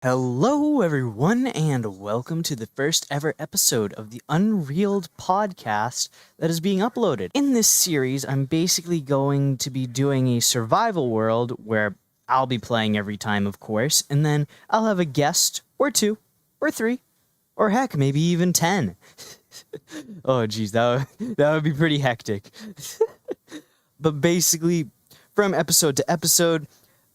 Hello, everyone, and welcome to the first ever episode of the Unrealed podcast that is being uploaded. In this series, I'm basically going to be doing a survival world where I'll be playing every time, of course, and then I'll have a guest, or two, or three, or heck, maybe even 10. Oh, geez, that would be pretty hectic. But basically, from episode to episode,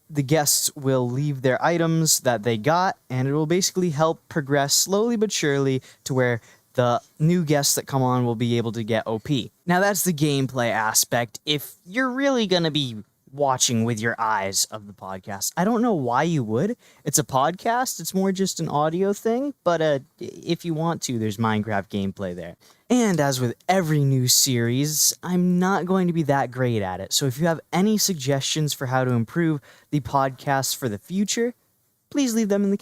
the guests will leave their items that they got, and it will basically help progress slowly but surely to where the new guests that come on will be able to get OP. Now, that's the gameplay aspect. If you're really going to be watching with your eyes of the podcast, I don't know why you would. It's a podcast. It's more just an audio thing, but if you want to, there's Minecraft gameplay there. And as with every new series, I'm not going to be that great at it. So if you have any suggestions for how to improve the podcast for the future, please leave them in the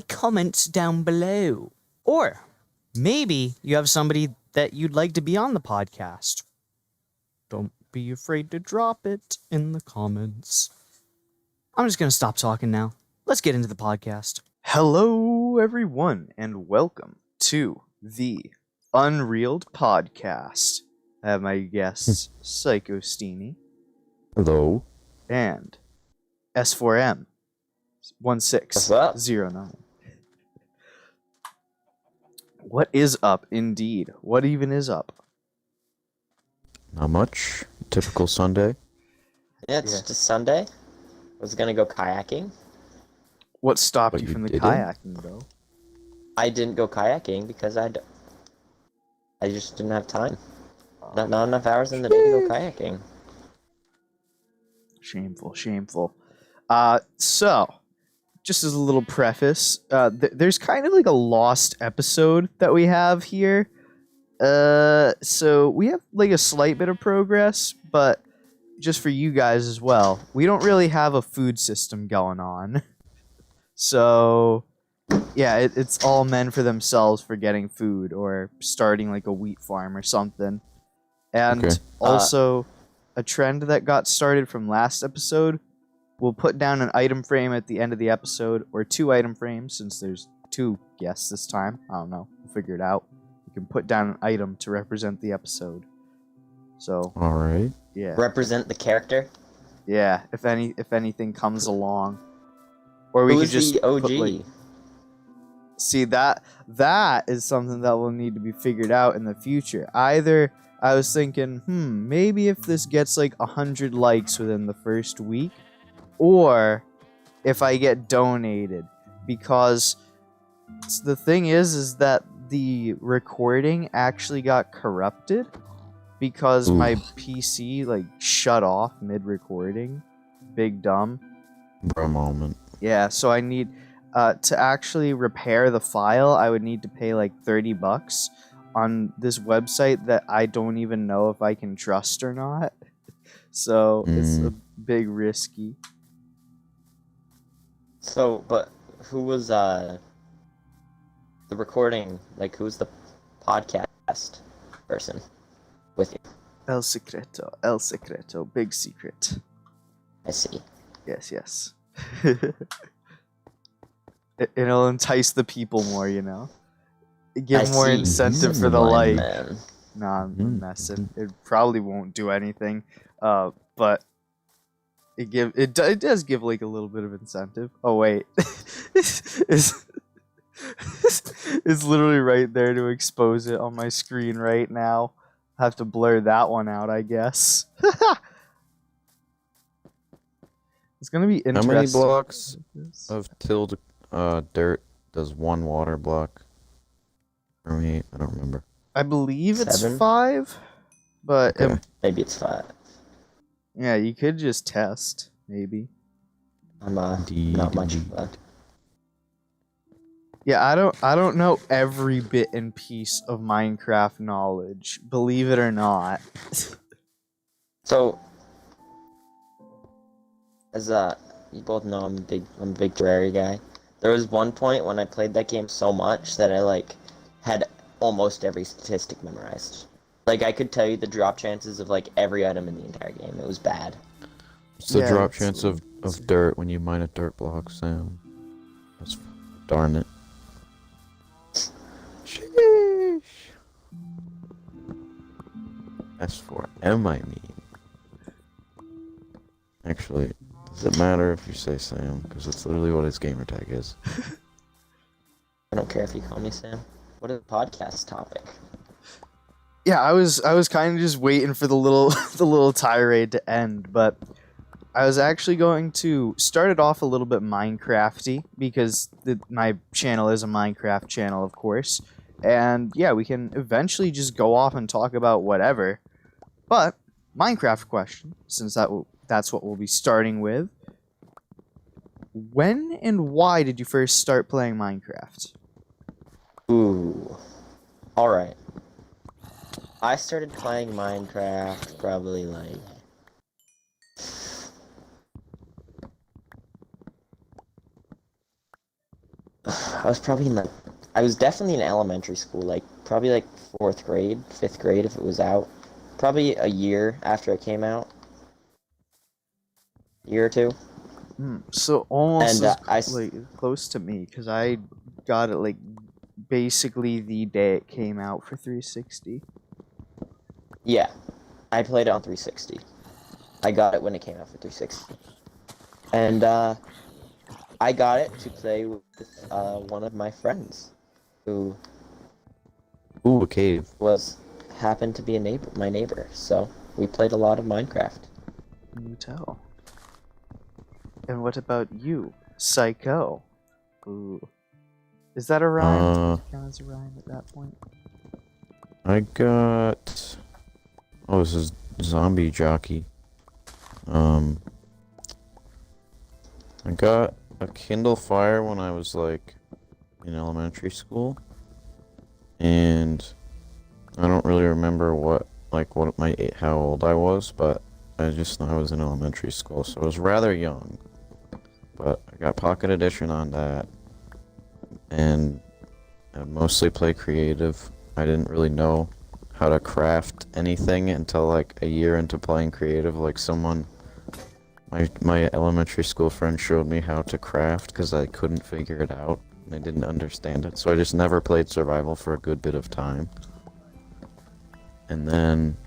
comments down below. Or maybe you have somebody that you'd like to be on the podcast. Don't be afraid to drop it in the comments. I'm just going to stop talking now. Let's get into the podcast. Hello, everyone, and welcome to the Unrealed podcast. I have my guests, Psycho Steenie. Hello. And S4M 1609. What is up, indeed? What even is up? Not much. Typical Sunday. Yeah, it's just Sunday. I was gonna go kayaking. What stopped But you you from the didn't? kayaking, though? I didn't go kayaking because I just didn't have time. Not enough hours in the day to go kayaking. Shameful. So, just as a little preface, there's kind of like a lost episode that we have here. So we have like a slight bit of progress, but just for you guys as well, we don't really have a food system going on. So, yeah, it's all men for themselves for getting food or starting like a wheat farm or something. And Okay. also, a trend that got started from last episode, we'll put down an item frame at the end of the episode, or 2 item frames, since there's 2 guests this time. I don't know. We'll figure it out. You can put down an item to represent the episode. So, Alright. yeah. Represent the character. Yeah, if anything comes along. Or we Who could is just the OG? put, like, see, that is something that will need to be figured out in the future. Either I was thinking, maybe if this gets like 100 likes within the first week, or if I get donated, because the thing is that the recording actually got corrupted because my PC like shut off mid-recording. Big dumb. For a moment. Yeah, so I need to actually repair the file, I would need to pay like $30 on this website that I don't even know if I can trust or not. So it's a big risky. So, but who was the recording? Like, who's the podcast person with you? El secreto, big secret. I see. Yes. It'll entice the people more, you know? Give more incentive for the like. Man. Nah, I'm messing. It probably won't do anything, but it does give like a little bit of incentive. Oh wait, it's literally right there to expose it on my screen right now. I have to blur that one out, I guess. It's gonna be interesting. How many blocks of tilled dirt does one water block? Or 8? I don't remember. I believe it's 7? 5, but Okay. Maybe it's 5. yeah, you could just test, maybe. I'm not much of that. Yeah, I don't know every bit and piece of Minecraft knowledge, believe it or not. So, as you both know, I'm a big Terraria guy. There was one point when I played that game so much that I like had almost every statistic memorized. Like I could tell you the drop chances of like every item in the entire game. It was bad. What's the Yeah, drop it's chance a of little dirt when you mine a dirt block, Sam? That's darn it. Sheesh. S4M, I mean. Actually, does it matter if you say Sam? Because it's literally what his gamer tag is. I don't care if you call me Sam. What is the podcast topic? Yeah, I was kind of just waiting for the little the little tirade to end, but I was actually going to start it off a little bit Minecrafty because my channel is a Minecraft channel, of course. And yeah, we can eventually just go off and talk about whatever. But Minecraft question, since that's what we'll be starting with. When and why did you first start playing Minecraft? Ooh. Alright. I started playing Minecraft probably like... I was definitely in elementary school, like, probably like 4th grade, 5th grade if it was out. Probably a year after it came out. Year or two. So almost And like close to me, because I got it like basically the day it came out for 360. yeah, I played it on 360. I got it when it came out for 360. And I got it to play with one of my friends, who Ooh, a cave. happened to be my neighbor. So we played a lot of Minecraft. You tell. And what about you, Psycho? Ooh, is that a rhyme? Count as a rhyme at that point. I got... Oh, this is Zombie Jockey. I got a Kindle Fire when I was, like, in elementary school. And I don't really remember how old I was, but I just know I was in elementary school, so I was rather young. But I got Pocket Edition on that, and I mostly play creative. I didn't really know how to craft anything until like a year into playing creative. Like my elementary school friend showed me how to craft because I couldn't figure it out and I didn't understand it. So I just never played survival for a good bit of time. And then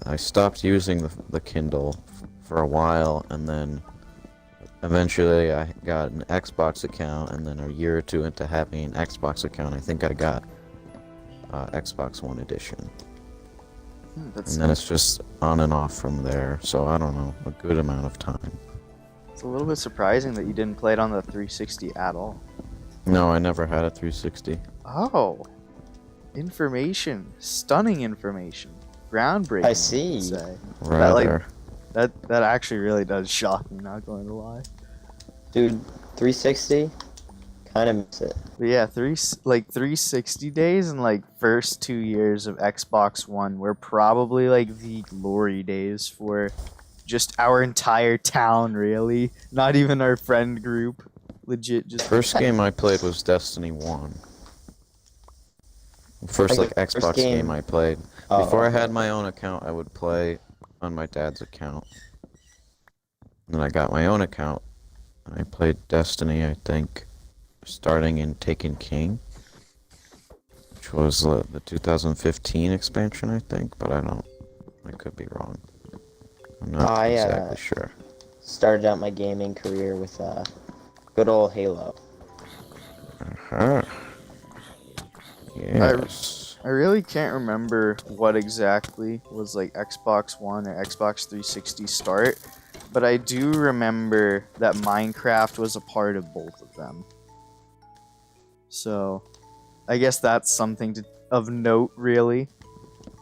I stopped using the Kindle for a while, and then eventually I got an Xbox account, and then a year or two into having an Xbox account, I think I got Xbox One Edition. And then it's just on and off from there, so I don't know, a good amount of time. It's a little bit surprising that you didn't play it on the 360 at all. No, I never had a 360. Oh, information, stunning information, groundbreaking. I see. I'd say. Rather. That actually really does shock me. Not going to lie. Dude, 360? Kind of miss it. But yeah, 360 days and like first 2 years of Xbox One were probably like the glory days for just our entire town, really. Not even our friend group. Legit, just First game I played was Destiny 1. First like Xbox game I played. Before I had my own account, I would play on my dad's account. And then I got my own account, and I played Destiny, I think, starting in Taken King, which was the 2015 expansion, I think, but I could be wrong. I'm not exactly sure. Started out my gaming career with good old Halo. Uh-huh. Yes. I really can't remember what exactly was like Xbox One or Xbox 360 start, but I do remember that Minecraft was a part of both of them. So, I guess that's something of note, really.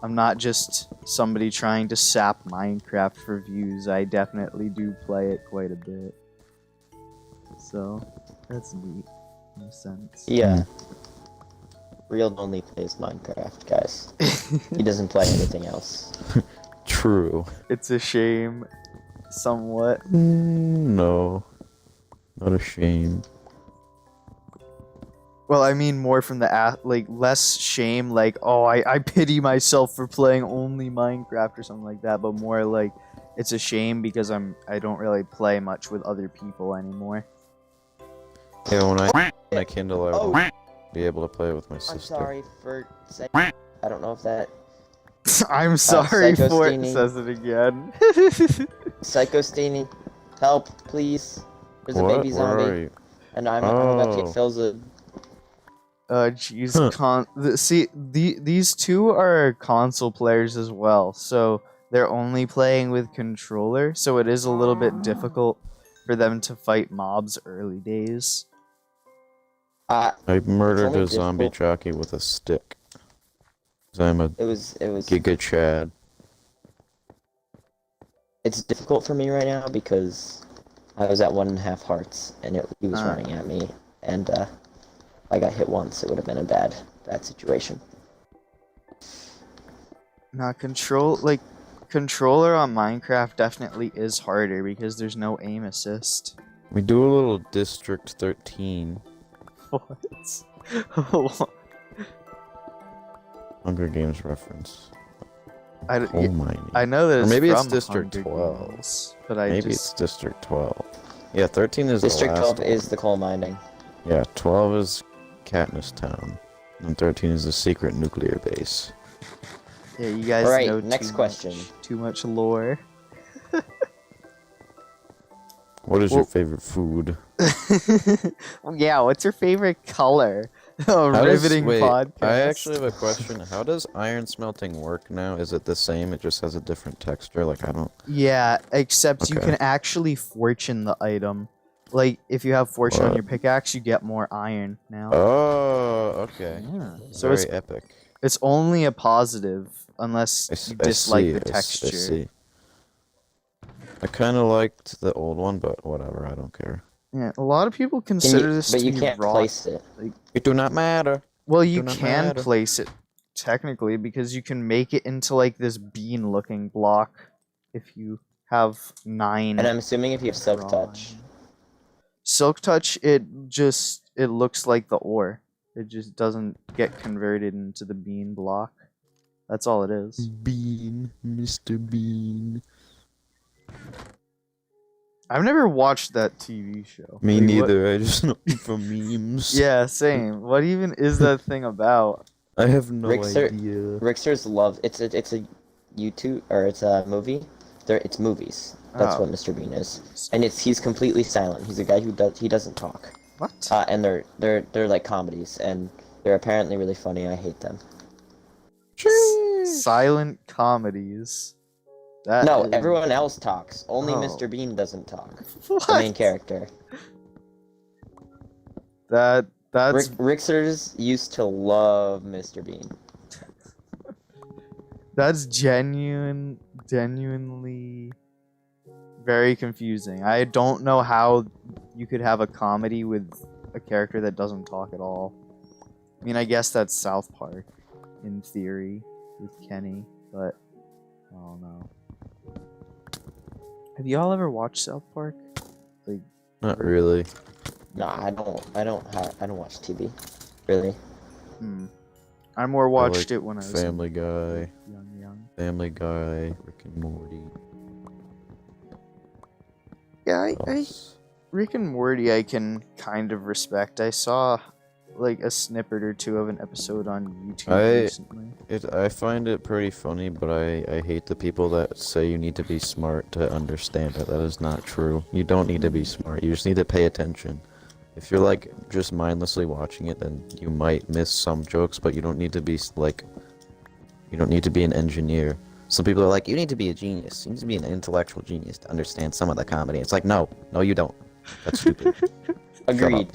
I'm not just somebody trying to sap Minecraft for views. I definitely do play it quite a bit. So, that's neat, in a sense. Yeah. Real only plays Minecraft, guys. He doesn't play anything else. True. It's a shame, somewhat. No. Not a shame. Well, I mean more from the like less shame, like, oh, I pity myself for playing only Minecraft or something like that, but more like it's a shame because I don't really play much with other people anymore. Yeah, when I Kindle, I will be able to play with my I'm sister. sorry for saying. I don't know if that. I'm sorry Psycho for it. Steenie. Says it again. Psycho Steenie, help, please. There's a What? baby Where are zombie, you? and I'm about to get Oh. Philza. Jeez, Huh. see, these two are console players as well, so they're only playing with controller, so it is a little bit difficult for them to fight mobs early days. I It's murdered only a zombie difficult. jockey with a stick. 'Cause I'm a It was. Giga Chad. It's difficult for me right now because I was at 1.5 hearts, and he was Uh. running at me, and I got hit once. It would have been a bad situation. Not controller on Minecraft definitely is harder because there's no aim assist. We do a little District 13. What? Hunger Games reference. I, Coal mining. I know that Or it's maybe it's from District Hunger 12. Games, but I Maybe just it's District 12. Yeah, 13 is District the 12 last is the coal mining. one. Yeah, 12 is Katniss Town. And 13 is the secret nuclear base. yeah, you guys Alright, know next question. Too much lore. What is your favorite food? Yeah, what's your favorite color? Oh, How does- riveting wait, podcast. I actually have a question. How does iron smelting work now? Is it the same? It just has a different texture? Like, I don't... Yeah, except you Okay. can actually fortune the item. Like, if you have fortune on What? your pickaxe, you get more iron now. Oh, okay. Yeah. So Very epic. it's only a positive unless you dislike the texture. I see. I kind of liked the old one, but whatever, I don't care. Yeah, a lot of people consider this But to you be can't raw. place it. It do not matter. Well, you do not can matter. place it technically because you can make it into like this bean-looking block if you have 9. And I'm assuming if you have Silk raw Touch. iron. Silk touch, it looks like the ore. It just doesn't get converted into the bean block. That's all it is. Bean, Mr. Bean. I've never watched that TV show. Me Like, what- neither, I just know it from memes. Yeah, same. What even is that thing about? I have no Rickster- idea. Ricksters love it's a YouTube or it's a movie. It's movies. That's Oh. what Mr. Bean is, and he's completely silent. He's a guy who doesn't talk. What? And they're like comedies, and they're apparently really funny. I hate them. Silent comedies. That No, is- everyone else talks. Only Oh. Mr. Bean doesn't talk. What? The main character. That's Ricksters used to love Mr. Bean. that's genuinely very confusing. I don't know how you could have a comedy with a character that doesn't talk at all. I mean, I guess that's South Park in theory with Kenny, but I don't know. Have y'all ever watched South Park? Like, Not really. No, I don't watch TV. Really. I more watched like it when I was Family Guy, young. Family Guy, Rick and Morty. Yeah, What I else? Rick and Morty I can kind of respect. I saw like a snippet or two of an episode on YouTube recently. I find it pretty funny, but I hate the people that say you need to be smart to understand it. That is not true. You don't need to be smart. You just need to pay attention. If you're like just mindlessly watching it, then you might miss some jokes, but you don't need to be you don't need to be an engineer. Some people are like, you need to be a genius. You need to be an intellectual genius to understand some of the comedy. It's like, no, you don't. That's stupid. Agreed.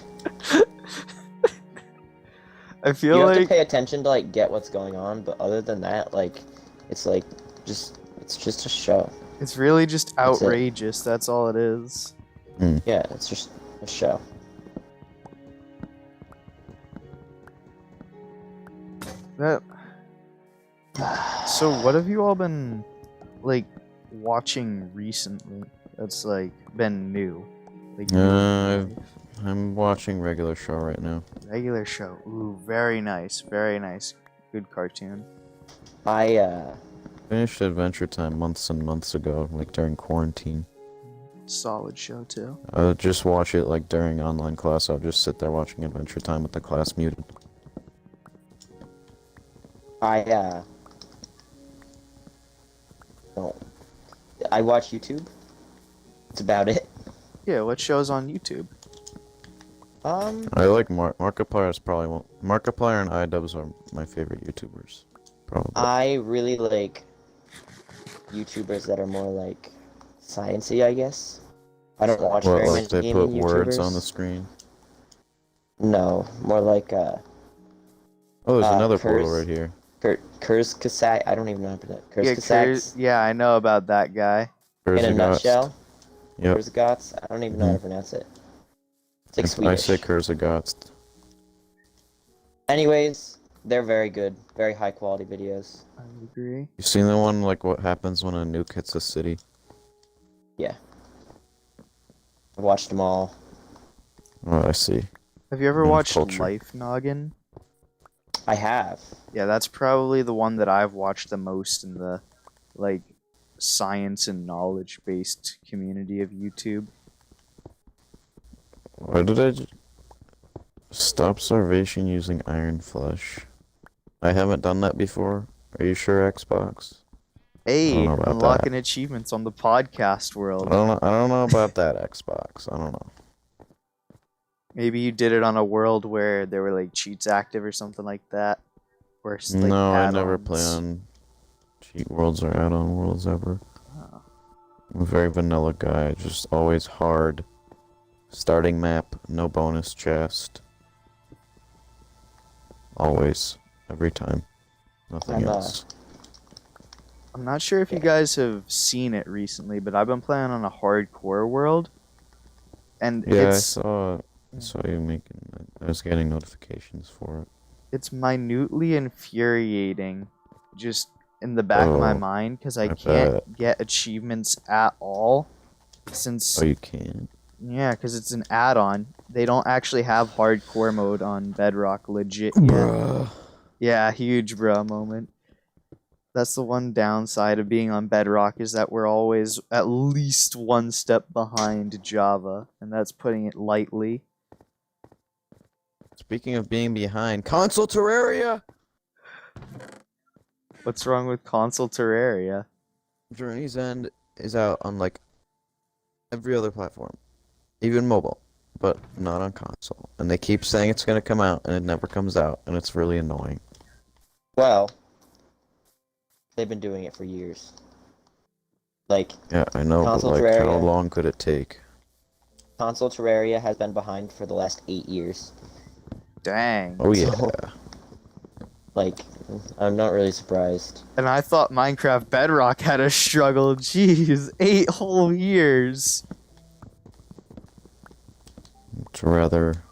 I feel You have like to pay attention to like get what's going on, but other than that, like it's just a show. it's really just That's it. outrageous. That's all it is. Yeah, it's just a show. That. So what have you all been like watching recently? That's like been new. Like I'm watching regular show right now. regular show. Ooh, very nice, very nice. Good cartoon. I Finished Adventure Time months and months ago, like during quarantine. Solid show too. I would just watch it like during online class. I would just sit there watching Adventure Time with the class muted. Well, I watch YouTube. That's about it. Yeah, what shows on YouTube? I like Markiplier is probably one. Markiplier and iDubbbz are my favorite YouTubers. Probably. I really like YouTubers that are more like sciencey, I guess. I don't watch What, very like many they put gaming words YouTubers. on the screen? No, more like Oh, there's another portal Kurz. right here. Kurz Kasak. I don't even know how to pronounce Kurz Yeah, Kasaks. yeah, I know about that guy. In a Kurzagast. nutshell, Yep. Kurzagast. I don't even know how to pronounce it. It's like I Swedish. say Kurzagast. Anyways, they're very good, very high quality videos. I agree. You seen the one like what happens when a nuke hits a city? Yeah, I've watched them all. Oh, I see. Have you ever And watched culture. Life Noggin? I have. Yeah, that's probably the one that I've watched the most in the like science and knowledge based community of YouTube. Why did I stop starvation using iron flesh? I haven't done that before. Are you sure, Xbox? Hey, know about unlocking achievements on the podcast world. I don't know about that, Xbox. I don't know. Maybe you did it on a world where there were like cheats active or something like that. Or like No, I never play add-ons. on cheat worlds or add-on worlds ever. Oh. I'm a very vanilla guy, just always hard. Starting map, no bonus chest. Always. Every time. Nothing I'm, else. I'm not sure if you guys have seen it recently, but I've been playing on a hardcore world. And Yeah, it's I saw you making. I was getting notifications for it. it's minutely infuriating just in the back of my Oh, mind because I I can't bet. get achievements at all since Oh, you can. yeah, because it's an add-on. They don't actually have hardcore mode on Bedrock legit yet. Bruh. Yeah, huge bruh moment. That's the one downside of being on Bedrock is that we're always at least one step behind Java, and that's putting it lightly. Speaking of being behind, console Terraria! What's wrong with console Terraria? Journey's End is out on like every other platform, even mobile, but not on console. And they keep saying it's gonna come out, and it never comes out, and it's really annoying. Well, they've been doing it for years. Like, Yeah, I know, but Console like, how Terraria. long could it take? console Terraria has been behind for the last 8 years. Dang. Oh yeah. So- Like, I'm not really surprised. And I thought Minecraft Bedrock had a struggle. Jeez, 8 whole years. It's rather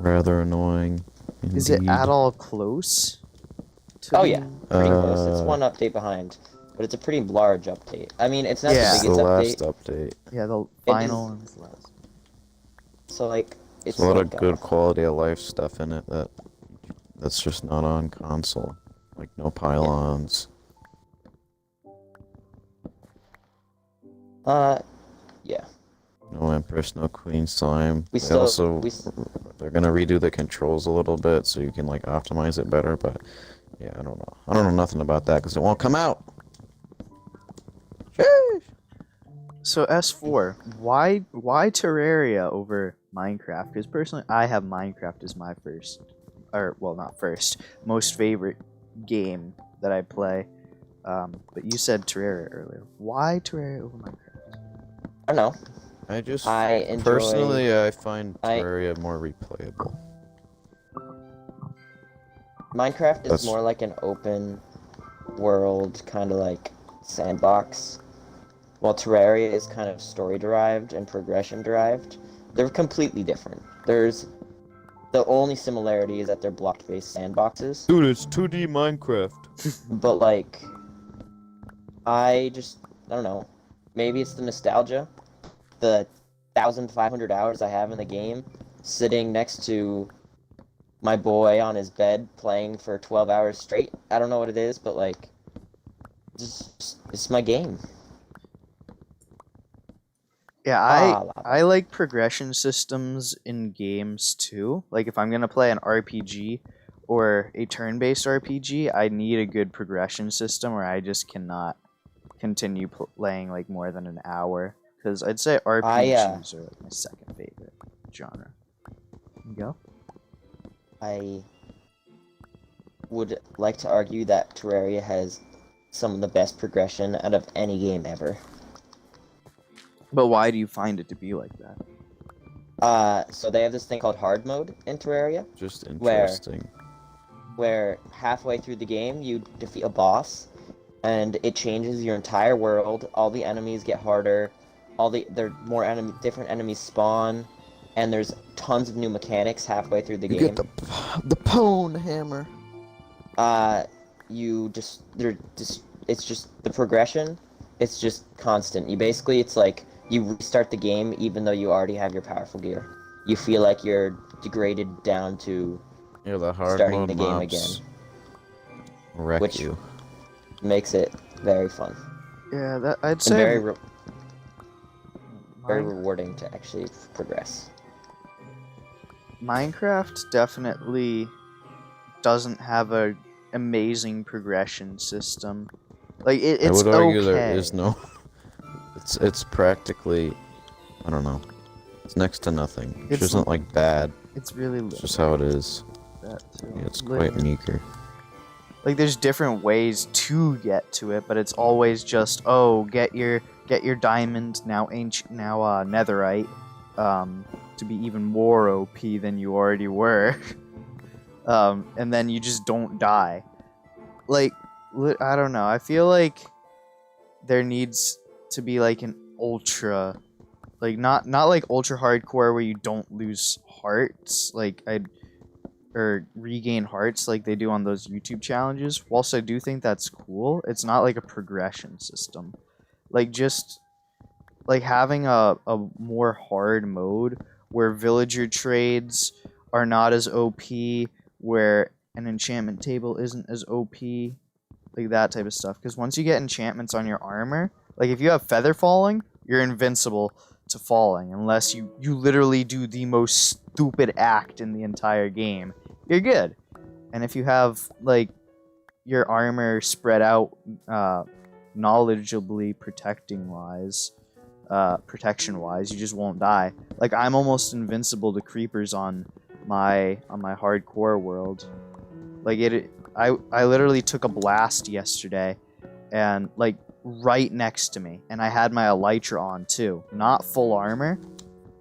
annoying. Is it indeed. at all close? to Oh yeah, pretty close. It's Uh, one update behind, but it's a pretty large update. I mean, it's not Yeah. It's the the biggest last update. update. Yeah, the It final is- and last. So like, it's There's a lot like, of good quality of life stuff in it that's just not on console. Like no pylons. Yeah. No Empress, no Queen Slime. We They still- also we s- they're gonna redo the controls a little bit so you can like optimize it better, but yeah, I don't know. I don't know nothing about that because it won't come out. Sheesh. So S4, why Terraria over Minecraft? Because personally, I have Minecraft as my first, or well, not first, most favorite game that I play. But you said Terraria earlier. Why Terraria over Minecraft? I don't know. I just I enjoy. personally I find I- Terraria more replayable. Minecraft is That's- more like an open world, kind of like sandbox, while Terraria is kind of story derived and progression derived. They're completely different. The only similarity is that they're block-based sandboxes, Dude, it's 2D Minecraft. but like, I don't know. Maybe it's the nostalgia, the 1,500 hours I have in the game, sitting next to my boy on his bed playing for 12 hours straight. I don't know what it is, but like, It's my game. Yeah, Lava. I like progression systems in games too. Like if I'm gonna play an RPG or a turn-based RPG, I need a good progression system, or I just cannot continue playing like more than an hour. Because I'd say RPGs are like my second favorite genre. You go. I would like to argue that Terraria has some of the best progression out of any game ever. But why do you find it to be like that? So they have this thing called hard mode in Terraria, Just interesting. where halfway through the game you defeat a boss, and it changes your entire world. All the enemies get harder. Different enemies spawn, and there's tons of new mechanics halfway through the You game. get the pwn hammer. It's just the progression. It's just constant. It's like you restart the game even though you already have your powerful gear. You feel like you're degraded down to Yeah, the hard starting mode the game mobs again, wreck which you. makes it very fun Yeah, that I'd and say very Mine- rewarding to actually progress. Minecraft definitely doesn't have a amazing progression system. Like it's I would argue okay. there is no. It's practically, I don't know. It's next to nothing. Which It's isn't like bad. It's really It's little. just how it is. That too. Yeah, it's quite Little. meager. Like there's different ways to get to it, but it's always just get your diamond now netherite to be even more OP than you already were. And then you just don't die. Like I don't know. I feel like there needs to be like an ultra, like not like ultra hardcore where you don't lose hearts, or regain hearts like they do on those YouTube challenges. Whilst I do think that's cool, it's not like a progression system. Like just like having a more hard mode where villager trades are not as OP, where an enchantment table isn't as OP, like that type of stuff. Because once you get enchantments on your armor, like if you have feather falling, you're invincible to falling unless you literally do the most stupid act in the entire game. You're good. And if you have like your armor spread out knowledgeably protection wise, you just won't die. Like I'm almost invincible to creepers on my hardcore world. Like I literally took a blast yesterday, and like right next to me, and I had my elytra on too, not full armor,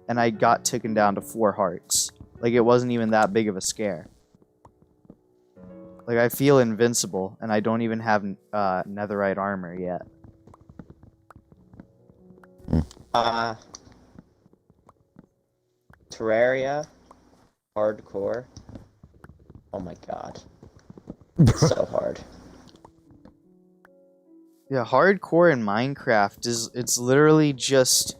and I got taken down to 4 hearts. Like it wasn't even that big of a scare. Like I feel invincible, and I don't even have netherite armor yet. Terraria, hardcore. Oh my god, it's so hard. Yeah, hardcore in Minecraft it's literally just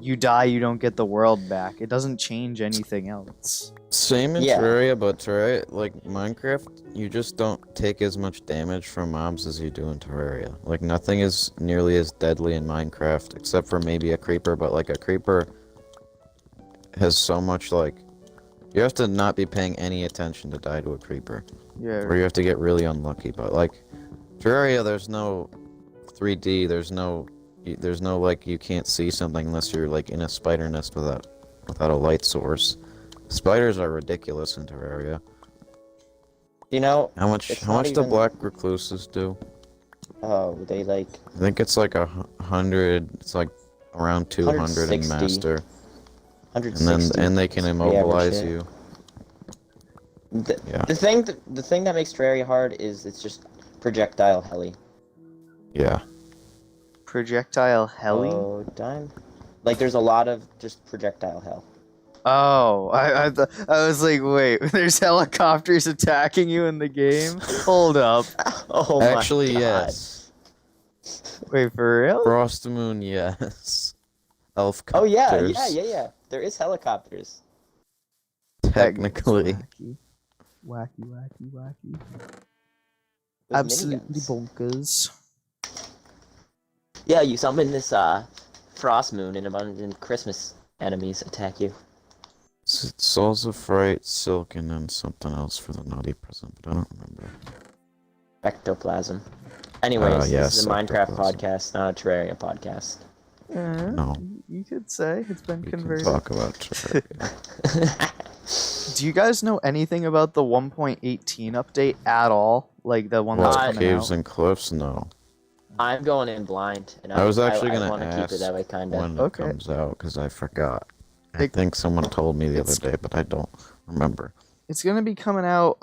you die, you don't get the world back. It doesn't change anything else. Same in Yeah. Terraria, but Terraria, like Minecraft, you just don't take as much damage from mobs as you do in Terraria. Like nothing is nearly as deadly in Minecraft, except for maybe a creeper, but like a creeper has so much like, you have to not be paying any attention to die to a creeper. Yeah. Or you have to get really unlucky, but like Terraria, there's no 3D, there's no like you can't see something unless you're like in a spider nest without a light source. Spiders are ridiculous in Terraria. You know, How much do black recluses do? oh, they like I think it's like 100. It's like around 200 in 160. master, 160. and they can immobilize you. Yeah. The thing that makes Terraria hard is it's just projectile heli. Yeah. Projectile heli? Oh, dime. Like there's a lot of just projectile hell. Oh, I was like, wait, there's helicopters attacking you in the game? Hold up. Oh Actually, my God. yes. Wait, for real? Frost Moon, yes. Elf Oh yeah, copters. yeah. There is helicopters. Technically. Wacky. With Absolutely miniguns. bonkers. Yeah, you summon this frost moon and abundant Christmas enemies attack you. Souls of Fright, Silk, and then something else for the naughty present, but I don't remember. Ectoplasm. Anyways, yes, this is a Minecraft ectoplasm. podcast, not a Terraria podcast. No. You could say it's been We converted. can talk about Terraria. Do you guys know anything about the 1.18 update at all? Like the one that's What, coming Caves out? and Cliffs? No. I'm going in blind, and I was actually I gonna want to keep ask it that way, kind of. when it Okay. comes out, because I forgot. I It- think someone told me the other it's- day, but I don't remember. It's gonna be coming out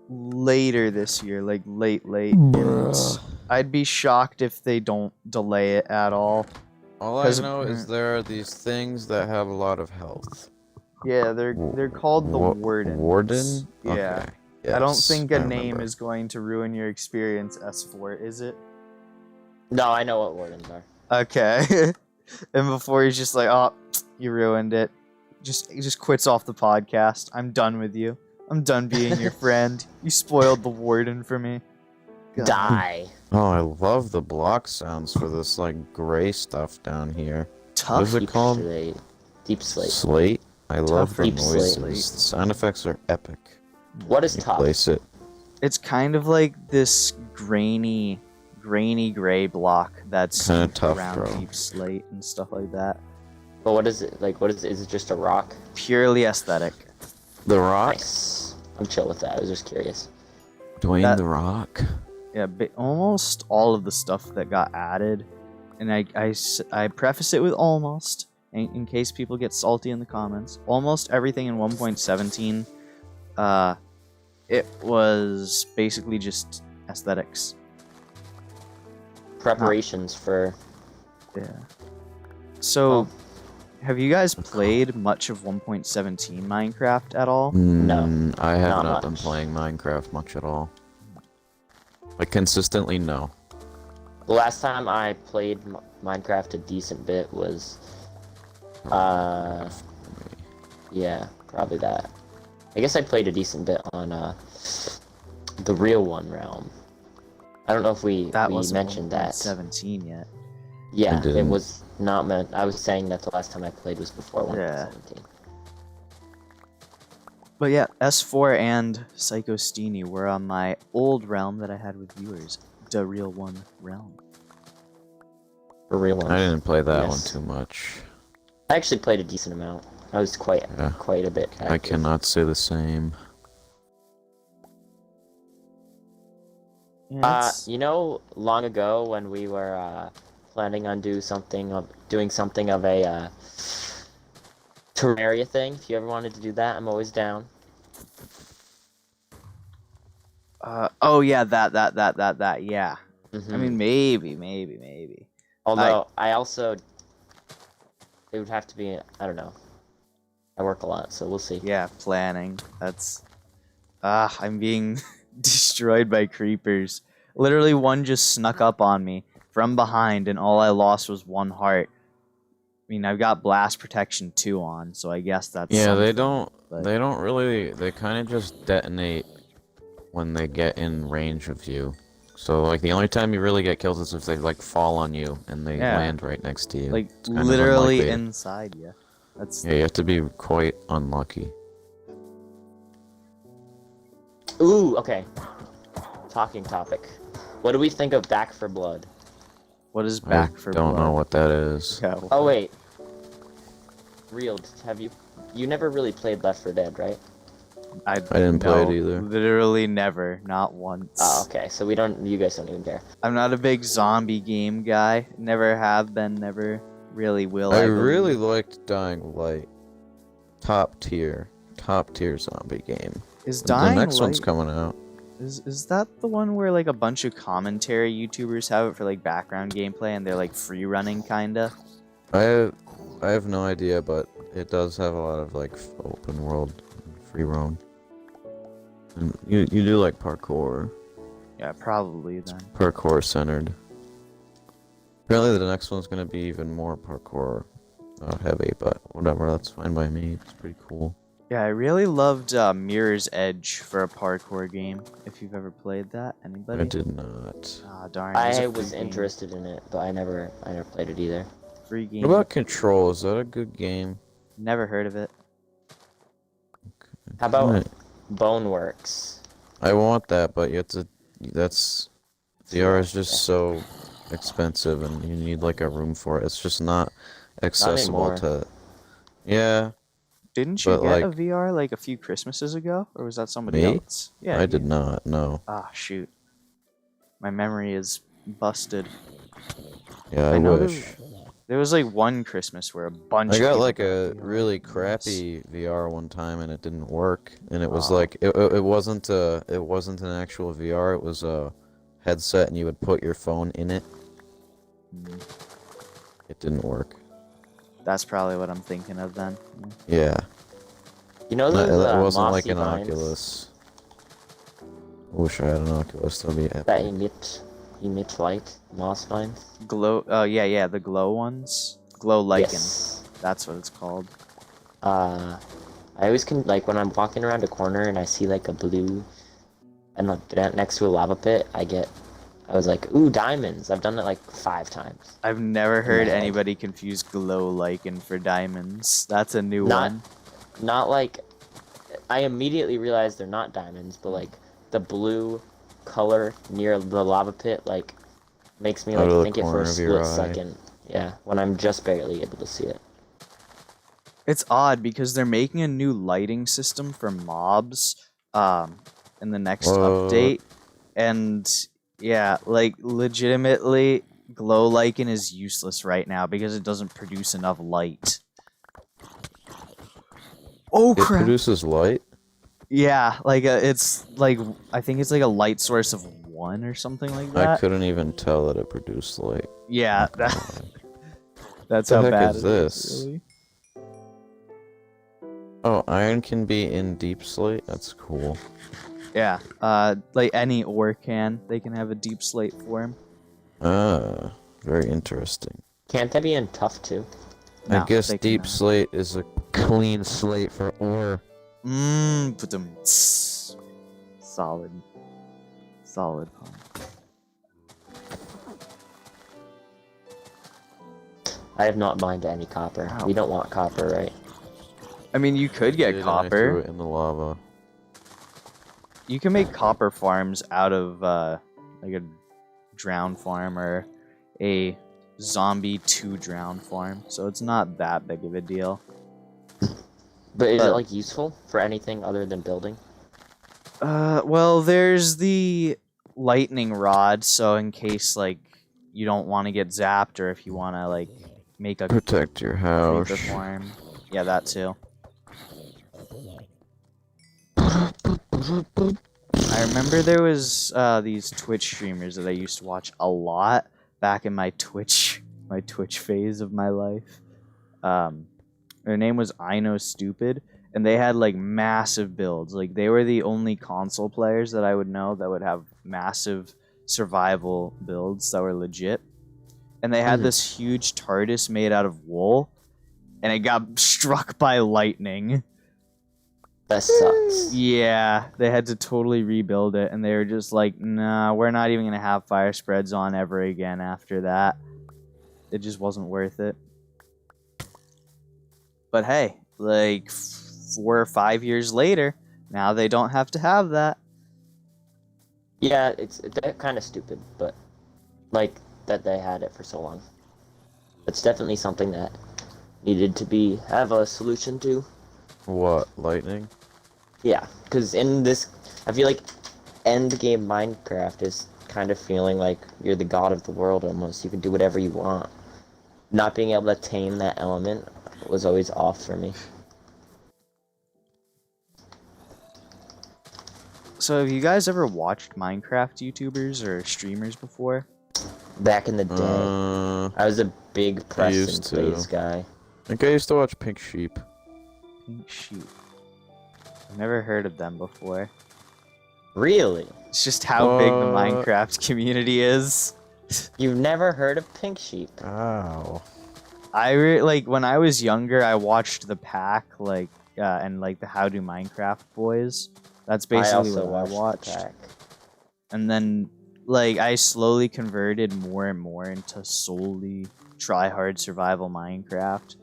later this year, like late. Bruh. I'd be shocked if they don't delay it at all. All I 'Cause know is there are these things that have a lot of health. Yeah, they're called the Wardens. Warden? Yeah. Okay. I don't Yes, think a I name remember. is going to ruin your experience, S4, is it? No, I know what wardens are. Okay. And before he's just like, oh, you ruined it. He just quits off the podcast. I'm done with you. I'm done being your friend. You spoiled the warden for me. God. Die. Oh, I love the block sounds for this, like, gray stuff down here. What Tough. is it Deep called? slate. Deep slate. Slate? I love the Deep noises. slate. The sound effects are epic. What is You tough? place it. It's kind of like this grainy gray block that's Kinda tough, around bro. deep slate and stuff like that. But what is it? Like, what is it? Is it just a rock? Purely aesthetic. The Rock? Nice. I'm chill with that. I was just curious. Dwayne That- The Rock? Yeah, almost all of the stuff that got added, and I preface it with almost, in case people get salty in the comments. Almost everything in 1.17, it was basically just aesthetics. Preparations for. Yeah. So, Oh. have you guys played much of 1.17 Minecraft at all? No, I have not not been much. playing Minecraft much at all. Like, consistently, no. The last time I played Minecraft a decent bit was. Yeah, probably that. I guess I played a decent bit on the real one realm. I don't know if we Wasn't mentioned that. 1.17 yet. Yeah, it didn't. was not meant. I was saying that the last time I played was before 1.17. But yeah, S4 and Psycho Steenie were on my old realm that I had with viewers. The real one realm. For real one. I didn't play that Yes. one too much. I actually played a decent amount. I was quite a bit active. I cannot say the same. Yeah, it's- You know, long ago when we were planning on doing something of a Terraria thing, if you ever wanted to do that, I'm always down. oh yeah, that, yeah. Mhm. I mean, maybe. although I also, it would have to be, I don't know. I work a lot, so we'll see. Yeah, planning. That's... I'm being destroyed by creepers. Literally, one just snuck up on me from behind, and all I lost was 1 heart. I mean, I've got blast protection 2 on, so I guess that's Yeah, they something, but- they don't really, they kind of just detonate when they get in range of you. So, like, the only time you really get kills is if they, like, fall on you and they Yeah. land right next to you. Like, It's kind of literally unlikely. inside you. That's... Yeah, you have to be quite unlucky. Ooh, okay. Talking topic. What do we think of Back for Blood? What is Back for don't Blood? know what that is. Yeah, Oh wait. Real, have you never really played Left 4 Dead, right? I didn't play it no, either. Literally never, not once. Oh, okay. So you guys don't even care. I'm not a big zombie game guy. Never have been, never really will. I believe. really liked Dying Light. Top tier zombie game. Is Dying The next one's Light- coming out. Is that the one where like a bunch of commentary YouTubers have it for like background gameplay and they're like free running kinda? I have no idea, but it does have a lot of like open world, free roam. And you do like parkour, Yeah, probably then. parkour centered. Apparently the next one's gonna be even more parkour heavy, but whatever, that's fine by me. It's pretty cool. Yeah, I really loved Mirror's Edge for a parkour game. If you've ever played that, anybody? I did not. Ah, darn. It was a I free was game. interested in it, but I never played it either. Free game. What about Control? Is that a good game? Never heard of it. How about Right. Boneworks? I want that, but you have to. That's VR is just so expensive, and you need like a room for it. It's just not accessible anymore. to. Yeah, Didn't you but get a like VR like a few Christmases ago, or was that somebody me, else? Yeah, I did not. No. Ah, shoot. My memory is busted. Yeah, I I know wish. There was like one Christmas where a bunch. I of got people like got a VR really games. crappy VR one time, and it didn't work. And it was Oh. like it wasn't an actual VR. It was a headset, and you would put your phone in it. Mm, It didn't work. That's probably what I'm thinking of then. Yeah, You know that those wasn't like mossy an vines Oculus. I wish I had an Oculus. That'd be epic. that emit light? Moss vines? Glow. Oh yeah, the glow ones. Glow lichen. Yes. That's what it's called. I always can like when I'm walking around a corner and I see like a blue, and like next to a lava pit, I was like, ooh, diamonds. I've done that like 5 times. I've never heard Yeah. anybody confuse glow lichen for diamonds. That's a new Not- one. Not like, I immediately realized they're not diamonds, but like the blue color near the lava pit like makes me Out like of the think it for corner a of your split eye. second. Yeah, when I'm just barely able to see it. It's odd because they're making a new lighting system for mobs in the next What? update. And yeah, like legitimately glow lichen is useless right now because it doesn't produce enough light. Oh It crap. produces light. Yeah, like it's like I think it's like a light source of 1 or something like I that. couldn't even tell that it produced light. Yeah, that's The how heck bad is it this? really. Oh, iron can be in deep slate. That's cool. Yeah, like any ore can, they can have a deep slate form. Ah, very interesting. Can't that be in tough too? No, I guess they deep cannot. slate is a clean slate for ore. Put them solid, solid pun. I have not mined any copper. Ow. We don't want copper, right? I mean, you could get Did, and I threw copper. it in the lava. You can make copper farms out of like a drown farm or a zombie 2 drown farm, so it's not that big of a deal. But is it But- like useful for anything other than building? Well, there's the lightning rod, so in case like you don't want to get zapped, or if you want to like make a Protect your house. creeper farm, yeah, that too. I remember there was these Twitch streamers that I used to watch a lot back in my Twitch phase of my life. Their name was I Know Stupid, and they had like massive builds. Like they were the only console players that I would know that would have massive survival builds that were legit. And they had this huge TARDIS made out of wool, and it got struck by lightning. That sucks. Yeah, they had to totally rebuild it, and they were just like, nah, we're not even gonna have fire spreads on ever again after that. It just wasn't worth it. But hey, like 4 or 5 years later, now they don't have to have that. Yeah, it's kind of stupid, but like that they had it for so long. It's definitely something that needed to have a solution to. What? Lightning? Yeah, because in this, I feel like end game Minecraft is kind of feeling like you're the god of the world almost. You can do whatever you want. Not being able to tame that element was always off for me. So have you guys ever watched Minecraft YouTubers or streamers before? Back in the day, I was a big press and used to. plays guy. I think I used to watch Pink Sheep. Pink Sheep. I've never heard of them before. Really? It's just how big the What? Minecraft community is. You've never heard of Pink Sheep? Ow. Like when I was younger, I watched The Pack like and like the How Do Minecraft boys. That's I basically also what I watched. The pack. And then like I slowly converted more and more into solely try hard survival Minecraft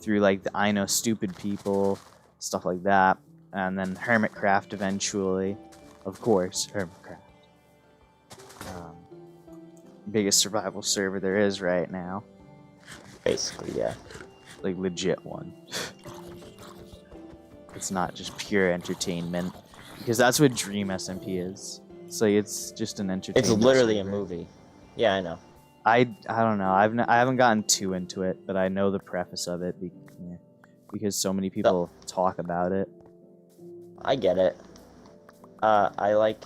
through like the I Know Stupid People, stuff like that, and then Hermitcraft eventually, of course, Hermitcraft. Biggest survival server there is right now, Basically, yeah. like legit one. It's not just pure entertainment, because that's what Dream SMP is. So it's just an entertainment. It's literally server. a movie. Yeah, I know. I don't know. I haven't gotten too into it, but I know the preface of it because so many people talk about it. I get it. I like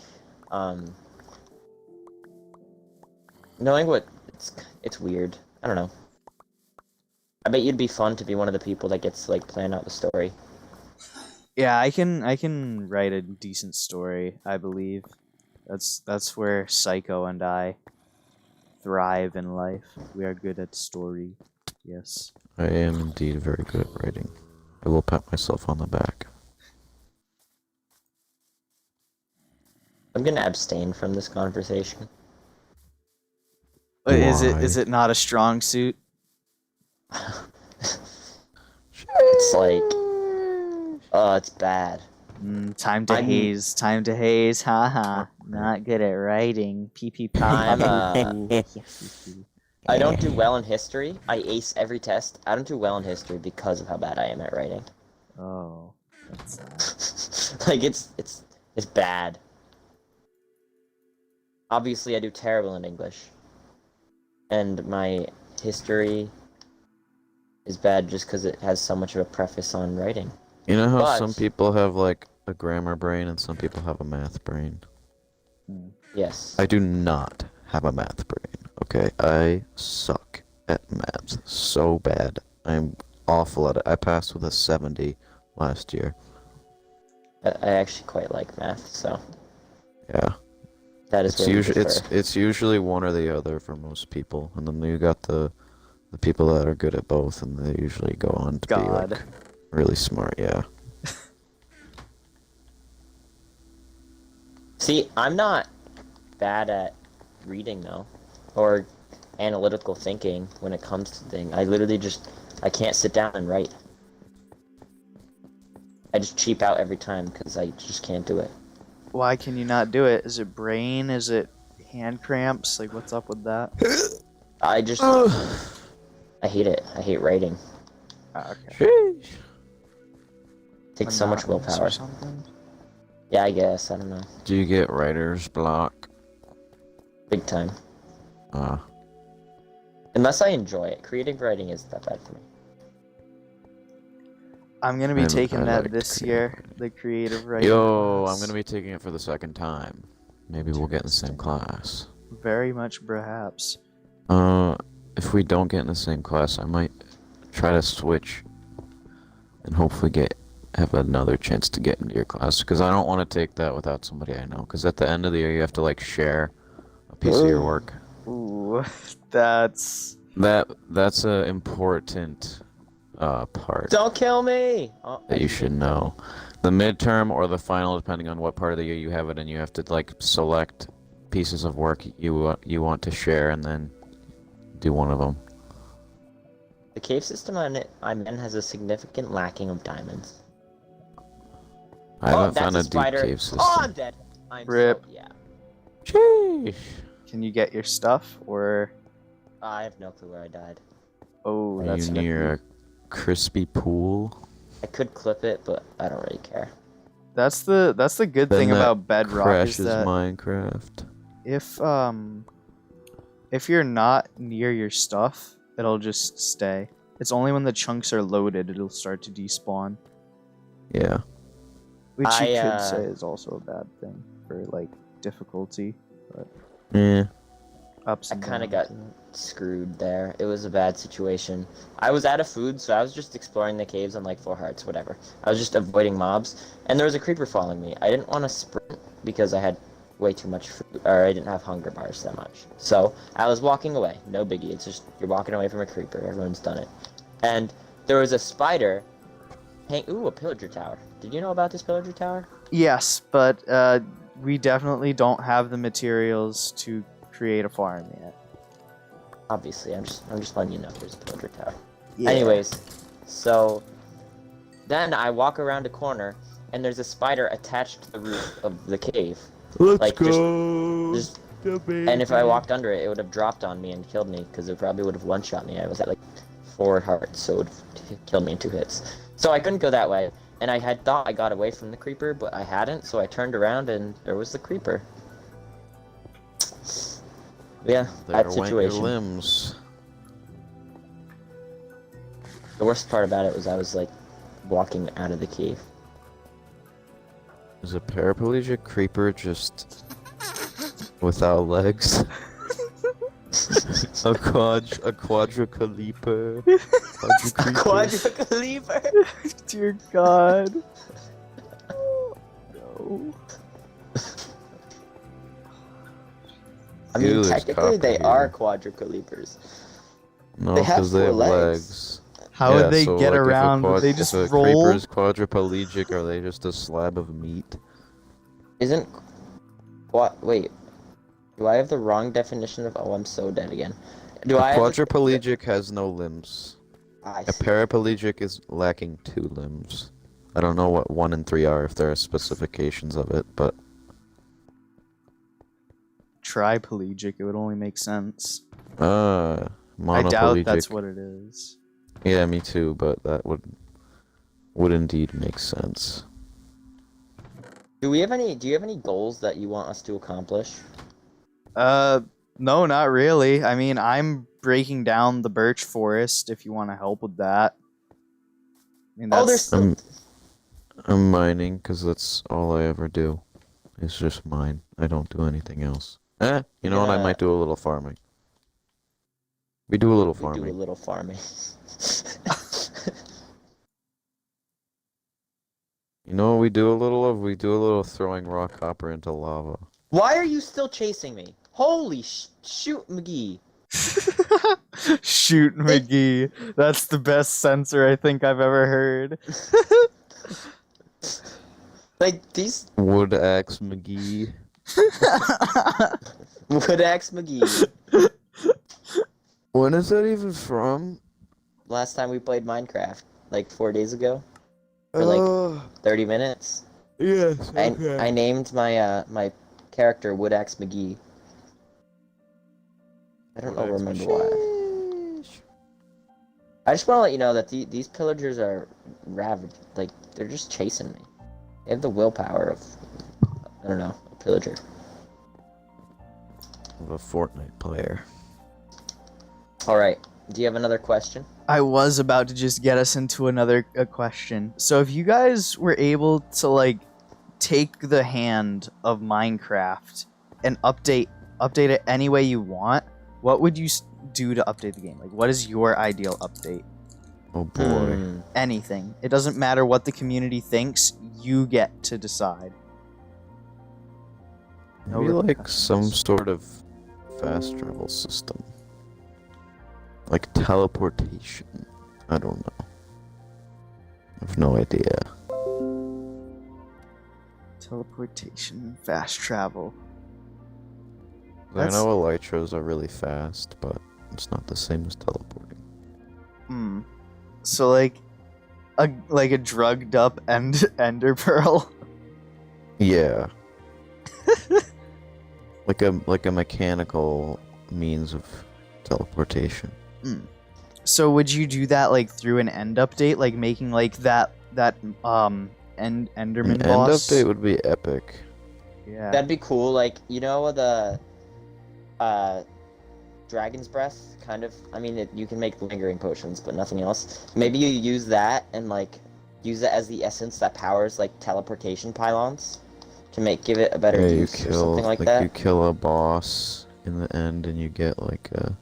knowing what it's weird. I don't know. I bet you'd be fun to be one of the people that gets like plan out the story. Yeah, I can write a decent story, I believe. That's where Psycho and I thrive in life. We are good at story. Yes. I am indeed very good at writing. I will pat myself on the back. I'm gonna abstain from this conversation. But Why? is it not a strong suit? It's like, it's bad. Time to haze. Time to haze. Haha. Not good at writing. PP. I don't do well in history. I ace every test. I don't do well in history because of how bad I am at writing. Oh, that's Like it's bad. Obviously, I do terrible in English, and my history is bad just because it has so much of a preface on writing. You know how But- some people have like a grammar brain and some people have a math brain? Yes. I do not have a math brain, okay? I suck at maths so bad. I'm awful at it. I passed with a 70 last year. I actually quite like math, so Yeah. that is It's where we usually differ. it's usually one or the other for most people, and then you got the people that are good at both, and they usually go on to be God. like really smart. Yeah. See, I'm not bad at reading though, or analytical thinking when it comes to things. I literally I can't sit down and write. I just cheap out every time because I just can't do it. Why can you not do it? Is it brain? Is it hand cramps? Like, what's up with that? I just, I hate it. I hate writing. Okay. Sheesh. It takes so much Monotonous willpower. or something? Yeah, I guess. I don't know. Do you get writer's block? Big time. Ah. Unless I enjoy it. Creative writing isn't that bad for me. I'm gonna be I taking that like this creative. year. The creative writing. Yo, I'm class. gonna be taking it for the second time. Maybe we'll get in the same class. Very much, perhaps. If we don't get in the same class, I might try to switch and hopefully have another chance to get into your class, because I don't want to take that without somebody I know, because at the end of the year you have to like share a piece of your work. Ooh, that's That's a important part Don't kill me! Oh, that you should know. The midterm or the final, depending on what part of the year you have it in, you have to like select pieces of work you want to share and then do one of them. The cave system I'm in has a significant lacking of diamonds. I haven't that's found a a deep spider. cave system. Oh, I'm dead. I'm Rip. So, yeah. Sheesh. Can you get your stuff or? I have no clue where I died. Oh, Are that's you gonna near be- a crispy pool? I could clip it, but I don't really care. That's the good Then thing that about Bedrock is crashes that Minecraft. if you're not near your stuff, it'll just stay. It's only when the chunks are loaded it'll start to despawn, Yeah. which you I, could say is also a bad thing for like difficulty, but Yeah. I ups and kinda downs. got screwed there. It was a bad situation. I was out of food, so I was just exploring the caves on like 4 hearts, whatever. I was just avoiding mobs, and there was a creeper following me. I didn't want to sprint because I had way too much food, or I didn't have hunger bars that much. So I was walking away. No biggie. It's just you're walking away from a creeper. Everyone's done it. And there was a spider Hey, ooh, a pillager tower. Did you know about this pillager tower? Yes, but we definitely don't have the materials to create a farm yet. Obviously, I'm just letting you know there's a pillager tower. Yeah. Anyways, so then I walk around a corner and there's a spider attached to the roof of the cave. Let's Like, go. Just and if I walked under it, it would have dropped on me and killed me because it probably would have one-shot me. I was at like 4 hearts, so it would have killed me in 2 hits. So I couldn't go that way, and I had thought I got away from the creeper, but I hadn't. So I turned around and there was the creeper. Yeah, There that went your situation. limbs. The worst part about it was I was like walking out of the cave. Is a paraplegic creeper just without legs? a quadricleaper. Quadricleaper. Dear God. No. I mean, Ew, there's technically they copper are here. quadricleapers. No, They have because they 4 have legs. legs. How Yeah, would they so, get like, around? Would they just if a roll? creeper is quadriplegic, are they just a slab of meat? Isn't what? Wait, do I have the wrong definition of? Oh, I'm so dead again. Do A I? Have quadriplegic has no limbs. I A see. paraplegic is lacking 2 limbs. I don't know what 1 and 3 are if there are specifications of it, but Triplegic, it would only make sense. monoplegic. I doubt that's what it is. Yeah, me too, but that would indeed make sense. Do you have any goals that you want us to accomplish? No, not really. I mean, I'm breaking down the birch forest if you want to help with that. I mean, Oh, that's... there's still. I'm mining because that's all I ever do. It's just mine. I don't do anything else. You know what? I Yeah. might do a little farming. We do a little We farming. do a little farming. You know what we do a little of? We do a little throwing raw copper into lava. Why are you still chasing me? Holy shoot, McGee! Shoot, McGee. That's the best censor I think I've ever heard. Like these Wood axe McGee. wood axe McGee. When is that even from? Last time we played Minecraft, like 4 days ago, for like 30 minutes. Yes. I named my my character Wood Axe McGee. I don't remember why. I just want to let you know that these pillagers are ravaged. Like they're just chasing me. They have the willpower of I don't know, a pillager. Of a Fortnite player. All right. Do you have another question? I was about to just get us into another question. So if you guys were able to like take the hand of Minecraft and update it any way you want, what would you do to update the game? Like, what is your ideal update? Oh boy. Anything. It doesn't matter what the community thinks. You get to decide. No Maybe like repercussions. some sort of fast travel system. Like teleportation. I don't know. I have no idea. Teleportation, fast travel. I know elytras are really fast, but it's not the same as teleporting. So like a drugged up ender pearl. Yeah. like a mechanical means of teleportation. So would you do that like through an end update, like making like that enderman An boss? end update would be epic. Yeah. That'd be cool. Like you know the dragon's breath kind of. I mean, you can make lingering potions, but nothing else. Maybe you use that and like use it as the essence that powers like teleportation pylons to give it a better Yeah, you use or kill something like that. you kill a boss in the end, and you get like a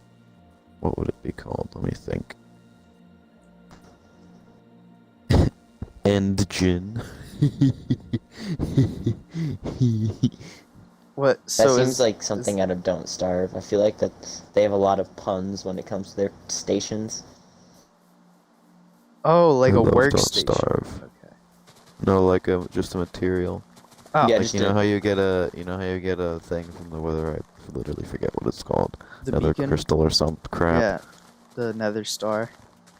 what would it be called? Let me think. Endgen. What? That So seems like something out of Don't Starve. I feel like that they have a lot of puns when it comes to their stations. Oh, like I a love Don't workstation. Starve. Okay. No, like just a material. Oh, Yeah, Like just you know how you get a thing from the Wither. I literally forget what it's called. the Nether beacon. crystal or some crap. Yeah, the Nether Star.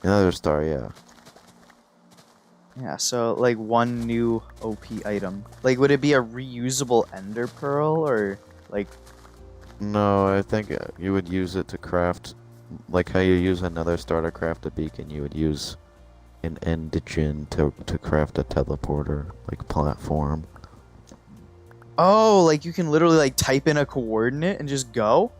Another star, yeah. Yeah, so like one new OP item. Like, would it be a reusable Ender Pearl or like? No, I think you would use it to craft, like how you use another star to craft a beacon. You would use an endigen to craft a teleporter, like platform. Oh, like you can literally like type in a coordinate and just go?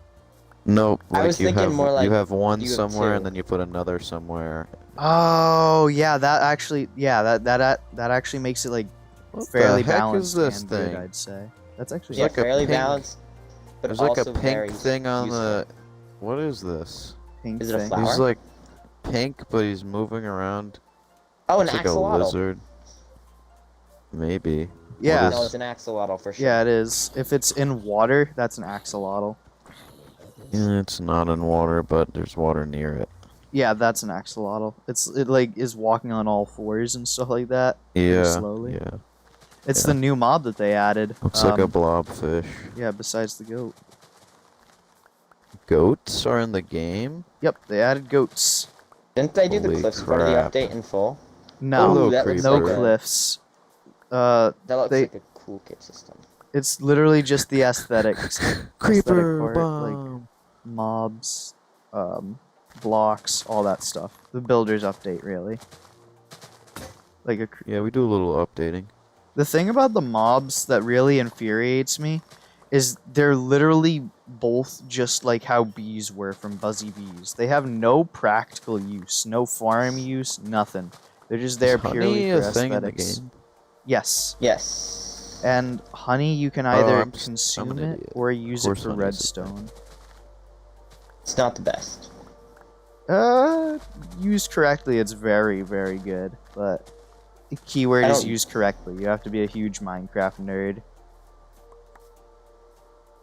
No, I like was thinking more like you have one you have somewhere and two. then you put another somewhere. Oh, yeah, that actually, yeah, that actually makes it like What fairly the heck is balanced this and thing? good, I'd say. That's actually Yeah, like a fairly pink- balanced, but There's like a also pink very thing on useful. the. What is this? pink Is it a thing. flower? He's like pink, but he's moving around. Oh, an It's like a axolotl. lizard. Maybe. Yeah. No, it's an axolotl for sure. Yeah, it is. If it's in water, that's an axolotl. Yeah, it's not in water, but there's water near it. Yeah, that's an axolotl. It like is walking on all fours and stuff like that. Pretty Yeah. slowly. Yeah. It's yeah. the new mob that they added. Looks like a blobfish. Yeah, besides the goat. Goats are in the game? Yep, they added goats. Didn't they do the Holy cliffs part of the crap. update in full? No, Hello, that looks no like a- cliffs. That looks They- like a cool kit system. It's literally just the aesthetics. Creeper aesthetic part, like bomb. mobs, blocks, all that stuff. The builder's update, really. Like Yeah, we do a little updating. the thing about the mobs that really infuriates me is they're literally both just like how bees were from Buzzy Bees. They have no practical use, no farm use, nothing. They're just there Is honey purely a for thing in the aesthetics. game? Yes. Yes. And honey, you can Oh, either I'm consume an it idiot. or use it course for honey's a thing. redstone. It's not the best. Used correctly, it's very, very good. But the keyword I is don't- used correctly. You have to be a huge Minecraft nerd.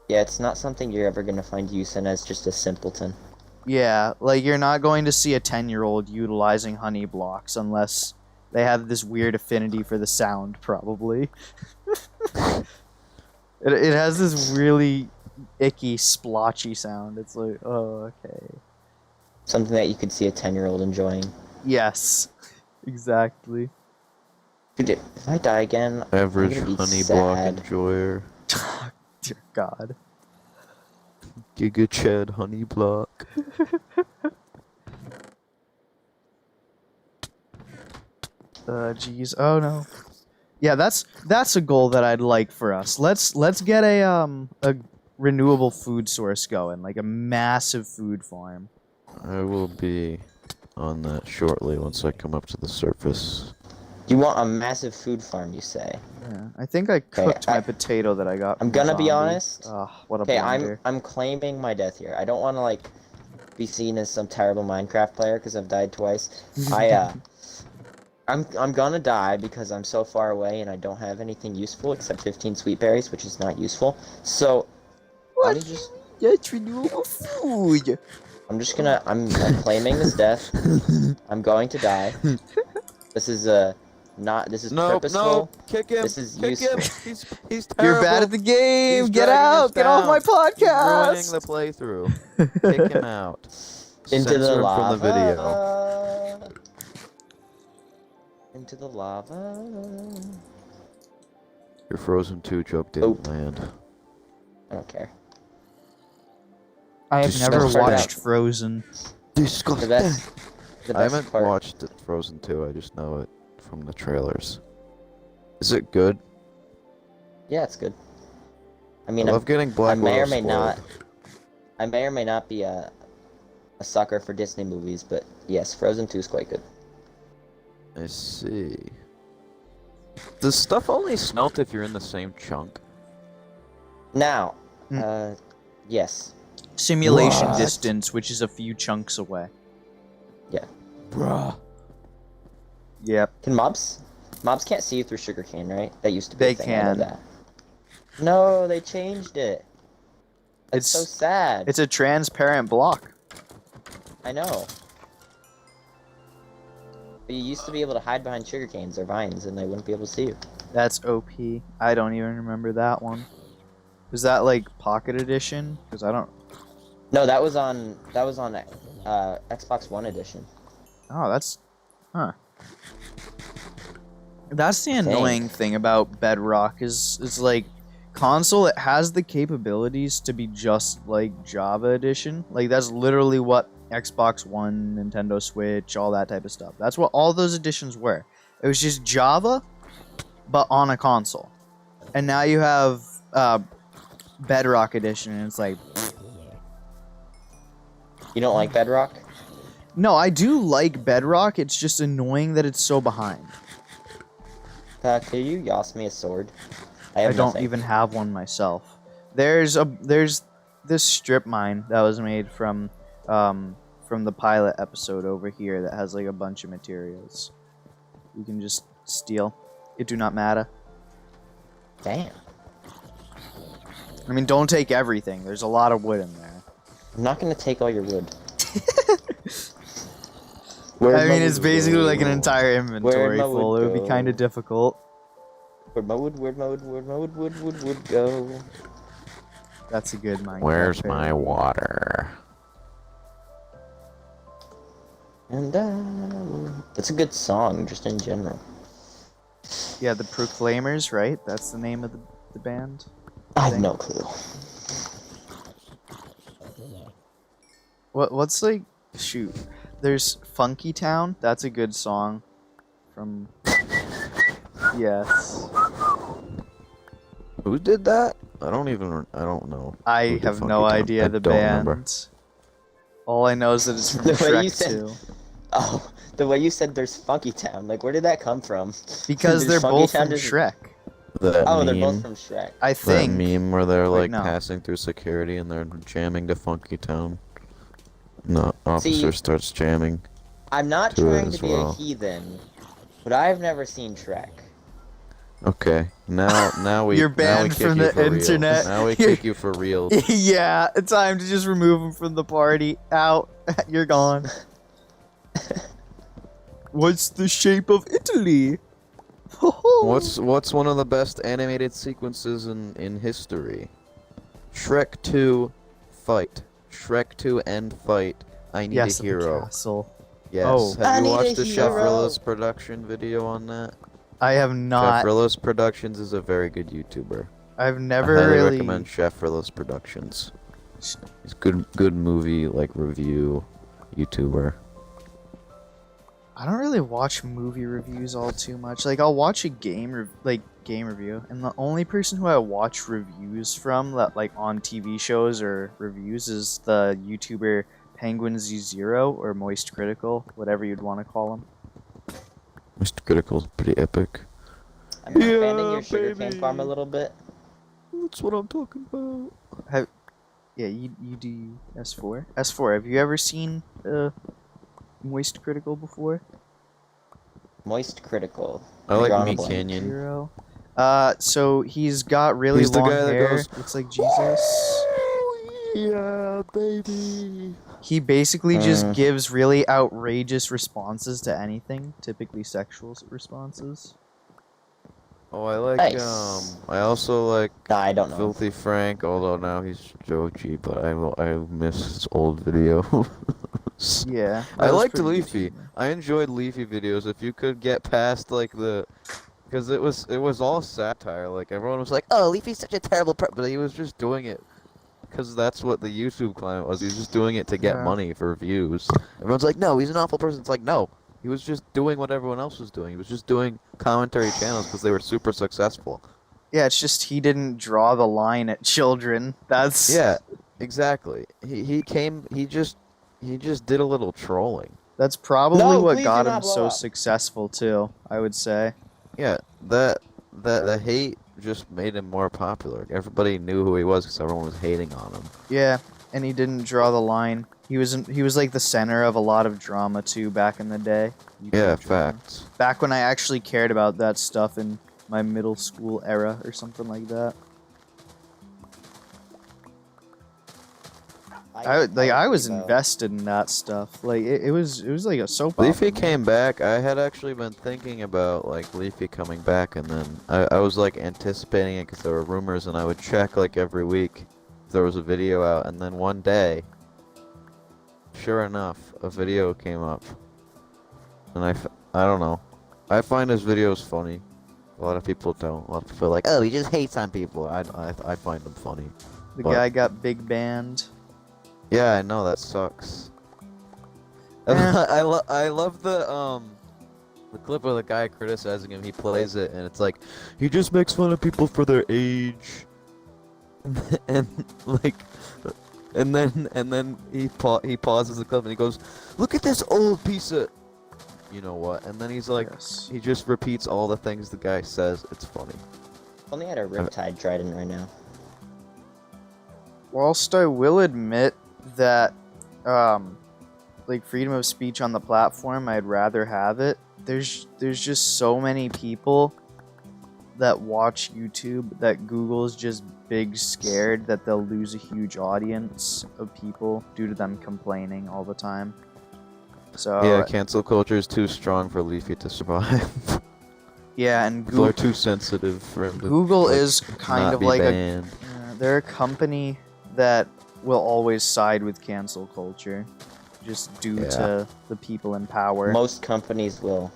Yeah, it's not something you're ever gonna find use in as just a simpleton. Yeah, like you're not going to see a 10-year-old utilizing honey blocks unless they have this weird affinity for the sound, probably. it has this really icky, splotchy sound. It's like, oh, okay. Something that you could see a 10-year-old enjoying. Yes, exactly. Dude, if I die again, Average I'm gonna be honey block sad. enjoyer. Dear God. Giga Chad honey block. Geez. Oh no. Yeah, that's a goal that I'd like for us. Let's get a renewable food source going, like a massive food farm. I will be on that shortly once I come up to the surface. You want a massive food farm, you say? Yeah, I think I cooked my potato that I got. I'm from gonna be Zombie. honest. What a Okay, blunder. I'm claiming my death here. I don't want to like be seen as some terrible Minecraft player because I've died twice. I'm gonna die because I'm so far away and I don't have anything useful except 15 sweet berries, which is not useful. So let me just. That's renewable food. I'm just gonna. I'm claiming this death. I'm going to die. This is not. This is purposeful. Kick him. This is Kick useful. him. He's terrible. You're bad at the game. He's Get dragging us out. Get off down. my He's ruining podcast. the playthrough. Kick him out. Into Censor the him lava. from the video. Into the lava. Your Frozen 2 joke didn't land. I don't care. I have never Disgusting. watched Frozen. Disgusting. The best. The I best haven't part. watched Frozen 2, I just know it from the trailers. Is it good? Yeah, it's good. I I mean, love getting Black I may or Widow may not. spoiled. I may or may not be a sucker for Disney movies, but yes, Frozen 2 is quite good. I see. Does stuff only smelt if you're in the same chunk? Now, Hmm. yes. Simulation What? distance, which is a few chunks away. Bruh. Yep. Can mobs can't see you through sugarcane, right? That used to be They a thing. I know can. that. No, they changed it. That's so It's sad. it's a transparent block. I know. But you used to be able to hide behind sugar canes or vines, and they wouldn't be able to see you. That's OP. I don't even remember that one. Was that like Pocket Edition? Because I don't. No, that was on Xbox One edition. Oh, that's. Huh. That's the Dang. annoying thing about Bedrock is like console. It has the capabilities to be just like Java Edition. Like that's literally what Xbox One, Nintendo Switch, all that type of stuff. That's what all those editions were. It was just Java, but on a console. And now you have Bedrock Edition, and it's like, You don't like Bedrock? no, I do like Bedrock. It's just annoying that it's so behind. Can you yas me a sword? I have don't nothing. even have one myself. There's this strip mine that was made from the pilot episode over here that has like a bunch of materials. You can just steal. It do not matter. Damn. I mean, don't take everything. There's a lot of wood in there. I'm not gonna take all your wood. I mean, it's basically like an entire Where'd inventory my wood full. It would be go? kind of difficult. Where'd my wood go? That's a good Minecraft. Where's my parody. water? And it's a good song, just in general. Yeah, the Proclaimers, right? That's the name of the band. I have Thing. no clue. What's like? Shoot, there's Funky Town. That's a good song. From. Yes. Who did that? I don't know. I Who did have Funky no Town? idea I the don't band. remember. All I know is that it's from The way you Shrek said- 2. Oh, the way you said there's Funky Town. Like, where did that come from? Because they're There's Funky both Town, from there's- Shrek. That Oh, meme, they're both from Shrek. I that think. meme where they're Wait, like no. passing through security and they're jamming to Funky Town. No, officer starts jamming. I'm not To it trying as to be well. a heathen, but I've never seen Shrek. Okay, now we You're now we banned kick from you the for real. internet. Now we You're- kick you for real. Yeah, it's time to just remove him from the party. Out. You're gone. What's the shape of Italy? What's one of the best animated sequences in history? Shrek 2, fight. Shrek 2 end fight. I need Yes, a the hero. castle. Yes. Oh. I Have need you a watched the Chef hero. Rillo's production video on that? I have Chef not. Rillo's Productions is a very good YouTuber. I've I never highly really. recommend Chef Rillo's Productions. He's good movie like review YouTuber. I don't really watch movie reviews all too much. Like I'll watch a game review, and the only person who I watch reviews from that like on TV shows or reviews is the YouTuber Penguin Z0 or Moist Critical, whatever you'd want to call him. Mr. Critical's pretty epic. I'm expanding Yeah, your sugarcane farm a baby. little bit. That's what I'm talking about. Yeah, you do S4. S4. Have you ever seen Moist Critical before? Moist Critical. I like Drawing a Meat blank. Canyon. Zero. So he's got really He's the long guy that hair. goes- Looks like Jesus. Yeah, baby. He basically just Mm. gives really outrageous responses to anything, typically sexual responses. Oh, I like Nice. I also like Nah, I don't know. Filthy Frank, although now he's Joji, but I miss his old videos. Yeah. I that was liked pretty Leafy. good. I enjoyed Leafy videos. If you could get past like because it was all satire. Like everyone was like, "Oh, Leafy's such a terrible," but he was just doing it because that's what the YouTube climate was. He was just doing it to get Yeah. money for views. Everyone's like, "No, he's an awful person." It's like, no, he was just doing what everyone else was doing. He was just doing commentary channels because they were super successful. Yeah, it's just he didn't draw the line at children. That's Yeah, exactly. He just did a little trolling. That's probably No, what please got do him not blow so up. successful too, I would say. Yeah, that the hate just made him more popular. Everybody knew who he was because everyone was hating on him. Yeah, and he didn't draw the line. He was like the center of a lot of drama too back in the day. YouTube Yeah, drama. facts. Back when I actually cared about that stuff in my middle school era or something like that. I was Levo. invested in that stuff. Like it was like a soap opera. Leafy man. came back. I had actually been thinking about like Leafy coming back, and then I was like anticipating it because there were rumors, and I would check like every week if there was a video out, and then one day, sure enough, a video came up, and I don't know. I find his videos funny. A lot of people don't. A lot of people are like, oh, he just hates on people. I find them funny. The But- guy got big banned. Yeah, I know that sucks. Eh. I love the clip of the guy criticizing him. He plays it and it's like he just makes fun of people for their age, and like, and then he pauses the clip and he goes, "Look at this old piece of, you know what?" And then he's like, Yes. he just repeats all the things the guy says. It's funny. If only I had a Riptide Trident right now. Whilst I will admit that, like freedom of speech on the platform, I'd rather have it. There's just so many people that watch YouTube that Google's just big scared that they'll lose a huge audience of people due to them complaining all the time. So Yeah, cancel culture is too strong for Leafy to survive. yeah, and People are Google, too sensitive for him to, Google like, is kind not of be like banned. they're a company that will always side with cancel culture, just due Yeah. to the people in power. Most companies will.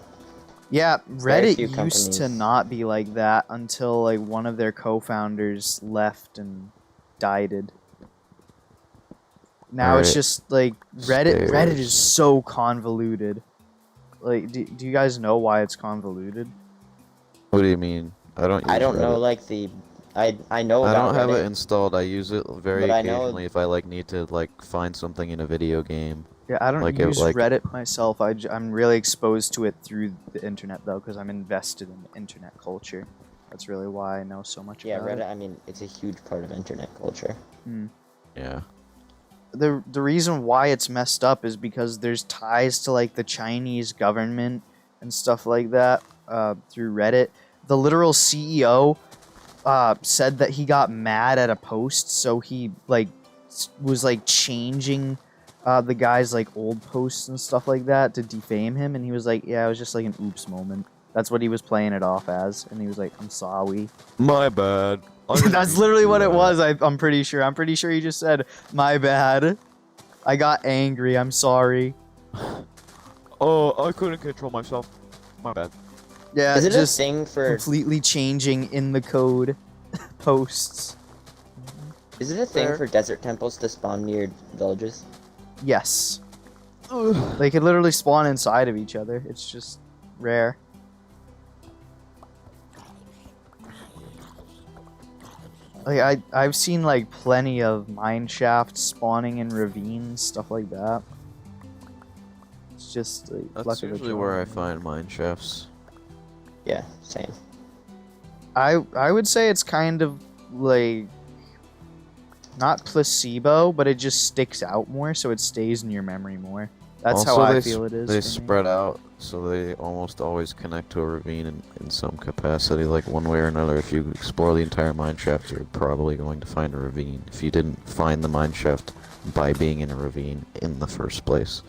Yeah, Very Reddit few used to companies. not be like that until like one of their co-founders left and died. Now it's Alright. just like Reddit is Stairs. so convoluted. Like, do you guys know why it's convoluted? What do you mean? I don't. Use I don't know Reddit. like the. I know I about don't have Reddit. it installed. I use it very But I know- occasionally if I like need to like find something in a video game. Yeah, I don't Like it- use like- Reddit myself. I'm really exposed to it through the internet though, because I'm invested in the internet culture. That's really why I know so much Yeah, about Reddit. it. I mean, it's a huge part of internet culture. Yeah. The reason why it's messed up is because there's ties to like the Chinese government and stuff like that through Reddit. The literal CEO said that he got mad at a post, so he like was like changing the guy's like old posts and stuff like that to defame him, and he was like, yeah, it was just like an oops moment. That's what he was playing it off as, and he was like, I'm sorry. My bad. I didn't That's mean literally to what do it that. was. I'm pretty sure. I'm pretty sure he just said, my bad. I got angry. I'm sorry. Oh, I couldn't control myself. My bad. Yeah, Is it just a thing for? completely changing in the code posts. Is it a thing Fair. for desert temples to spawn near villages? Yes. They could literally spawn inside of each other. It's just rare. Like I've seen like plenty of mine shafts spawning in ravines, stuff like that. It's just like luck That's of the usually draw. where I find mine shafts. Yeah, same. I would say it's kind of like not placebo, but it just sticks out more, so it stays in your memory more. That's Also, how I they feel it is. They for me. spread out, so they almost always connect to a ravine in some capacity, like one way or another. If you explore the entire mine shaft, you're probably going to find a ravine. If you didn't find the mine shaft by being in a ravine in the first place.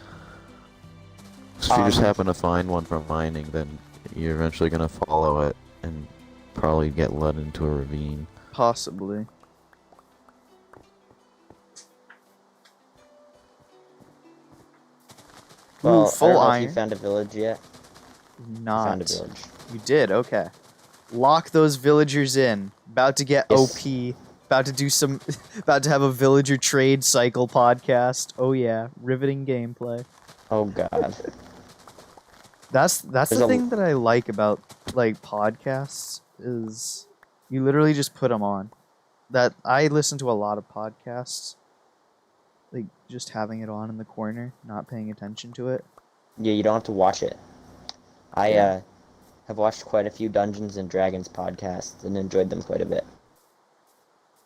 So if you just happen to find one from mining, then you're eventually going to follow it and probably get led into a ravine. Possibly. Well, Ooh, full I don't know if iron. you found a village yet. I Not. found a village. You did, okay. Lock those villagers in. About to get Yes. OP. About to do some. About to have a villager trade cycle podcast. Oh yeah, riveting gameplay. Oh god. That's There's the a- thing that I like about like podcasts is you literally just put them on. That I listen to a lot of podcasts. Like just having it on in the corner, not paying attention to it. Yeah, you don't have to watch it. I Yeah. have watched quite a few Dungeons and Dragons podcasts and enjoyed them quite a bit.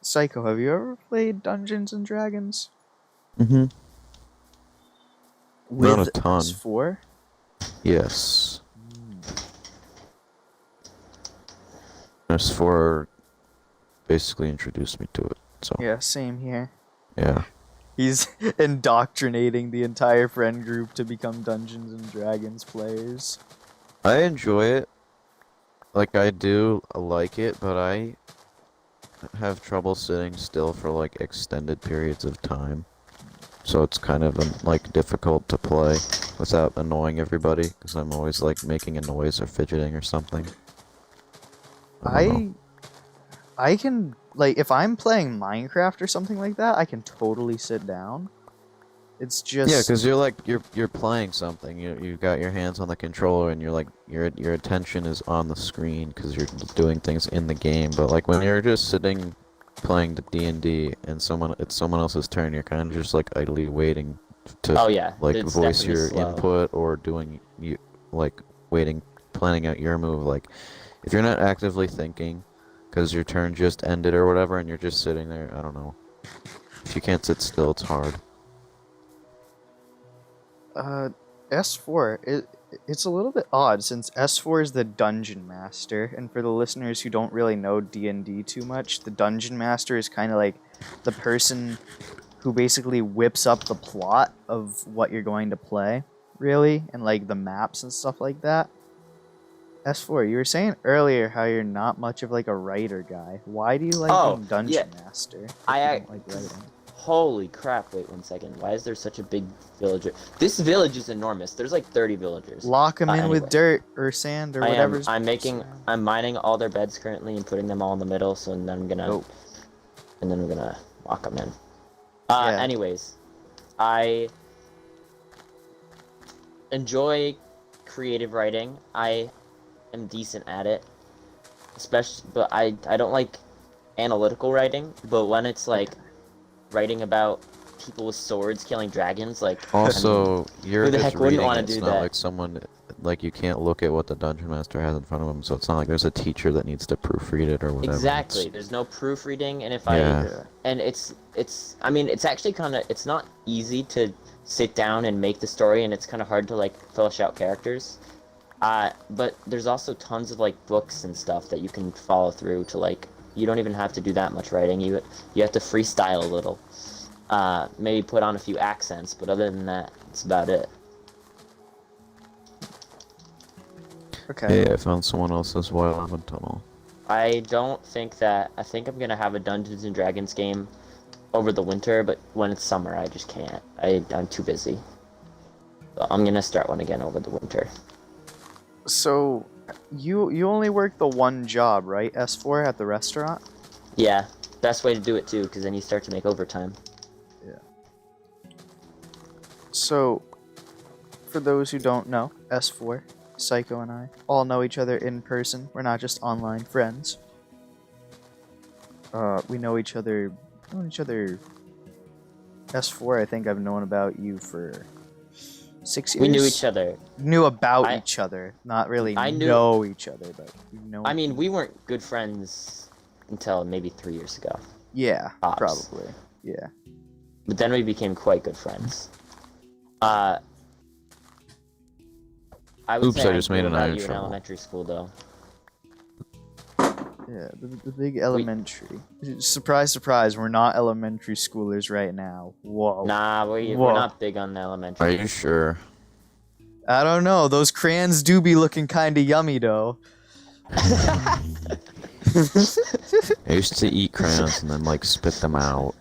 Psycho, have you ever played Dungeons and Dragons? Mm-hmm. Not a With ton. S4? Yes. S4 basically introduced me to it, so Yeah, same here. yeah. He's indoctrinating the entire friend group to become Dungeons and Dragons players. I enjoy it. Like, I do like it, but I have trouble sitting still for, like, extended periods of time. So it's kind of, like, difficult to play without annoying everybody, because I'm always, like, making a noise or fidgeting or something. I don't know. I can, like, if I'm playing Minecraft or something like that, I can totally sit down. It's just... Yeah, because you're like you're playing something. You got your hands on the controller and you're like your attention is on the screen because you're doing things in the game. But like when you're just sitting playing the D&D and it's someone else's turn, you're kind of just like idly waiting to like it's voice definitely your slow. input or waiting, planning out your move. Like if you're not actively thinking because your turn just ended or whatever and you're just sitting there, I don't know. If you can't sit still, it's hard. S4, it's a little bit odd since S4 is the Dungeon Master, and for the listeners who don't really know D&D too much, the Dungeon Master is kind of like the person who basically whips up the plot of what you're going to play, really, and like the maps and stuff like that. S4, you were saying earlier how you're not much of like a writer guy. Why do you like being Dungeon Master? If you don't like writing? Holy crap, wait 1 second. Why is there such a big villager? This village is enormous. There's like 30 villagers. Lock them in anyway. with dirt or sand or whatever. I'm mining all their beds currently and putting them all in the middle, so then I'm gonna... Oh. And then we're gonna lock them in. Yeah. Anyways. I enjoy creative writing. I am decent at it. But I don't like analytical writing, but when it's like writing about people with swords killing dragons, like... Also, you're who the just heck wouldn't reading wanna it. It's do not that? like someone... Like, you can't look at what the Dungeon Master has in front of him, so it's not like there's a teacher that needs to proofread it or whatever. Exactly. There's no proofreading, and if and it's I mean, it's actually kind of... It's not easy to sit down and make the story, and it's kind of hard to, like, flesh out characters. But there's also tons of, like, books and stuff that you can follow through to, like... You don't even have to do that much writing. You have to freestyle a little. Maybe put on a few accents, but other than that, it's about it. Okay. Hey, I found someone else's wild tunnel. I think I'm gonna have a Dungeons and Dragons game over the winter, but when it's summer, I just can't. I'm too busy. So I'm gonna start one again over the winter. So, you only work the one job, right? S4 at the restaurant? Yeah, best way to do it too, because then you start to make overtime. Yeah. So, for those who don't know, S4, Psycho and I all know each other in person. We're not just online friends. We know each other. S4, I think I've known about you for 6 years. We knew each other. Knew about each other, not really know each other, but we know. I mean, we weren't good friends until maybe 3 years ago. Yeah, Tops. probably. Yeah. But then we became quite good friends. I would say I just made an iron you in shovel. elementary school, though. Yeah, the big elementary. Surprise, surprise, we're not elementary schoolers right now. Whoa. Nah, we're not big on the elementary. Are you sure? I don't know. Those crayons do be looking kind of yummy, though. I used to eat crayons and then like spit them out.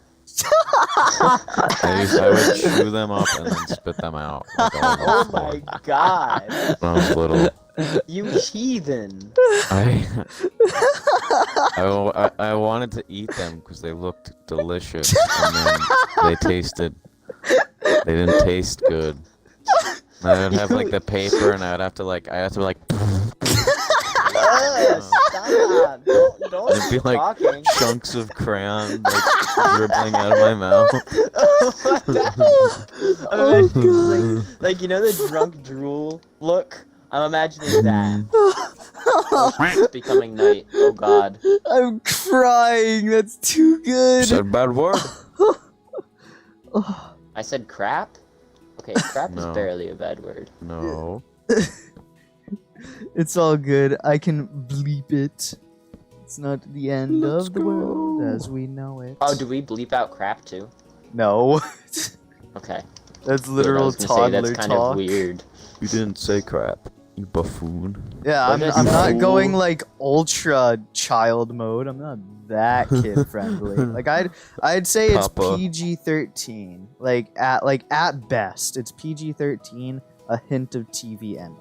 I would chew them up and then spit them out. Like, all over the Oh floor my god! when I was little. You heathen! I wanted to eat them because they looked delicious, and then they didn't taste good. And I would have like the paper, and I have to like. Stop! Don't It'd be like talking. chunks of crayon like dribbling out of my mouth. I'm imagining, like, you know the drunk drool look? I'm imagining that. It's becoming night. Oh god. I'm crying. That's too good. Said a bad word. I said crap? Okay, crap No. is barely a bad word. No. It's all good. I can bleep it. It's not the end of the world as we know it. Oh, do we bleep out crap too? No. Okay. That's Good, I literal was gonna say, toddler that's kind talk. of weird. You didn't say crap, you buffoon. Yeah, What I'm is not that? going like ultra child mode. I'm not that kid friendly. Like I'd say it's Papa. PG-13. Like at best, it's PG-13, a hint of TVMA.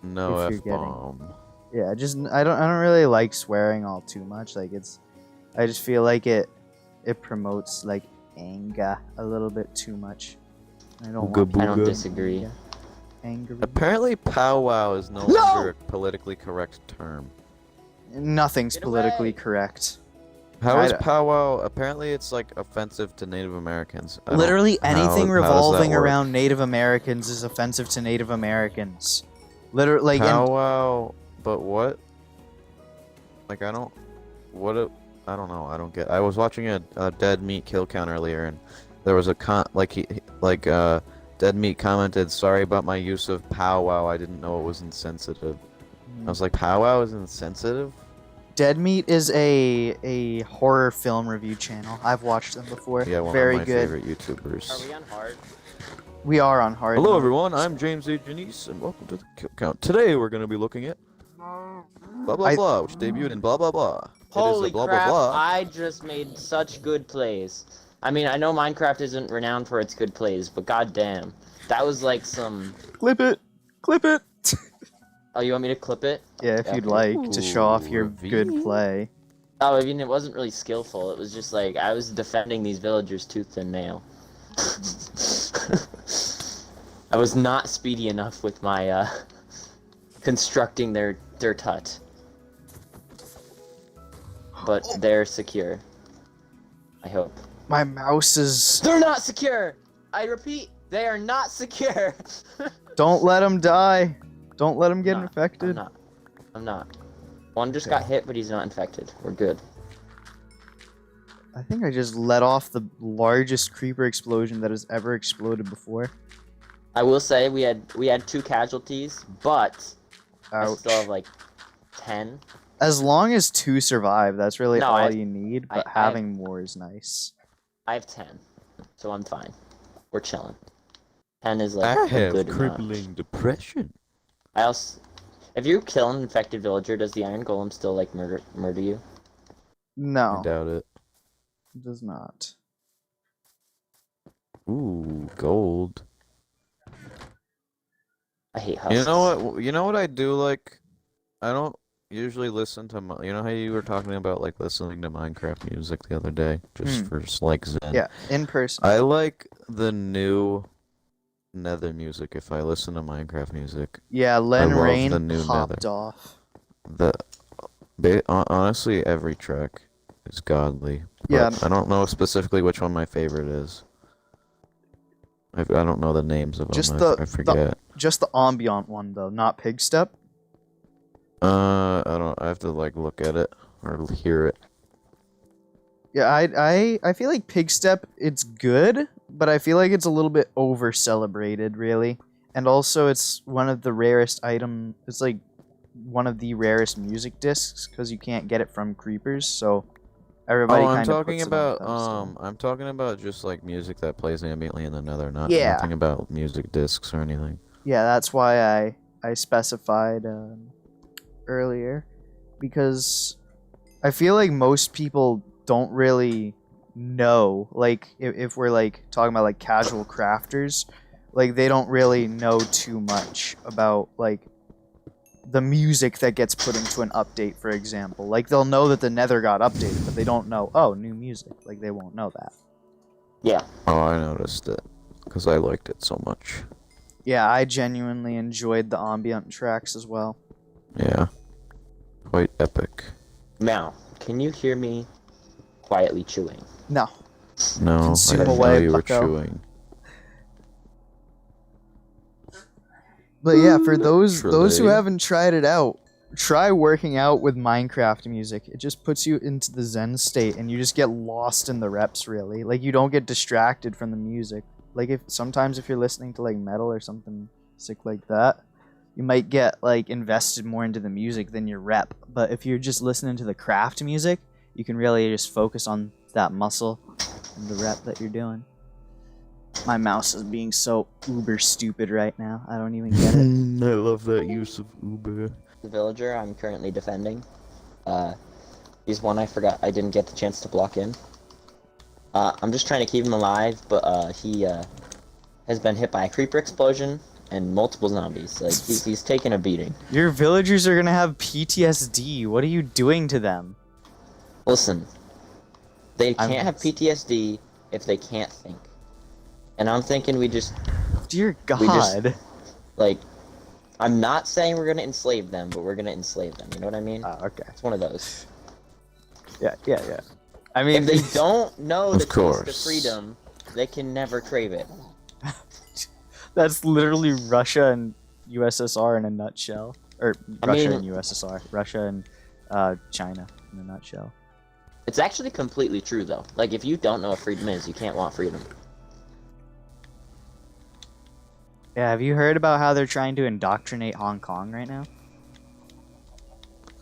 No If you're F-bomb. Yeah, just I don't really like swearing all too much. Like I just feel like it promotes like anger a little bit too much. I don't Ooga want I don't booga. disagree. anger. Apparently powwow is no No! longer a politically correct term. Nothing's Get politically away! correct. How is I- powwow? Apparently it's like offensive to Native Americans. I don't- Literally how anything does that revolving work? around Native Americans is offensive to Native Americans. Literally, like, and Powwow, but what? Like I don't. What? I don't know. I don't get. I was watching a dead meat kill count earlier, and there was a dead meat commented, "Sorry about my use of powwow. I didn't know it was insensitive." I was like, "Powwow is insensitive?" Dead Meat is a horror film review channel. I've watched them before. Yeah, one Very of my good. favorite YouTubers. Are we on hard? We are on hard. Hello mode. everyone, I'm James A. Janice, and welcome to the Kill Count. Today we're going to be looking at blah blah blah, which debuted in blah blah blah. Holy it is a blah crap, blah blah. I just made such good plays. I mean, I know Minecraft isn't renowned for its good plays, but goddamn. That was like some... Clip it. Clip it. Oh, you want me to clip it? Yeah, if you'd Okay. like to show off your good Ravine. play. Oh, I mean, it wasn't really skillful. It was just like, I was defending these villagers tooth and nail. I was not speedy enough with my, constructing their hut. But they're secure. I hope. My mouse is. They're not secure! I repeat, they are not secure! Don't let him die. Don't let him get I'm infected. not. I'm not. One just got hit, but he's not infected. We're good. I think I just let off the largest creeper explosion that has ever exploded before. I will say we had 2 casualties, but I Ouch. still have like 10. As long as 2 survive, that's really No, all I- you need. I- But I have- having more is nice. I have 10, so I'm fine. We're chilling. 10 is like I a have good amount. crippling depression. I also, if you kill an infected villager, does the Iron Golem still like murder you? No, I doubt it. it does not. Ooh, gold. I hate husks. You know what? You know what I do like? I don't usually listen to. You know how you were talking about like listening to Minecraft music the other day, just for like zen. Yeah, in person. I like the new Nether music. If I listen to Minecraft music, Yeah, Len love Rain the new popped Nether. off. honestly, every track is godly. But Yeah. I don't know specifically which one my favorite is. I don't know the names of them. Just I forget. Just the ambient one though, not pig step. I don't. I have to like look at it or hear it. Yeah, I feel like pig step it's good, but I feel like it's a little bit over celebrated, really. And also, it's one of the rarest item. It's like one of the rarest music discs because you can't get it from creepers. So everybody Oh, I'm kind of talking puts it on a about pedestal. I'm talking about just like music that plays ambiently in the Nether, not Yeah. nothing about music discs or anything. Yeah, that's why I specified earlier, because I feel like most people don't really know, like if we're like talking about like casual crafters, like they don't really know too much about like the music that gets put into an update, for example. Like they'll know that the Nether got updated, but they don't know, oh, new music. Like they won't know that. Yeah. Oh, I noticed it because I liked it so much. Yeah, I genuinely enjoyed the ambient tracks as well. Yeah, quite epic. Mal, can you hear me quietly chewing? No. No, I Consume didn't away, know you were bucko. chewing. But yeah, for those who Trelay. haven't tried it out, try working out with Minecraft music. It just puts you into the Zen state, and you just get lost in the reps. Really, like you don't get distracted from the music. Like if you're listening to like metal or something sick like that, you might get like invested more into the music than your rep. But if you're just listening to the craft music, you can really just focus on that muscle and the rep that you're doing. My mouse is being so uber stupid right now. I don't even get it. I love that use of Uber. The villager I'm currently defending. He's one I forgot I didn't get the chance to block in. I'm just trying to keep him alive, but he has been hit by a creeper explosion and multiple zombies. Like he's taking a beating. Your villagers are gonna have PTSD. What are you doing to them? Listen, they can't have PTSD if they can't think. And I'm thinking we just, Dear God. like, I'm not saying we're gonna enslave them, but we're gonna enslave them. You know what I mean? Oh, okay. It's one of those. Yeah. I mean, If they don't know the Of taste of course. freedom, they can never crave it. that's literally Russia and USSR in a nutshell. Or Russia and USSR. Russia and China in a nutshell. It's actually completely true, though. Like, if you don't know what freedom is, you can't want freedom. Yeah, have you heard about how they're trying to indoctrinate Hong Kong right now?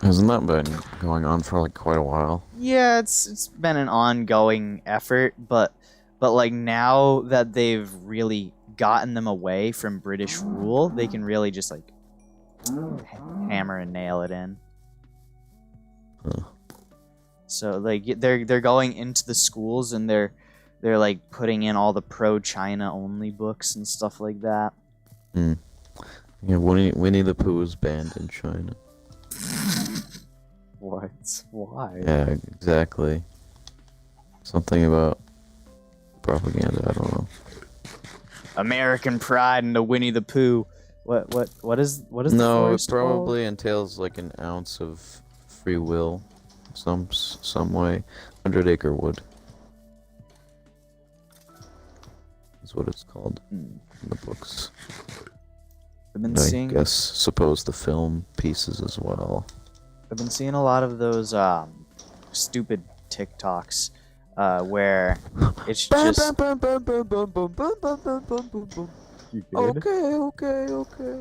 Hasn't that been going on for like quite a while? Yeah, it's been an ongoing effort, but like now that they've really gotten them away from British rule, they can really just like hammer and nail it in. Huh. So like they're going into the schools and they're like putting in all the pro-China only books and stuff like that. Yeah, Winnie the Pooh is banned in China. What? Why? Yeah, exactly. Something about propaganda, I don't know. American pride in the Winnie the Pooh. What is the No, it forest called? probably entails like an ounce of free will, some way. 100-acre wood is what it's called in the books. I've been And I seeing guess suppose the film pieces as well. I've been seeing a lot of those stupid TikToks where it's just You good? Okay.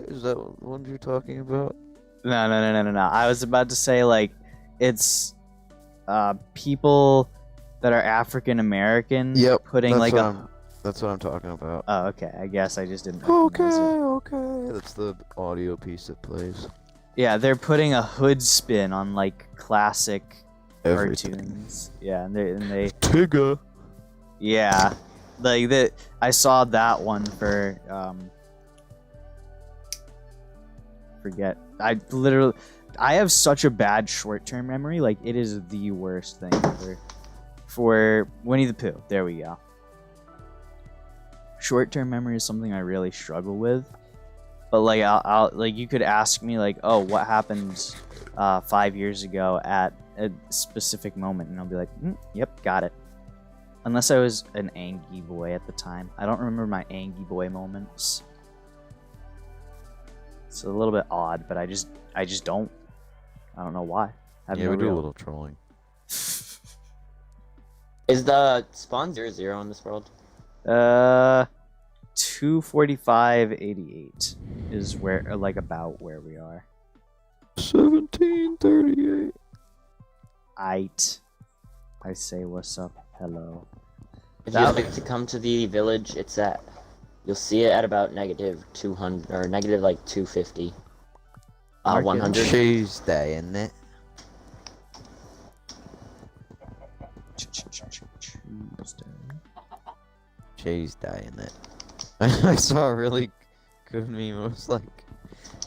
Is that what you're talking about? No. I was about to say like it's people that are African American putting like That's what I'm talking about. Oh, okay. I guess I just didn't recognize it. Okay. That's the audio piece that plays. Yeah, they're putting a hood spin on like classic Everything. cartoons. Yeah, and they Tigger. yeah, like that. I saw that one for forget. I have such a bad short-term memory. Like it is the worst thing ever. For Winnie the Pooh. There we go. Short-term memory is something I really struggle with. But like I'll like you could ask me like, oh, what happened 5 years ago at a specific moment, and I'll be like, yep, got it. Unless I was an Angie boy at the time. I don't remember my Angie boy moments. It's a little bit odd, but I just don't. I don't know why. I have Yeah, no we do a real- little trolling. Is the spawn 0-0 in this world? 245.88 is where like about where we are. 1738. I say what's up, hello. If you'd like to come to the village, it's at. You'll see it at about negative 200 or negative like 250. 100. Tuesday, isn't it? Tuesday, isn't it? I saw a really good meme. It was like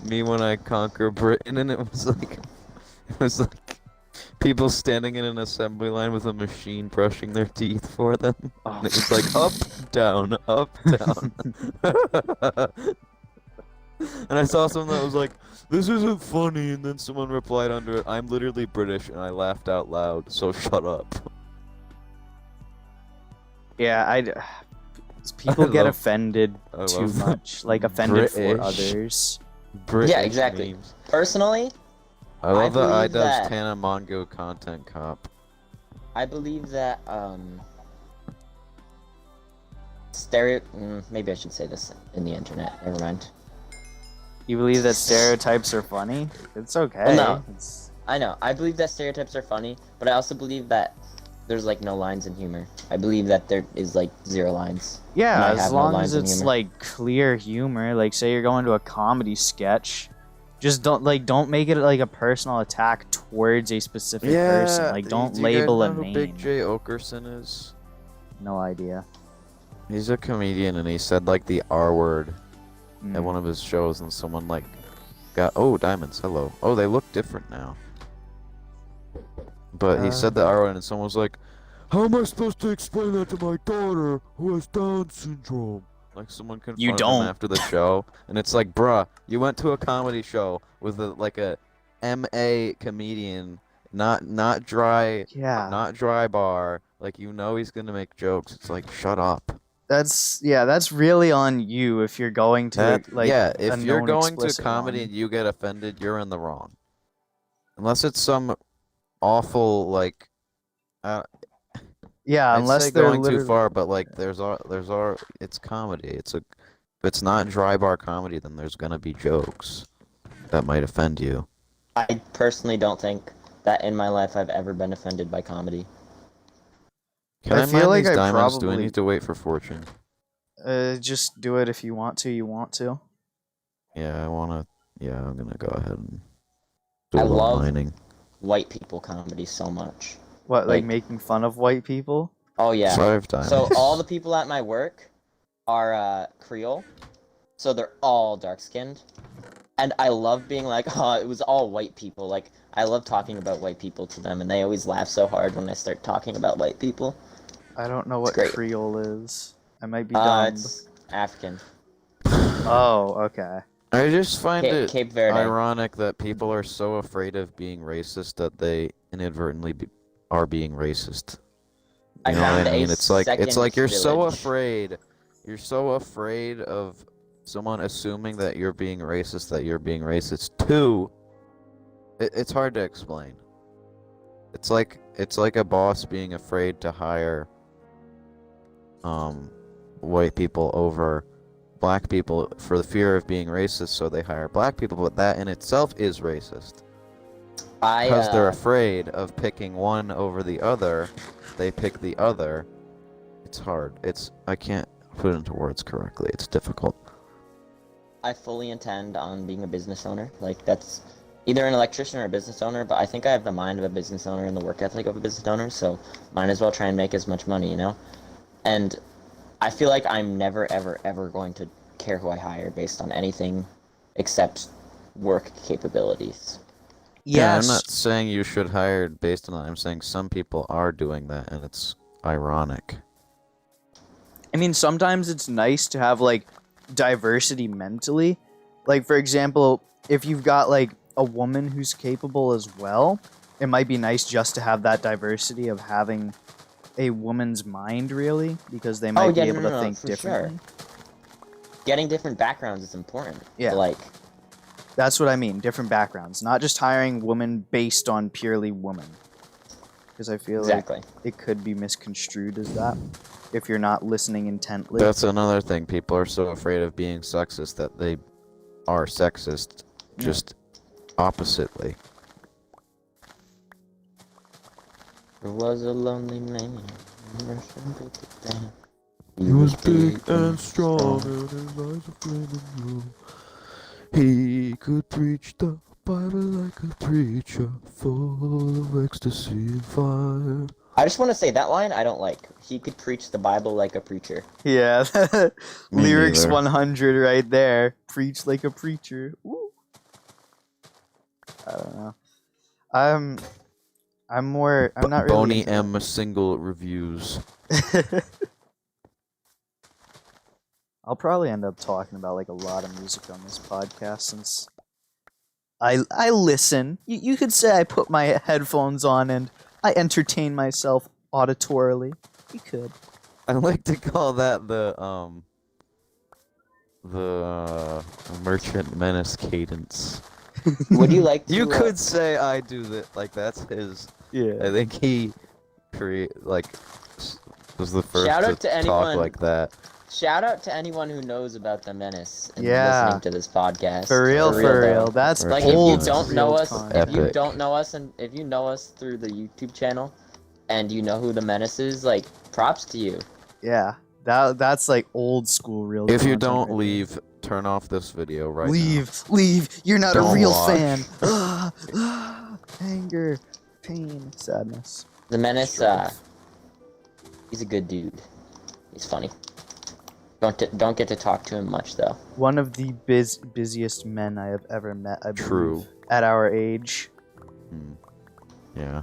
me when I conquer Britain, and it was like people standing in an assembly line with a machine brushing their teeth for them. Oh. And it was like up, down, up, down. And I saw something that was like, "This isn't funny," and then someone replied under it, "I'm literally British," and I laughed out loud. So shut up. Yeah, people get love- offended I too love much, like offended for British. others. British Yeah, exactly. memes. Personally, I love that believe iDubbbz that- Tana Mongo content cop. I believe that maybe I should say this in the internet. Never mind. You believe that stereotypes are funny? It's okay. Well, no. It's... I know. I believe that stereotypes are funny, but I also believe that there's like no lines in humor. I believe that there is like 0 lines. Yeah, And I as have no long lines as in it's humor. like clear humor. Like, say you're going to a comedy sketch, just don't make it like a personal attack towards a specific person. Like, don't do you guys label know a who name. Big J Okerson is? No idea. He's a comedian, and he said like the R word at Mm. one of his shows, and someone like got diamonds. Hello. Oh, they look different now. But he said the R word, and someone was like, "How am I supposed to explain that to my daughter who has Down syndrome?" Like someone confronted him don't. after the show, and it's like, bruh, you went to a comedy show with a MA comedian, not dry, Yeah. not dry bar. Like you know he's gonna make jokes. It's like shut up. That's really on you if you're going to That like yeah, a if you're known going to explicit comedy one. and you get offended, you're in the wrong. Unless it's some awful like. Yeah, I'd unless say they're going literally too far, but like it's comedy. If it's not dry bar comedy, then there's gonna be jokes that might offend you. I personally don't think that in my life I've ever been offended by comedy. Can I I feel mine like these I diamonds? Do I probably- need to wait for fortune? just do it if you want to. You want to. Yeah, I wanna. Yeah, I'm gonna go ahead and do I a little love mining. white people comedy so much. What, like Like- making fun of white people? Oh yeah. 5 diamonds. So all the people at my work are Creole, so they're all dark skinned, and I love being like, oh, it was all white people. Like I love talking about white people to them, and they always laugh so hard when I start talking about white people. I don't know what great. Creole is. I might be dumb. It's African. Oh, okay. I just find it Cape Verde. ironic that people are so afraid of being racist that they inadvertently are being racist. I You know what found I mean? a It's like second you're so village. afraid. You're so afraid of someone assuming that you're being racist that you're being racist too. It's hard to explain. It's like a boss being afraid to hire white people over black people for the fear of being racist, so they hire black people, but that in itself is racist. Because they're afraid of picking one over the other, they pick the other. It's hard. I can't put it into words correctly. It's difficult. I fully intend on being a business owner. Like that's either an electrician or a business owner, but I think I have the mind of a business owner and the work ethic of a business owner, so might as well try and make as much money, you know? And I feel like I'm never, ever, ever going to care who I hire based on anything except work capabilities. Yeah, I'm not saying you should hire based on that. I'm saying some people are doing that, and it's ironic. I mean, sometimes it's nice to have like diversity mentally. Like, for example, if you've got like a woman who's capable as well, it might be nice just to have that diversity of having a woman's mind, really, because they might be able to think for differently. Sure. Getting different backgrounds is important. Yeah. Like, That's what I mean, different backgrounds, not just hiring women based on purely women. Because I feel exactly. like it could be misconstrued as that if you're not listening intently. That's another thing. People are so afraid of being sexist that they are sexist, just oppositely. There was a lonely man. He was big and strong, and his eyes were flaming blue. He could preach the Bible like a preacher, full of ecstasy and fire. I just want to say that line I don't like. He could preach the Bible like a preacher. Yeah, Me lyrics neither. 100 right there. Preach like a preacher. Woo. I don't know. I'm not really. Boney M single reviews. I'll probably end up talking about like a lot of music on this podcast since I listen. You could say I put my headphones on and I entertain myself auditorily. You could. I like to call that the Merchant Menace cadence. Would you like to? You could say I do that, like that's his. Yeah. I think he was the first Shout to out to talk anyone- like that. Shout out to anyone who knows about the Menace and Yeah. listening to this podcast. For real, though. That's For Like real. if you old don't know real us, time. if you Epic. don't know us, and if you know us through the YouTube channel, and you know who the menace is, like, props to you. Yeah, that's like old school real. If you content don't right there. leave, turn off this video right now. Leave. You're not Don't a real watch. fan. Anger, pain, sadness. The menace, Strife. he's a good dude. He's funny. Don't get to talk to him much though. One of the busiest men I have ever met. I believe, True. at our age. Yeah.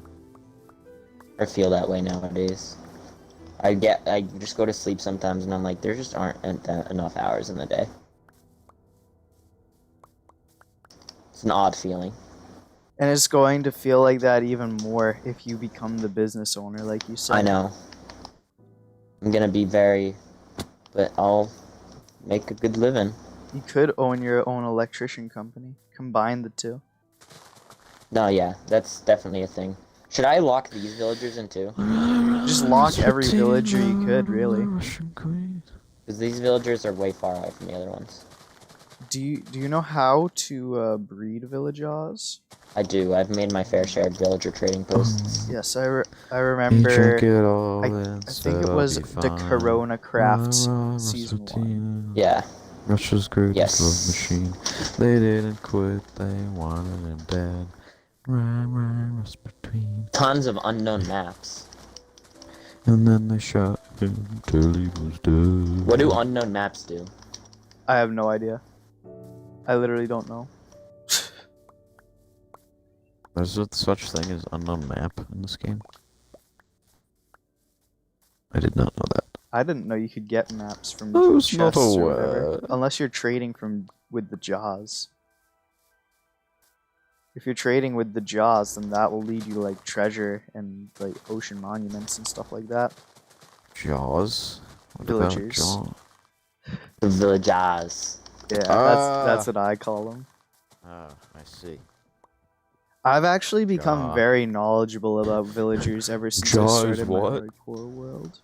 I feel that way nowadays. I just go to sleep sometimes and I'm like, there just aren't enough hours in the day. It's an odd feeling. And it's going to feel like that even more if you become the business owner, like you said. I know. I'm gonna be but I'll make a good living. You could own your own electrician company. Combine the two. No, yeah, that's definitely a thing. Should I lock these villagers in too? Just lock every villager you could, really. Because these villagers are way far away from the other ones. Do you know how to breed villagers? I do. I've made my fair share of villager trading posts. Yes, I remember. I I think it was the Corona Crafts season 1. Yeah. Russia's greatest Yes. love machine. They didn't quit, they wanted him dead. Rhyme was between. Tons of unknown maps. And then they shot him till he was dead. What do unknown maps do? I have no idea. I literally don't know. There's such thing as unknown map in this game? I did not know that. I didn't know you could get maps from I was chests not or aware. whatever, unless you're trading with the Jaws. If you're trading with the Jaws, then that will lead you to like treasure and like ocean monuments and stuff like that. Jaws? What Villagers. about Jaws? The villagers. Yeah, Ah. that's what I call them. Ah, I see. I've actually become Jaw. very knowledgeable about villagers ever since Jaws I started my what? hardcore world.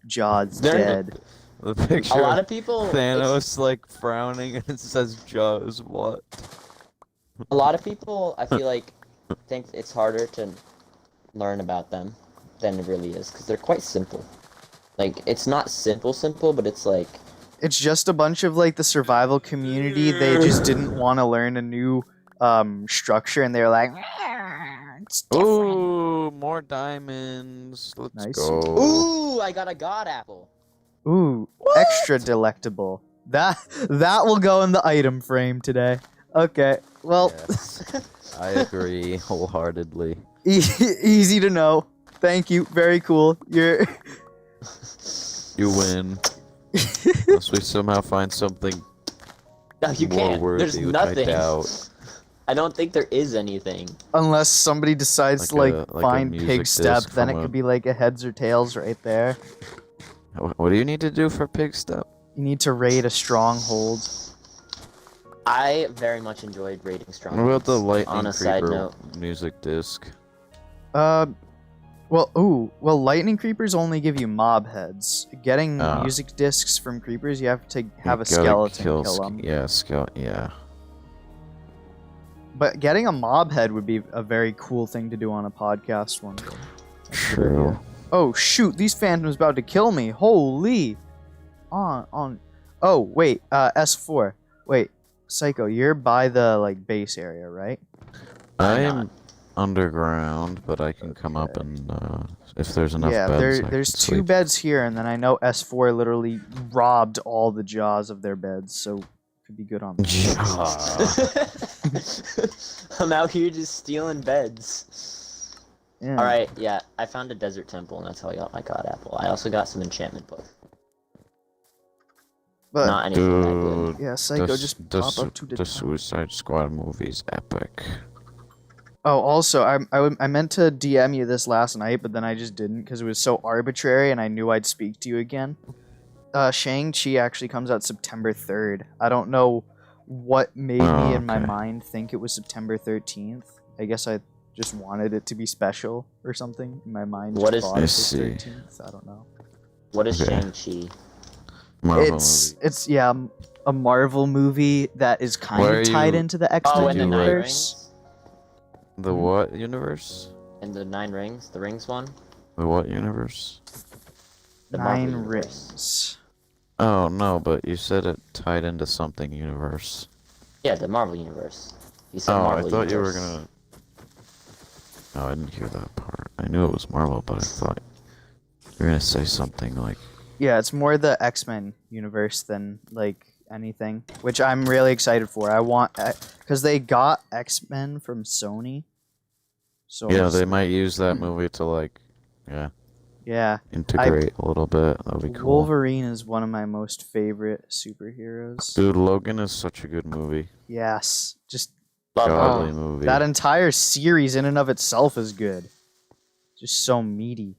Jaws They're dead. The picture A lot of of people. Thanos like frowning and it says Jaws what? A lot of people, I feel like, think it's harder to learn about them than it really is because they're quite simple. Like it's not simple, but it's like. It's just a bunch of like the survival community. They just didn't want to learn a new structure, and they're like, it's different. Ooh, more diamonds. Let's Nice. go. Ooh, I got a god apple. Ooh, extra delectable. That will go in the item frame today. Okay, well, Yes, I agree wholeheartedly. easy to know. Thank you. Very cool. You're. You win. Unless we somehow find something No, you more can't. worthy, There's which nothing. I doubt. I don't think there is anything. Unless somebody decides Like to a find music pig step, disc then it from a- could be like a heads or tails right there. What do you need to do for pig step? You need to raid a stronghold. I very much enjoyed raiding strong. What about the On lightning a side creeper note, music disc? Well, lightning creepers only give you mob heads. Getting Ah. music discs from creepers, you have to You have a gotta skeleton kill kill them. Yeah, yeah. But getting a mob head would be a very cool thing to do on a podcast one day. That's a good True. idea. Oh shoot, these phantoms about to kill me. Holy. On. Oh, wait, S4. Wait, Psycho, you're by the like base area, right? Why I'm underground, but I can come up and if there's enough yeah, beds, I there's can 2 sleep. beds here, and then I know S4 literally robbed all the jaws of their beds, so could be good on that. I'm out here just stealing beds. Yeah. Alright, yeah, I found a desert temple and that's how I got my god apple. I also got some enchantment book. But Not anything that good. Dude, yeah, Psycho, just pop up to the top. Suicide Squad movie's epic. Oh, also, I meant to DM you this last night, but then I just didn't because it was so arbitrary, and I knew I'd speak to you again. Shang Chi actually comes out September 3rd. I don't know what made me in my okay. mind think it was September 13th. I guess I just wanted it to be special or something. In my mind, What just is- thought I it was see. 13th. I don't know. What is Okay. Shang-Chi? Marvel It's yeah, a Marvel movie that is kind Where of are tied you- into the Oh, X-Men and the you Nine universe. Rings? movie. The what universe? And the Nine Rings? The Rings one? The what universe? The Marvel Nine universe. Rings. Oh, no, but you said it tied into something universe. Yeah, the Marvel universe. You said Oh, Marvel I thought universe. you were gonna... No, I didn't hear that part. I knew it was Marvel, but I thought you were gonna say something like... Yeah, it's more the X-Men universe than like anything, which I'm really excited for. I want because they got X-Men from Sony. So Yeah, they might use that movie to, like, yeah. integrate a little bit. That'd be cool. Wolverine is one of my most favorite superheroes. Dude, Logan is such a good movie. Yes, just Love Godly it. movie. that entire series in and of itself is good. Just so meaty.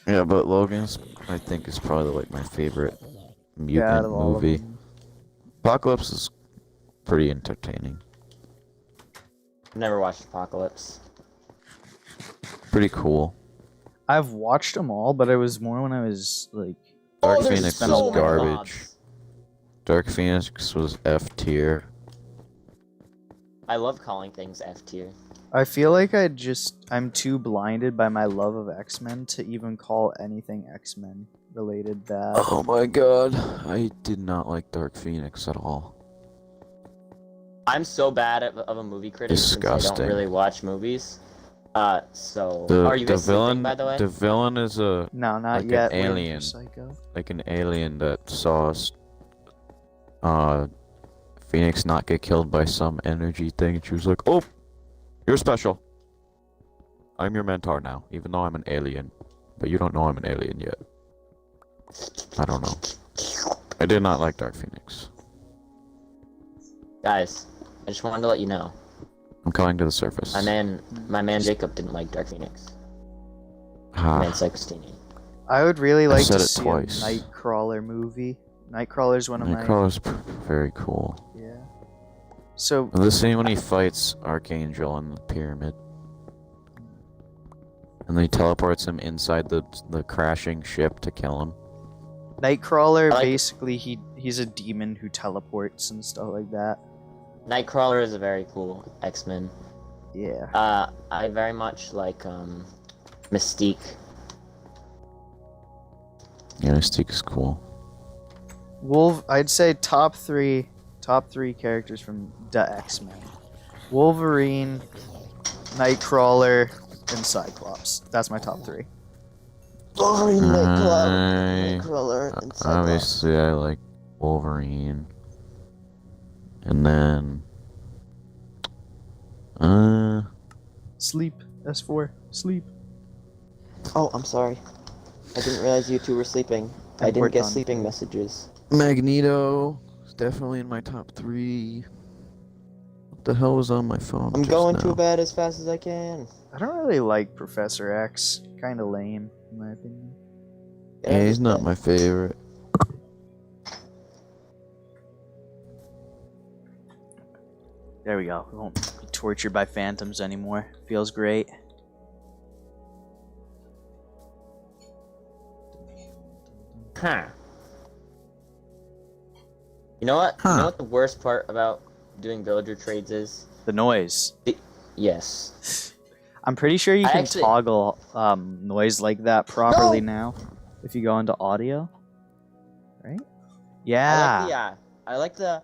Yeah, but Logan's, I think, is probably, like, my favorite Out mutant of all of movie. them. Apocalypse is pretty entertaining. Never watched Apocalypse. Pretty cool. I've watched them all, but it was more when I was like. Dark there's Phoenix so was many garbage. mobs. Dark Phoenix was F tier. I love calling things F tier. I feel like I'm too blinded by my love of X-Men to even call anything X-Men related bad. Oh my god. I did not like Dark Phoenix at all. I'm so bad of a movie critic since I Disgusting. don't really watch movies. So The, are you the guys villain, sleeping, by the way? The villain is a No, not like an yet. waiting for alien. Psycho. like an alien that saw Phoenix not get killed by some energy thing, and she was like, "Oh, you're special. I'm your mentor now, even though I'm an alien. But you don't know I'm an alien yet." I don't know. I did not like Dark Phoenix. Guys, I just wanted to let you know. I'm coming to the surface. My man Jacob didn't like Dark Phoenix. My man Ah, Psychostini. I would really like said to it see twice. a Nightcrawler movie. Nightcrawler's one of my Nightcrawler's very cool. yeah. So The scene when he fights Archangel in the pyramid, and then he teleports him inside the crashing ship to kill him. Nightcrawler, I like- basically he's a demon who teleports and stuff like that. Nightcrawler is a very cool X-Men. Yeah. I very much like Mystique. Yeah, Mystique is cool. I'd say top three characters from the X-Men. Wolverine, Nightcrawler, and Cyclops. That's my top three. Wolverine, I- Nightcrawler, and Cyclops. Obviously, I like Wolverine. And then... Sleep. S4. Sleep. Oh, I'm sorry. I didn't realize you two were sleeping. I didn't get Important. sleeping messages. Magneto is definitely in my top 3. What the hell was on my phone I'm just going now? to bed as fast as I can. I don't really like Professor X. Kind of lame, in my opinion. Yeah, he's not my favorite. There we go. We won't be tortured by phantoms anymore. Feels great. Huh. You know what? You know what the worst part about doing villager trades is? The noise. Yes. I'm pretty sure you I can actually- toggle noise like that properly now if you go into audio. Right? Yeah. I like the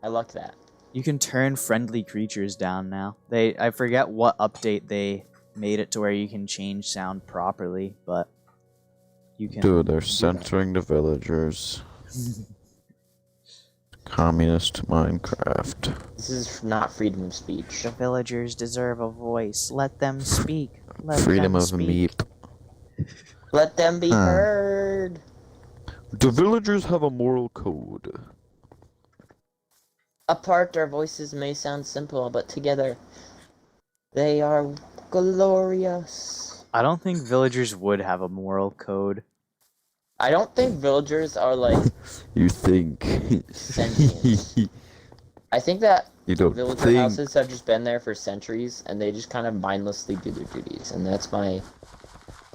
I like that. You can turn friendly creatures down now. I forget what update they made it to where you can change sound properly, but you can Dude, they're do that. censoring the villagers. Communist Minecraft. This is not freedom of speech. The villagers deserve a voice. Let them speak. Let Freedom them of speak. meep. Let them be Huh. heard. The villagers have a moral code. Apart, our voices may sound simple, but together, they are glorious. I don't think villagers would have a moral code. I don't think villagers are like You think? sentient. I think that You don't villager think? houses have just been there for centuries, and they just kind of mindlessly do their duties, and that's my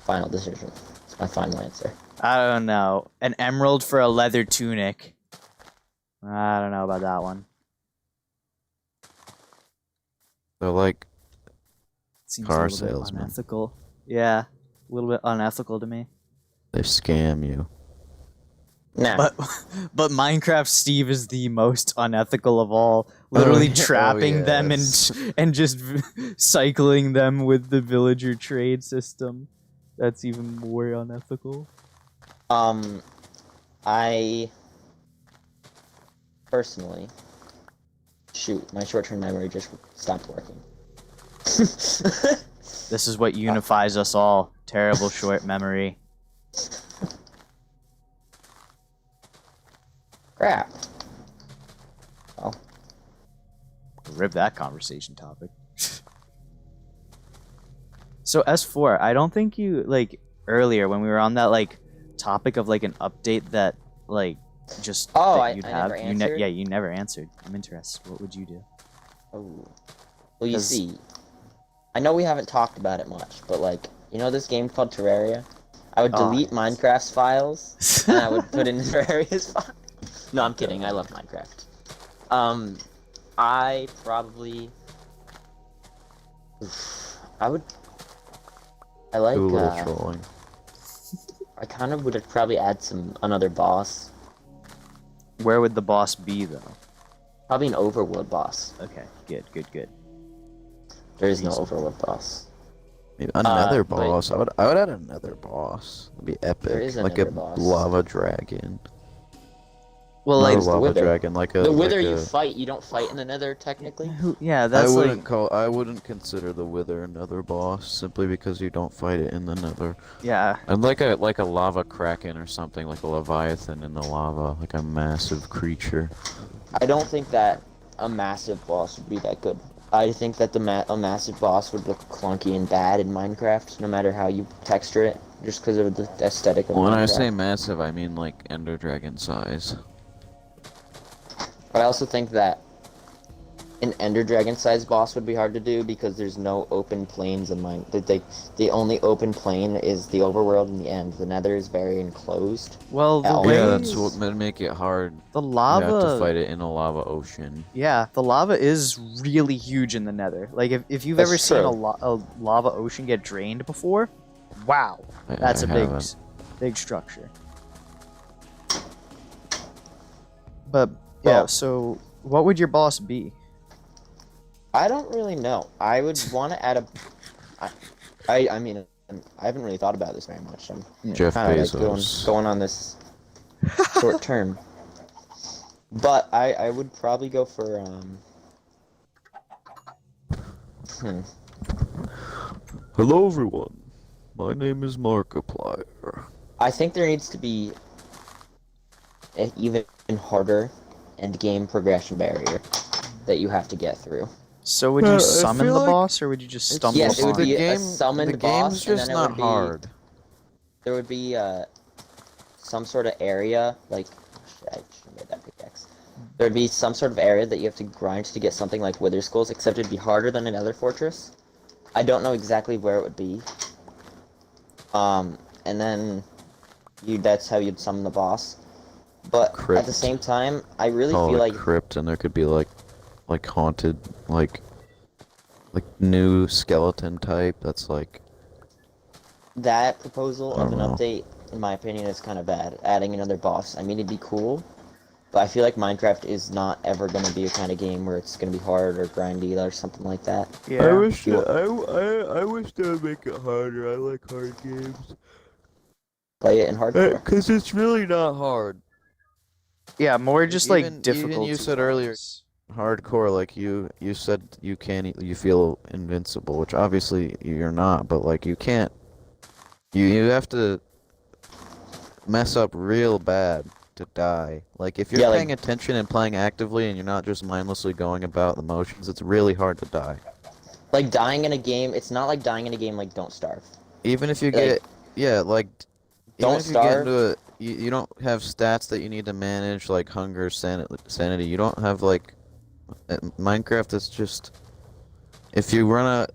final decision. It's my final answer. I don't know. An emerald for a leather tunic. I don't know about that one. They're like Seems Car a little salesman. bit unethical. Yeah, a little bit unethical to me. They scam you. Nah. But Minecraft Steve is the most unethical of all. Literally trapping them yes. and just cycling them with the villager trade system. That's even more unethical. I personally, shoot, my short-term memory just stopped working. This is what unifies us all. Terrible short memory. Crap. Oh, Rip that conversation topic. So S4, I don't think you like earlier when we were on that like topic of like an update that like just Oh, that you'd I have. never You answered? yeah, you never answered. I'm interested. What would you do? oh. Well, you 'Cause- see, I know we haven't talked about it much, but like, you know this game called Terraria? I would Oh, delete yes. Minecraft's files, and I would put in Terraria's files. No, I'm kidding. I love Minecraft. I probably... I would... I like, Do a little trolling. I kind of would probably add another boss. Where would the boss be though? Probably an overworld boss. Okay, good. There is no Easy. overworld boss. Maybe another but- boss. I would add another boss. It'd be epic. There is like a another boss. lava dragon. Well, Not like a lava Wither. dragon, like a The Wither like you a- fight, you don't fight in the Nether, technically. yeah, that's like I wouldn't consider the Wither another boss simply because you don't fight it in the Nether. yeah. I'd like a lava kraken or something, like a leviathan in the lava, like a massive creature. I don't think that a massive boss would be that good. I think that a massive boss would look clunky and bad in Minecraft, no matter how you texture it, just because of the aesthetic of When Minecraft. I say massive, I mean like Ender Dragon size. But I also think that an Ender Dragon sized boss would be hard to do because there's no open plains in mine. The only open plain is the overworld in the end. The Nether is very enclosed. Well, the Yeah, way Yeah, that's what would make it hard. the You have to lava. fight it in a lava ocean. Yeah, the lava is really huge in the Nether. Like if you've That's ever seen true. a lava ocean get drained before, wow, that's I a big haven't. big structure. But yeah, Well- so what would your boss be? I don't really know. I would want to add I mean, I haven't really thought about this very much. I'm Jeff kind of Bezos. going on this short term. But I would probably go for Hello everyone, my name is Markiplier. I think there needs to be an even harder end game progression barrier that you have to get through. So would Yeah, you I summon feel the like boss, or would you just stumble Yes, it upon would be the a game. summoned The boss, game's and just then it not would be- hard. There would be some sort of area, like shit, I should have made that pickaxe. There would be some sort of area that you have to grind to get something like Wither Skulls, except it'd be harder than another fortress. I don't know exactly where it would be. And then that's how you'd summon the boss. But at Crypt. the same time, I really Call feel it like crypt, and there could be like haunted, like new skeleton type. That's like that proposal I of don't an know. update, in my opinion, is kind of bad. Adding another boss. I mean, it'd be cool, but I feel like Minecraft is not ever going to be a kind of game where it's going to be hard or grindy or something like that. Yeah. wish You- I wish they would make it harder. I like hard games. Play it in hardcore. Cause it's really not hard. Yeah, more just like Even difficult. you said earlier, hardcore. Like you said, you feel invincible, which obviously you're not. But like you can't. You have to mess up real bad to die. Like if you're Yeah, like- paying attention and playing actively, and you're not just mindlessly going about the motions, it's really hard to die. Like dying in a game, it's not like dying in a game like Don't Starve. Even if you Like, get like even Don't if you get Starve. into a you don't have stats that you need to manage like hunger, sanity. You don't have like Minecraft is just if you run a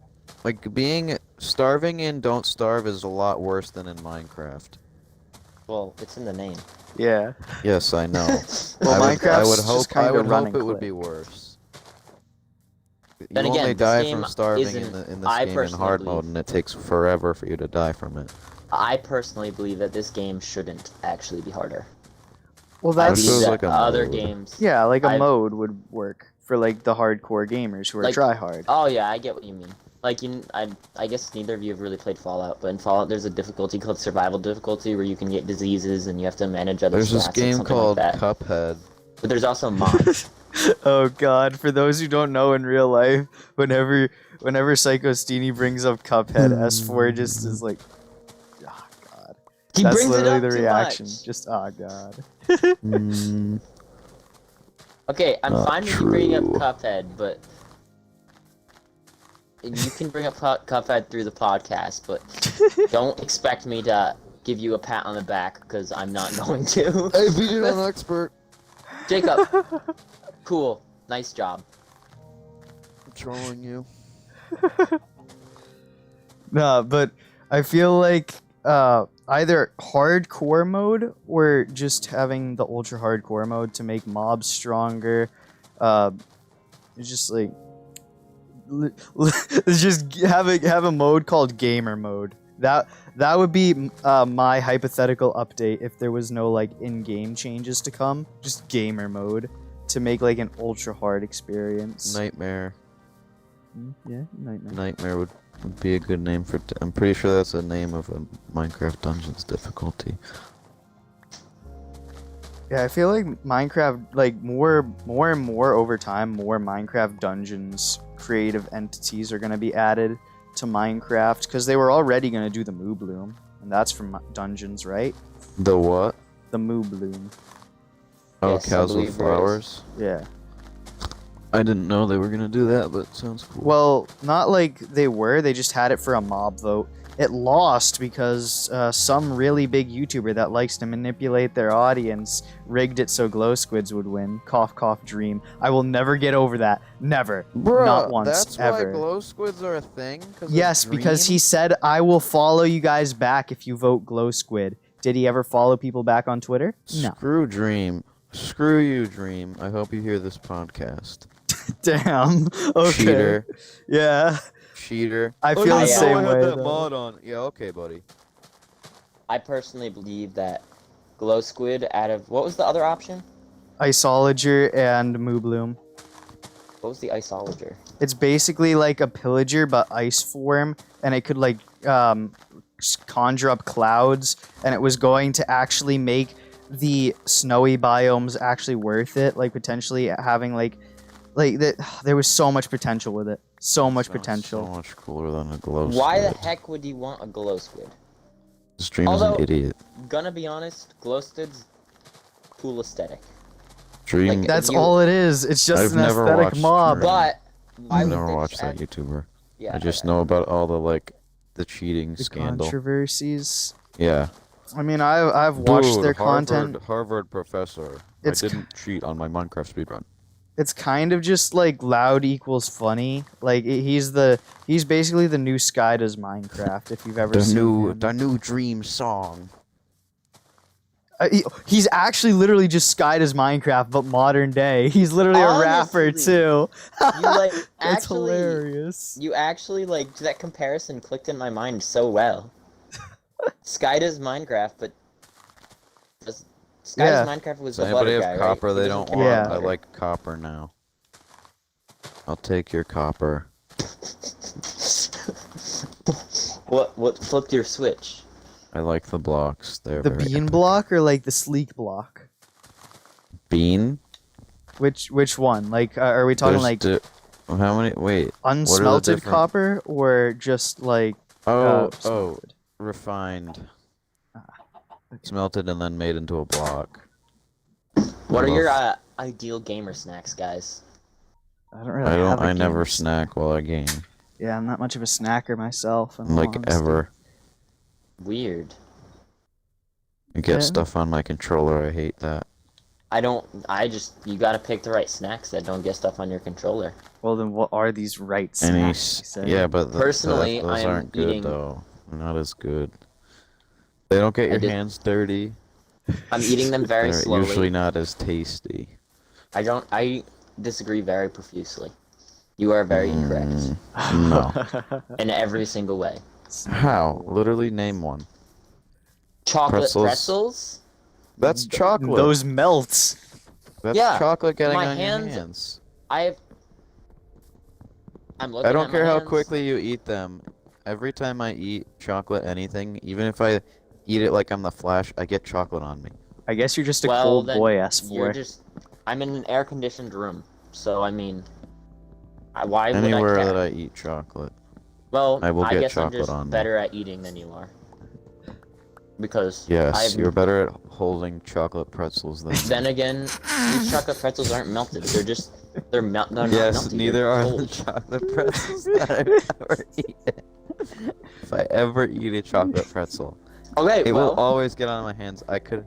like being starving in Don't Starve is a lot worse than in Minecraft. Well, it's in the name. Yeah. Yes, I know. Well, I would Minecraft's hope just kinda I would run hope and it would click. be worse. Then you again, only this die game from starving isn't- in this I game in personally hard believe- mode, and it takes forever for you to die from it. I personally believe that this game shouldn't actually be harder. Well, I This believe feels that like a other mode. games. yeah, like a I've- mode would work for like the hardcore gamers who are Like- try hard. Oh yeah, I get what you mean. Like I guess neither of you have really played Fallout, but in Fallout there's a difficulty called survival difficulty where you can get diseases and you have to manage other There's this stats and game something called like that. Cuphead. But there's also mods. Oh God! For those who don't know in real life, whenever Psycho Steenie brings up Cuphead, S4 just is like, oh God. He That's brings it literally up the too reaction. much. Just oh God. Mm, Okay, I'm Not fine with you bringing up true. Cuphead, but you can bring up Cuphead through the podcast, but don't expect me to give you a pat on the back because I'm not going to. I beat it on expert. Jacob, cool, nice job. I'm trolling you. No, but I feel like either hardcore mode or just having the ultra hardcore mode to make mobs stronger. It's just like it's just have a mode called gamer mode. That would be my hypothetical update if there was no like in-game changes to come. Just gamer mode to make like an ultra hard experience. Nightmare. Yeah, nightmare. Nightmare would be a good name for. I'm pretty sure that's the name of a Minecraft Dungeons difficulty. Yeah, I feel like Minecraft, like more and more over time, more Minecraft Dungeons creative entities are gonna be added to Minecraft because they were already gonna do the Moo Bloom, and that's from Dungeons, right? The what? The Moo Bloom. Oh, Yes, I cows with believe there is. flowers. Yeah. I didn't know they were gonna do that, but sounds cool. Well, not like they were. They just had it for a mob vote. It lost because some really big YouTuber that likes to manipulate their audience rigged it so glow squids would win. Cough, cough, dream. I will never get over that. Never. Bruh, not once, that's ever. why glow squids are a thing? Yes, because he said, I will follow you guys back if you vote glow squid. Did he ever follow people back on Twitter? No. Screw Dream. Screw you, Dream. I hope you hear this podcast. Damn. Okay. Cheater. Yeah. Cheater. I Oh, feel no, the yeah. same I had way. that though. mod on. Yeah, okay, buddy. I personally believe that glow squid out of what was the other option? Isologer and Moo Bloom. What was the isologer? It's basically like a pillager but ice form, and it could like conjure up clouds, and it was going to actually make the snowy biomes actually worth it. Like potentially having like there was so much potential with it. So much Sounds potential. So much cooler than a glow Why the squid. heck would you want a glow squid? This Dream is Although- an idiot. Gonna be honest, glow squid's cool aesthetic. Dream. Like, That's you- all it is. It's just I've an never aesthetic watched mob. Dream. But why I've would never they watched that add- YouTuber. Yeah, I just know about all the cheating The scandal. controversies. Yeah. I mean, I've watched Dude, their Harvard, content. Harvard professor. It's I didn't cheat on my Minecraft speedrun. It's kind of just like loud equals funny. Like he's basically the new Sky Does Minecraft. If you've ever seen him. The new Dream song. He's actually literally just Sky Does Minecraft, but modern day. He's literally a rapper Honestly, too. You like It's actually, hilarious. you actually like that comparison clicked in my mind so well. Sky does Minecraft, but Sky does Minecraft was Does the anybody butter have guy, copper right? they He don't doesn't want? care Yeah. about I butter. like copper now. I'll take your copper. What flipped your switch? I like the blocks. They're The very bean epic. block or like the sleek block? Bean? Which one? Like, are we talking There's like how many? Wait. unsmelted different- copper or just like? Oh, smelted? refined. Okay. Smelted and then made into a block. What are love- your ideal gamer snacks, guys? I don't really. have a I never gamer snack while I game. Yeah, I'm not much of a snacker myself. in all Like honesty. ever. Weird. I get Yeah. stuff on my controller. I hate that. You gotta pick the right snacks that don't get stuff on your controller. Well, then what are these right Any snacks? you say? yeah, but Personally, those I am aren't good eating- though. Not as good. They don't get I your did- hands dirty. I'm eating them very They're slowly. usually not as tasty. I disagree very profusely. You are very incorrect No. in every single way. How? Literally name one. Chocolate Pretzels. pretzels? That's chocolate. Those melts. That's Yeah, chocolate getting my on hands- your hands. I'm looking I don't at care my how hands. quickly you eat them. Every time I eat chocolate anything, even if I eat it like I'm the Flash, I get chocolate on me. I guess you're just a Well, cold then boy, You're S4. just. I'm in an air-conditioned room, so I mean, why would Anywhere I care? that I eat chocolate. Well, I will get guess I'm chocolate just on me. better at eating than you are. Because Yes, you're better at holding chocolate pretzels than Then again, these chocolate pretzels aren't melted. They're not Yes, melty. neither they're are the cold. chocolate pretzels that I've ever eaten. If I ever eat a chocolate pretzel, Okay, it well, will always get on my hands. I could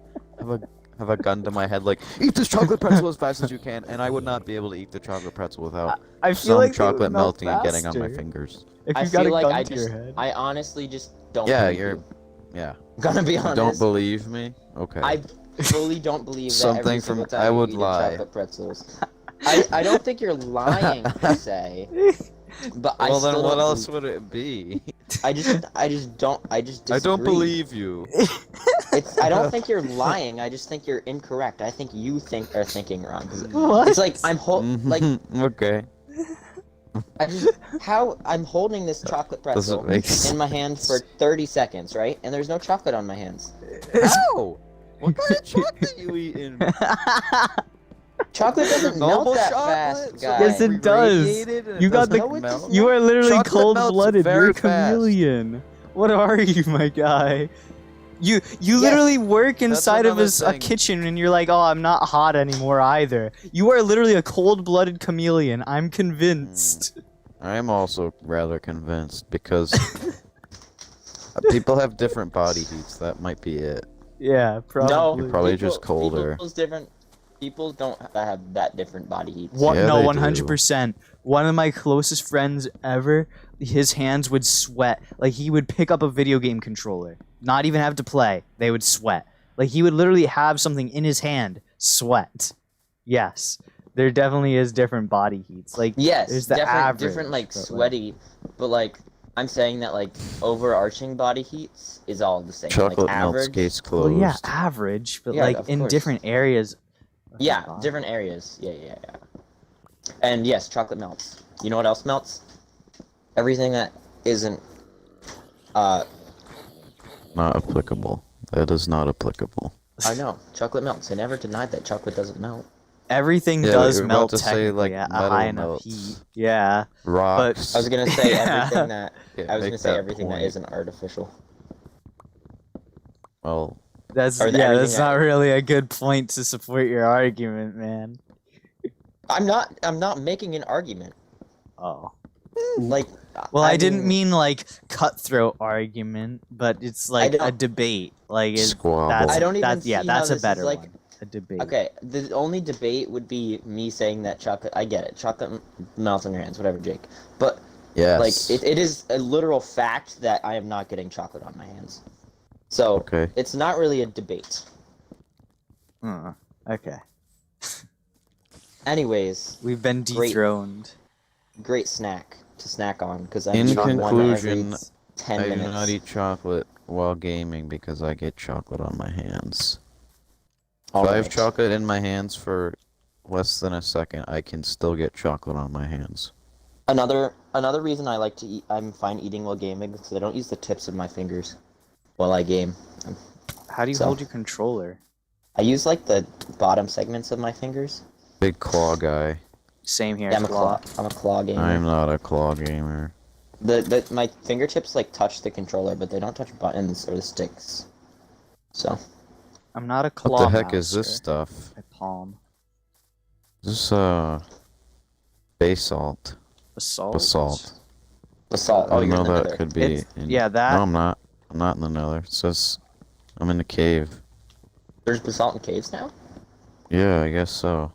have a gun to my head like, eat this chocolate pretzel as fast as you can, and I would not be able to eat the chocolate pretzel without I feel some like they would chocolate melt melting and getting on my faster. fingers. If I you got feel a like gun to your head. I honestly just don't. Yeah, believe you're. you. Yeah. Gonna be You honest. don't believe me? Okay. I fully don't believe that Something every single from- time I you would eat lie. a chocolate pretzels. I don't think you're lying per se, but I well, still then what don't else would it be? I just don't. I just disagree. I don't believe you. I don't think you're lying. I just think you're incorrect. I think you are thinking wrong. 'Cause What? It's like like Okay. I'm holding this chocolate pretzel Doesn't make sense. in my hand for 30 seconds, right? And there's no chocolate on my hands. How? What kind of chocolate you eating? Chocolate doesn't melt Normal that chocolate? fast, So, guys. Yes, it does. radiated and You got doesn't the- melt? You are literally Chocolate melts cold-blooded. You're very a chameleon. What are you, my guy? You literally work inside of another a thing. kitchen and you're like, oh, I'm not hot anymore either. You are literally a cold-blooded chameleon. I'm convinced. I am also rather convinced because people have different body heats. That might be it. Yeah, probably. You're probably just colder. People don't have that different body heats. What? Yeah, No, they 100%. One of my closest friends ever, his hands would sweat. Like, he would pick up a video game controller, not even have to play. They would sweat. Like, he would literally have something in his hand, sweat. Yes, there definitely is different body heats. Like, Yes, there's the different like average, but, sweaty, but like I'm saying that like overarching body heats is all the same. Chocolate like, melts average, gates Well, closed. yeah, average, but Yeah, like of in course. different areas. of the Yeah, body. different areas. Yeah. And yes, chocolate melts. You know what else melts? Everything that isn't Not applicable. That is not applicable. I know. Chocolate melts. I never denied that chocolate doesn't melt. Everything Yeah, does you're about melt to say, technically like, at a metal high enough melts. heat. Yeah. Rocks. I was gonna say Yeah. everything that Yeah, I was make gonna say that everything that point. isn't artificial. Well, That's Or the- yeah, everything that's that- not really a good point to support your argument, man. I'm not making an argument. Oh. Like Well, I didn't mean like cutthroat argument, but it's like a don't- debate. Like it's, Squabble. that's I don't even that's, yeah, see how that's a this is, better like- one. A debate. Okay, the only debate would be me saying that chocolate. I get it, chocolate melts on your hands, whatever, Jake. But yes. like, it is a literal fact that I am not getting chocolate on my hands. So Okay. it's not really a debate. Okay. Anyways, We've been Great. dethroned. great snack to snack on because I'm In eating one conclusion, every 10 I do minutes. not eat chocolate while gaming because I get chocolate on my hands. If I have Alright. chocolate in my hands for less than a second, I can still get chocolate on my hands. Another reason I like to eat, I'm fine eating while gaming because I don't use the tips of my fingers while I game. How do you So- hold your controller? I use like the bottom segments of my fingers. Big claw guy. Same here. Yeah, I'm a claw. claw gamer. I'm not a claw gamer. My fingertips like touch the controller, but they don't touch buttons or the sticks. So I'm not a claw. What the heck is this mouser. stuff? I palm. Is this basalt? Basalt. Basalt. basalt. I Oh, don't you're know in the that nether. could be. It's- in... yeah, that- No, I'm not. I'm not in the nether. It says I'm in the cave. There's basalt in caves now. Yeah, I guess so.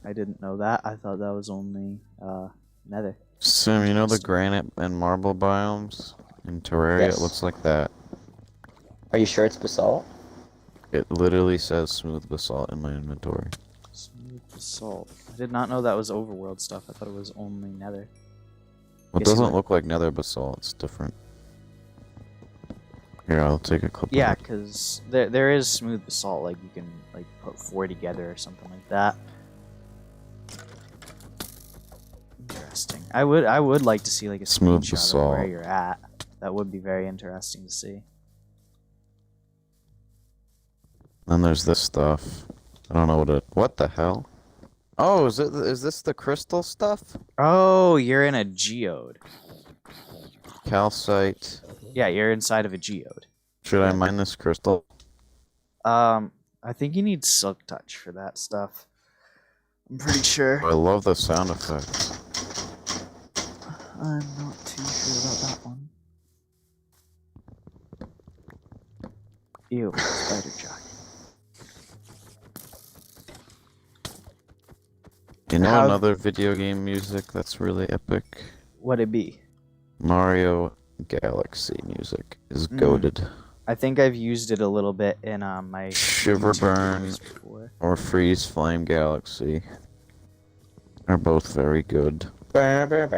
I didn't know that. I thought that was only nether. Sim, you know the granite and marble biomes in Terraria? Yes. It looks like that. Are you sure it's basalt? It literally says smooth basalt in my inventory. Smooth basalt. I did not know that was overworld stuff. I thought it was only nether. It Guess you doesn't would. look like nether basalt. It's different. Here, I'll take a clip. Yeah, of it. because there is smooth basalt, like you can like put 4 together or something like that. Interesting. I would like to see like a Smooth screenshot of where basalt. you're at. That would be very interesting to see. Then there's this stuff. I don't know what the hell? Oh, is this the crystal stuff? Oh, you're in a geode. Calcite. Yeah, you're inside of a geode. Should I mine this crystal? I think you need silk touch for that stuff. I'm pretty sure. I love the sound effects. I'm not too sure about that one. Ew, spider jacket. You know How- another video game music that's really epic? What'd it be? Mario Galaxy music is Mm. goated. I think I've used it a little bit in my Shiver YouTube Burn videos before. or Freeze Flame Galaxy are both very good. The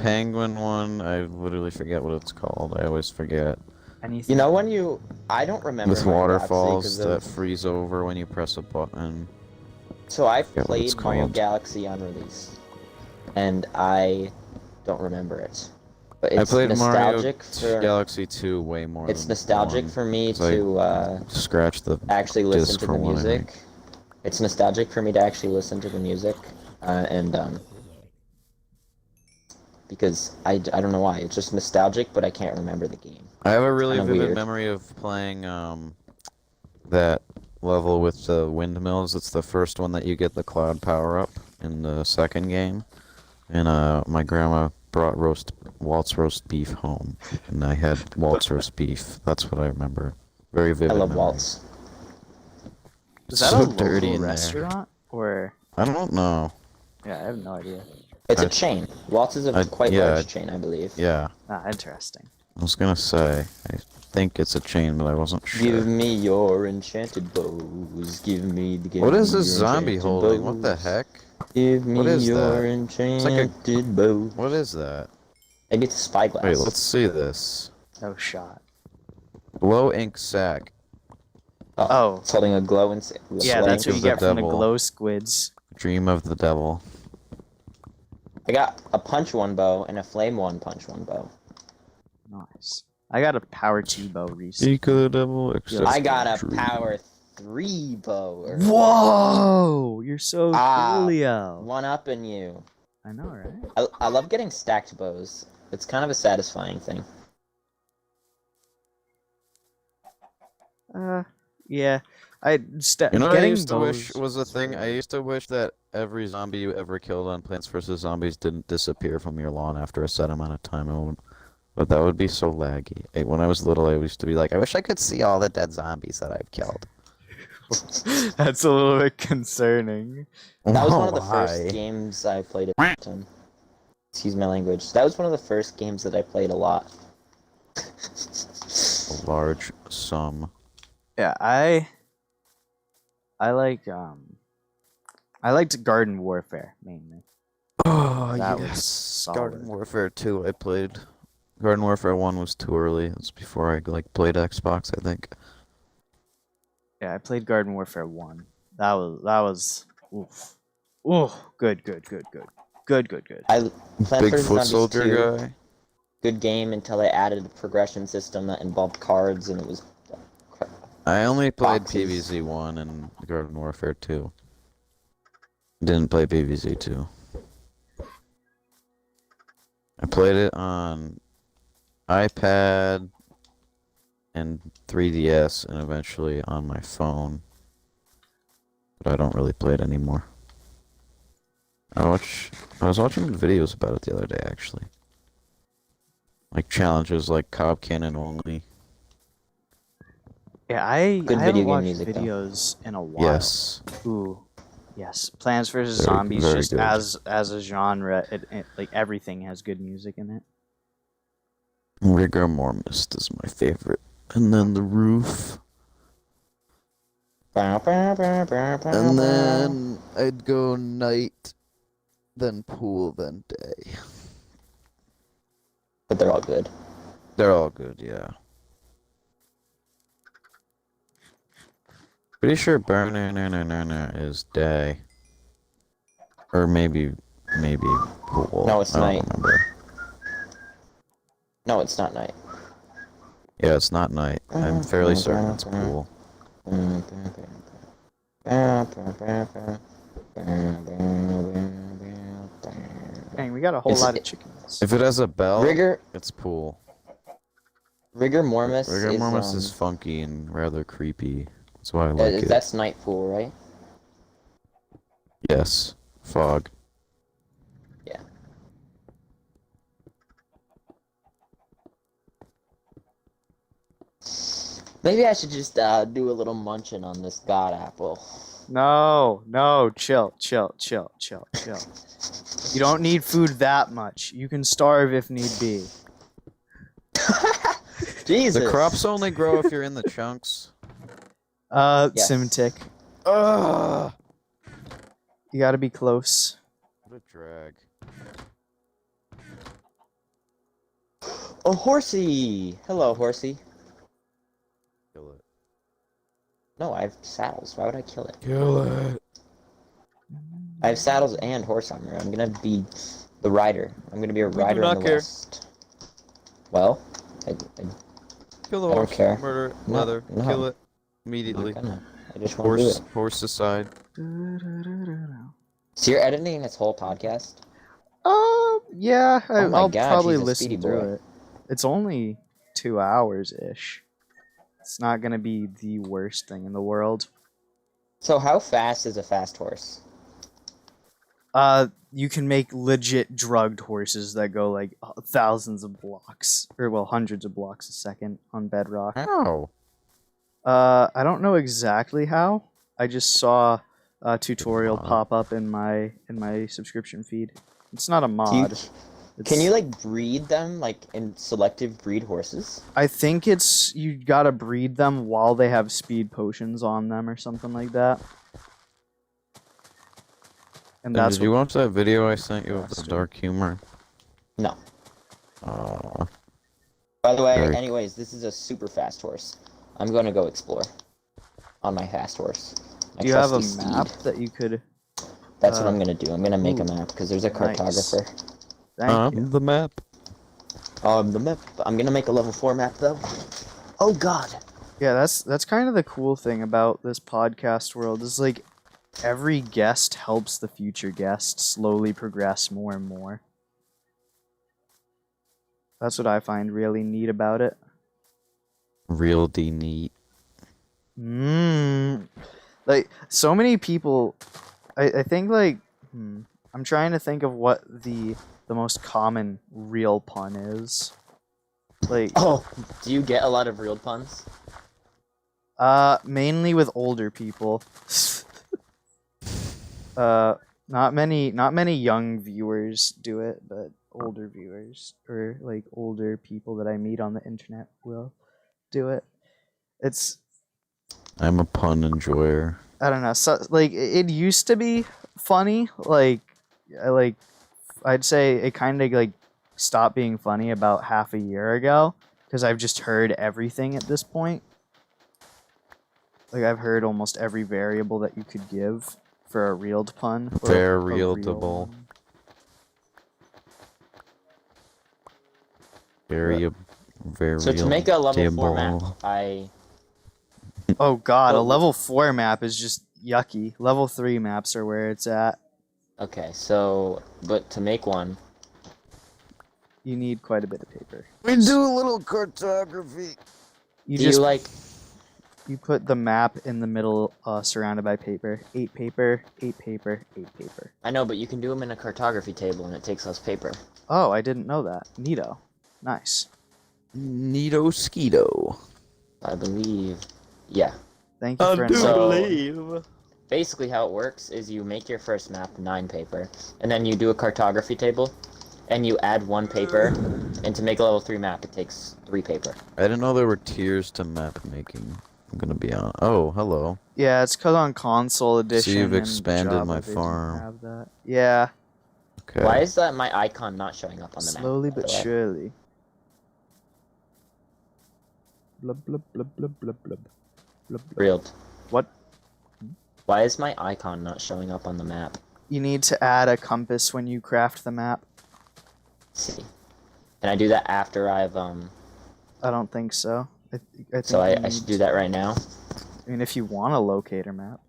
penguin one, I literally forget what it's called. I always forget. Anything? You know when I don't remember With Mario Galaxy waterfalls 'cause that of- freeze over when you press a button. So I what it's played Mario called. Galaxy on release, and I don't remember it. But I it's played Mario nostalgic for Galaxy 2 way more it's than nostalgic 1, for me 'cause I to scratch the actually listen disc to for the one, I music. think. It's nostalgic for me to actually listen to the music, because I don't know why. It's just nostalgic, but I can't remember the game. I have a really Kinda vivid weird. memory of playing that level with the windmills. It's the first one that you get the cloud power up in the second game. And my grandma brought Walt's roast beef home, and I had Walt's roast beef. That's what I remember. Very vivid. I love memory. Waltz. Is that So a local dirty in there. restaurant or? I don't know. Yeah, I have no idea. It's I- a chain. Waltz is a quite yeah, large chain, I believe. Yeah, Ah, interesting. I was gonna say. I think it's a chain, but I wasn't sure. Give me your enchanted bows. Give me What is this your zombie enchanted holding? What the bows. heck? Give me What is your that? enchanted bows. What is that? Maybe it's a spyglass. Wait, let's see this. No shot. Glow ink sack. Oh. It's holding a glow and Yeah, that's what you of the get from the devil. glow squids. Dream of the devil. I got a punch one bow and a flame one punch one bow. Nice. I got a power 2 bow recently. Seek of the devil. Accept I got a dream. power 3 bow. Whoa! You're so Ah, coolio. One up in you. I know, right? I love getting stacked bows. It's kind of a satisfying thing. Yeah. You know what I getting used to bows wish was a thing? I used to wish that every zombie you ever killed on Plants vs. Zombies didn't disappear from your lawn after a set amount of time. But that would be so laggy. When I was little, I used to be like, I wish I could see all the dead zombies that I've killed. That's a little bit concerning. That was one of the Why? first games I played at time. Excuse my language. That was one of the first games that I played a lot. A large sum. Yeah, I liked Garden Warfare mainly. Oh, That was yes. solid. Garden Warfare 2 I played. Garden Warfare 1 was too early. It was before I played Xbox, I think. Yeah, I played Garden Warfare 1. That was oof. Ooh, good. I Plants vs. Bigfoot Zombies soldier 2, guy. good game until they added a progression system that involved cards, and it was I only played Boxes. PvZ 1 and Garden Warfare 2. Didn't play PvZ 2. I played it on iPad and 3DS and eventually on my phone. But I don't really play it anymore. I was watching videos about it the other day actually. Like challenges like Cob Cannon only. Yeah, I Good haven't video game watched music, though. videos in a while. Yes. Ooh, yes. Plants vs Very- Zombies, very just good. as a genre, it like everything has good music in it. Rigor Mormist is my favorite. And then The Roof. And then I'd go Night. then pool, then day. But they're all good. They're all good, yeah. Pretty sure banana is day. Or maybe pool. No, it's I don't night. remember. No, it's not night. Yeah, it's not night. I'm fairly certain it's pool. Dang, we got a whole It's- lot of chickens. If it has a bell, Rigor it's pool. Rigor Mortis Rigor Mortis is is funky and rather creepy. That's why I like it. that's night pool, right? Yes. Fog. Yeah. Maybe I should just do a little munching on this god apple. No, chill. You don't need food that much. You can starve if need be. Jesus. The crops only grow if you're in the chunks. Yes. Simtic. Ugh. You gotta be close. What a drag. Oh, horsey! Hello, horsey. Kill it. No, I have saddles. Why would I kill it? Kill it. I have saddles and horse armor. I'm gonna be the rider. I'm gonna be a rider not in the care. west. Well, I Kill the I don't horse. care. Murder it. No, Leather. no. Kill it. I'm Immediately. not gonna. I just want to do it. Horse aside. So you're editing this whole podcast? Yeah, Oh my I'll God, probably she's a listen speedy to bro. it. It's only 2 hours-ish. It's not gonna be the worst thing in the world. So how fast is a fast horse? You can make legit drugged horses that go like thousands of blocks, or well, hundreds of blocks a second on Bedrock. Ow. I don't know exactly how. I just saw a tutorial pop up in my subscription feed. It's not a Do you, mod. can you like breed them like in selective breed horses? I think it's you gotta breed them while they have speed potions on them or something like that. And that's Did you watch that video I sent you of the dark humor? No. Aw. By the way, Very- anyways, this is a super fast horse. I'm gonna go explore on my fast horse. My Do you have a trusty steed. map that you could? That's what I'm gonna do. I'm gonna make a ooh, map because there's a nice. cartographer. Thank you. The map. The map. I'm gonna make a level 4 map though. Oh God. Yeah, that's kind of the cool thing about this podcast world is like every guest helps the future guest slowly progress more and more. That's what I find really neat about it. Real D neat. Like so many people, I think like I'm trying to think of what the most common real pun is. Like Oh, do you get a lot of real puns? mainly with older people. Not many young viewers do it, but older viewers or like older people that I meet on the internet will do it. It's I'm a pun enjoyer. I don't know. So, like it used to be funny. I'd say it kind of like stopped being funny about half a year ago because I've just heard everything at this point. Like I've heard almost every variable that you could give for a reeled pun. or a real Variable. one. Very. So to make a level 4 map, table. Oh god, a Well, level 4 map is just yucky. Level 3 maps are where it's at. Okay, so but to make one, You need quite a bit of paper. We do a little cartography. You do just you like? you put the map in the middle, surrounded by paper. 8 paper, 8 paper, 8 paper. I know, but you can do them in a cartography table, and it takes less paper. Oh, I didn't know that. Neato. Nice. Neato skeeto. I believe. Yeah. Thank you, friend. So- Basically, how it works is you make your first map 9 paper, and then you do a cartography table, and you add 1 paper, and to make a level 3 map, it takes 3 paper. I didn't know there were tiers to map making. I'm gonna be on. Oh, hello. Yeah, it's because on console edition. you've and expanded Java, my they didn't farm. have that. Yeah. Okay. Why is that my icon not showing up on the map? Slowly by but the way? surely. Blub blub blub blub blub blub. Blub blub. Real. What? Why is my icon not showing up on the map? You need to add a compass when you craft the map. Let's see. Can I do that after I've I don't think so. I think So you I should need do that right now. I mean, if you want a locator map.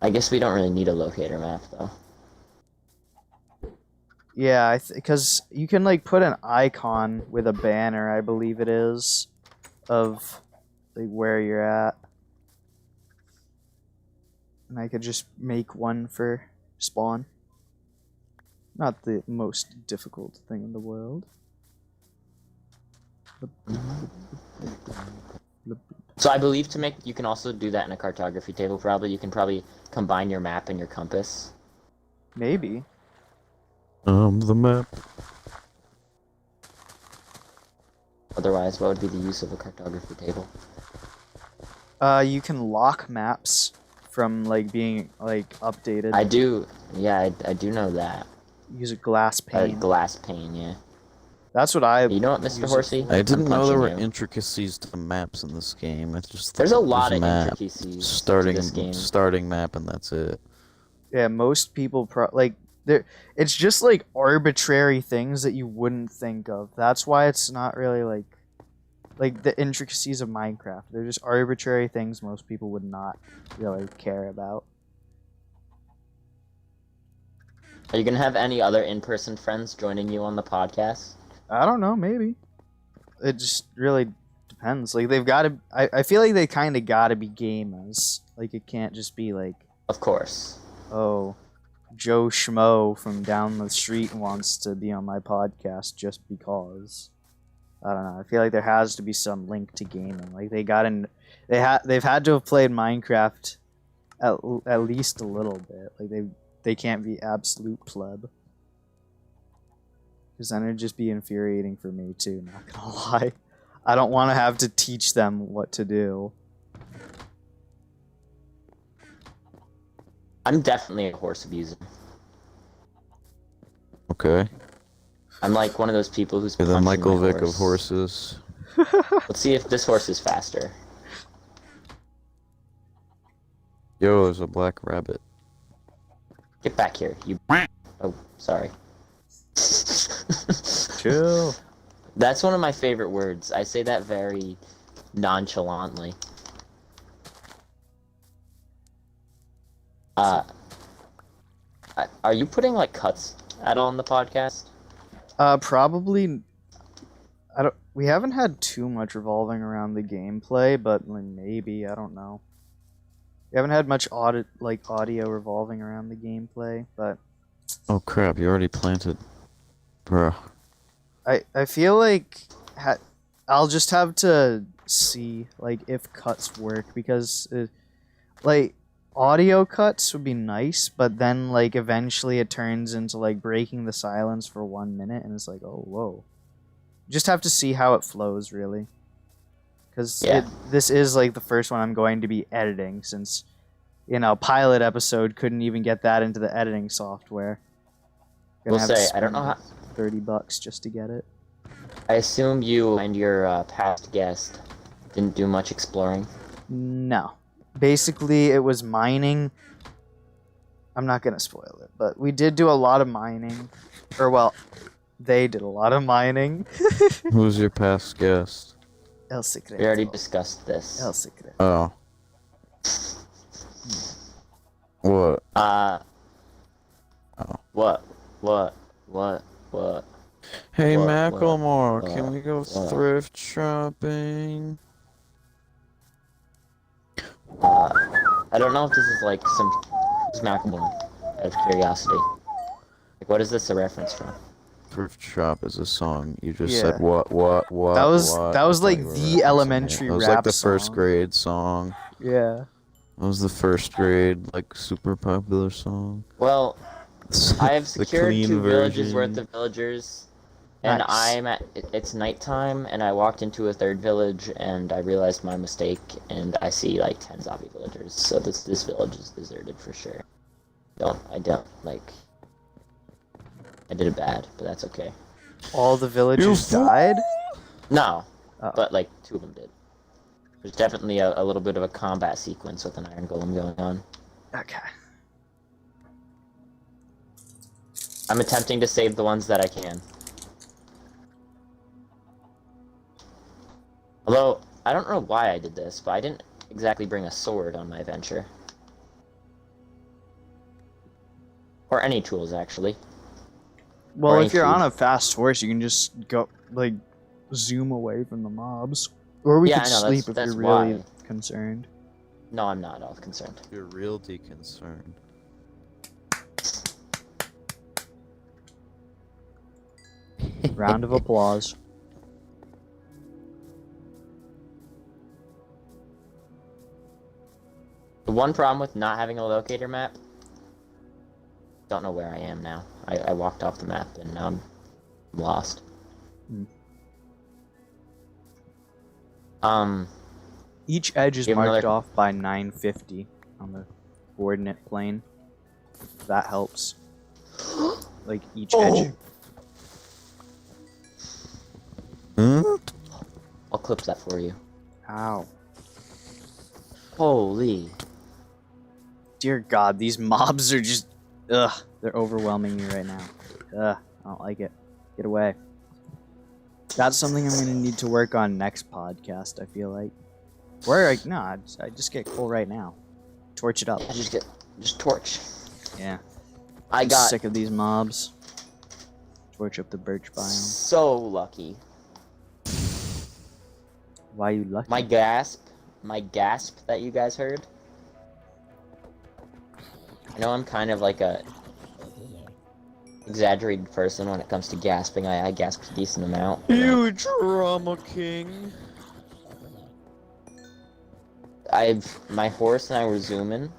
I guess we don't really need a locator map though. Yeah, because you can like put an icon with a banner, I believe it is, of like where you're at. And I could just make one for spawn. Not the most difficult thing in the world. So I believe to make you can also do that in a cartography table. Probably you can probably combine your map and your compass. Maybe. The map. Otherwise, what would be the use of a cartography table? You can lock maps from like being like updated. I do. Yeah, I do know that. Use a glass pane. Glass pane. Yeah. That's what I. You know what, Mr. use it Horsey? for. I didn't know there were punching you. intricacies to the maps in this game. I just There's a thought it was lot of map, intricacies starting to this game. starting map, and that's it. Yeah, most people like there. It's just like arbitrary things that you wouldn't think of. That's why it's not really like the intricacies of Minecraft. They're just arbitrary things most people would not really care about. Are you gonna have any other in-person friends joining you on the podcast? I don't know, maybe. It just really depends. Like they've got to. I feel like they kind of got to be gamers. Like it can't just be like, Of course. oh, Joe Schmo from down the street wants to be on my podcast just because. I don't know. I feel like there has to be some link to gaming. Like they've had to have played Minecraft at least a little bit. Like they can't be absolute pleb. Because then it'd just be infuriating for me too, not gonna lie. I don't want to have to teach them what to do. I'm definitely a horse abuser. Okay. I'm like one of those people who's You're the punching Michael my Vick of horse. horses. Let's see if this horse is faster. Yo, there's a black rabbit. Get back here, you. Oh, sorry. Chill. That's one of my favorite words. I say that very nonchalantly. Are you putting like cuts at all in the podcast? Probably. I don't. We haven't had too much revolving around the gameplay, but like, maybe I don't know. We haven't had much audio revolving around the gameplay, but Oh crap! You already planted, bruh. I feel like I'll just have to see like if cuts work because like audio cuts would be nice, but then like eventually it turns into like breaking the silence for 1 minute, and it's like, oh whoa. Just have to see how it flows really, because this is like the first one I'm going to be editing since pilot episode couldn't even get that into the editing software. We'll say I don't know how. $30 just to get it. I assume you and your past guest didn't do much exploring. No. Basically, it was mining. I'm not going to spoil it, but we did do a lot of mining. Or, well, they did a lot of mining. Who's your past guest? El Secreto. We already discussed this. El Secreto. Oh. What? What? Hey, What? Macklemore, What? can we go What? thrift shopping? I don't know if this is like some Macklemore, out of curiosity. Like, what is this a reference from? Thrift shop is a song. You just Yeah. said what? That was what? that was I thought like you were the referencing it. elementary That was rap like the first song. grade song. Yeah. That was the first grade, like, super popular song. Well, I have The secured clean 2 villages version. worth of villagers, and Nice. it's nighttime, and I walked into a 3rd village, and I realized my mistake, and I see like 10 zombie villagers. So this village is deserted for sure. I don't like. I did it bad, but that's okay. All the villagers died? No, Oh. but like 2 of them did. There's definitely a little bit of a combat sequence with an iron golem going on. Okay. I'm attempting to save the ones that I can. Although, I don't know why I did this, but I didn't exactly bring a sword on my adventure. Or any tools, actually. Well, Or if you're any on a fast horse, you can just go, like, zoom away from the mobs. Or we Yeah, could I know, sleep if that's you're really why. concerned. No, I'm not at all concerned. You're real deconcerned. Round of applause. The one problem with not having a locator map, don't know where I am now. I walked off the map and now I'm lost. Each edge is Give marked another- off by 950 on the coordinate plane. That helps. Like, each edge. Huh? I'll clip that for you. Ow. Holy. Dear God, these mobs are just... Ugh, they're overwhelming me right now. Ugh, I don't like it. Get away. That's something I'm gonna need to work on next podcast, I feel like. Or, like, no, I just get coal right now. Torch it up. I just torch. Yeah. I I'm got sick of these mobs. Torch up the birch biome. so lucky. Why you lucky? My gasp that you guys heard. I know I'm kind of like a exaggerated person when it comes to gasping. I gasped a decent amount. You drama king. My horse and I were zooming,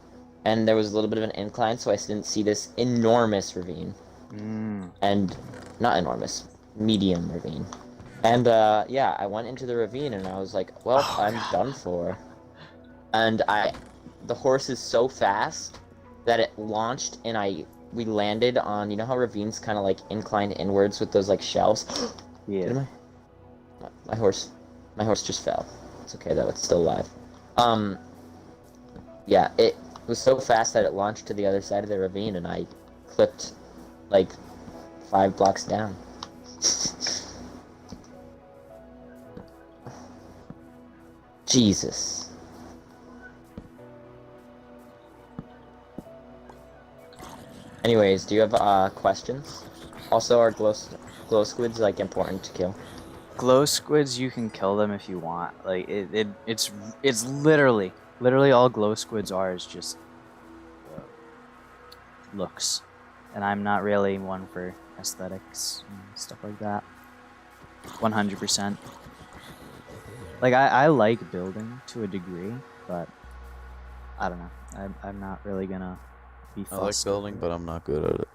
and there was a little bit of an incline, so I didn't see this enormous ravine. And not enormous, medium ravine. And yeah, I went into the ravine and I was like, well, I'm done for. And the horse is so fast that it launched and we landed on, you know how ravines kind of like incline inwards with those like shelves? Yeah. My horse just fell. It's okay though, it's still alive. Yeah, it was so fast that it launched to the other side of the ravine and I clipped like 5 blocks down. Jesus. Anyways, do you have questions? Also, are glow squids like important to kill? Glow squids, you can kill them if you want. Like it's literally all glow squids are is just looks, and I'm not really one for aesthetics and stuff like that. 100%. Like I like building to a degree, but I don't know. I'm not really gonna be I like fussed. building, but I'm not good at it.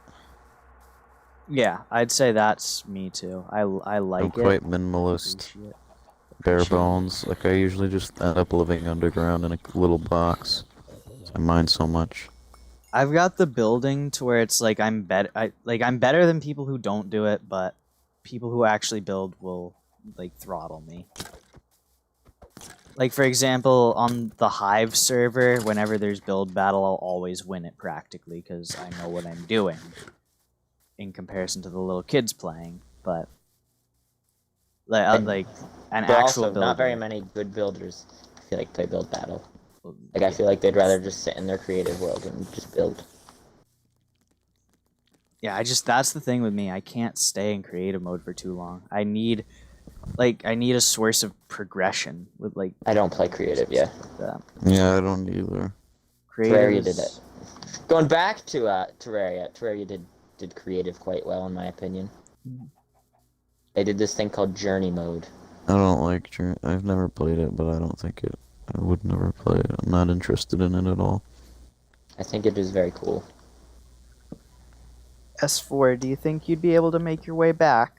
Yeah, I'd say that's me too. I like I'm it. quite minimalist, Appreciate- bare appreciate it. bones. Like I usually just end up living underground in a little box. I mind so much. I've got the building to where it's like I'm better. I'm better than people who don't do it, but people who actually build will like throttle me. Like for example, on the Hive server, whenever there's build battle, I'll always win it practically because I know what I'm doing. In comparison to the little kids playing, but like an But actual also, builder. not very many good builders I feel like play build battle. Like I feel like they'd rather just sit in their creative world and just build. Yeah, that's the thing with me. I can't stay in creative mode for too long. I need a source of progression with like I don't play creative, yeah. that. Yeah, I don't either. Terraria did it. Going back to Terraria, Terraria did creative quite well in my opinion. They did this thing called journey mode. I don't like Journey. I've never played it, but I don't think it. I would never play it. I'm not interested in it at all. I think it is very cool. S4, do you think you'd be able to make your way back?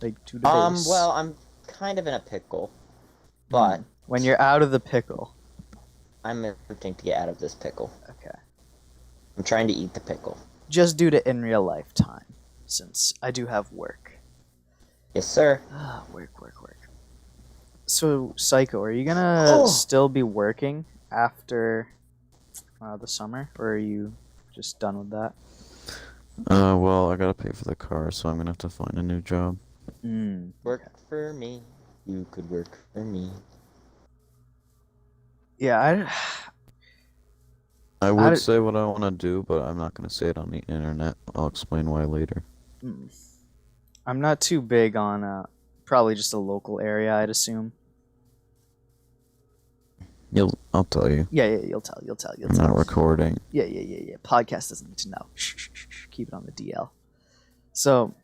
Like to the base? Well, I'm kind of in a pickle, but When you're out of the pickle. I'm attempting to get out of this pickle. Okay. I'm trying to eat the pickle. just due to in real life time, since I do have work. Yes, sir. Work. So, Psycho, are you gonna still be working after the summer, or are you just done with that? Well, I gotta pay for the car, so I'm gonna have to find a new job. Work for me. You could work for me. Yeah, I would say what I want to do, but I'm not gonna say it on the internet. I'll explain why later. I'm not too big on probably just a local area, I'd assume. I'll tell you. Yeah, you'll tell. I'm not recording. Yeah. Podcast doesn't need to know. Shh. Keep it on the DL. So,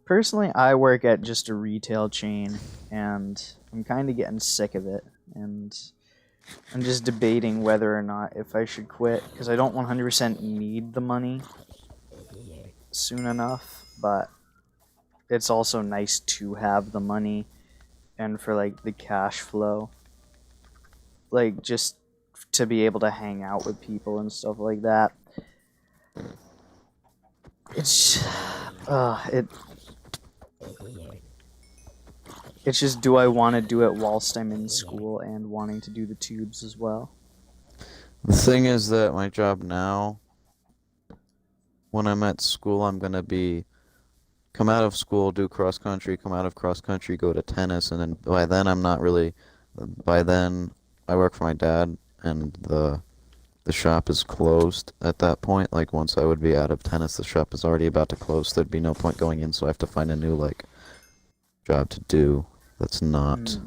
personally, I work at just a retail chain, and I'm kind of getting sick of it, and I'm just debating whether or not if I should quit, because I don't 100% need the money soon enough, but it's also nice to have the money and for like the cash flow, like just to be able to hang out with people and stuff like that. It's it's just, do I want to do it whilst I'm in school and wanting to do the tubes as well? The thing is that my job now, when I'm at school, I'm gonna come out of school, do cross country, come out of cross country, go to tennis, and then by then I work for my dad, and the shop is closed at that point. Like, once I would be out of tennis, the shop is already about to close. There'd be no point going in, so I have to find a new job to do that's not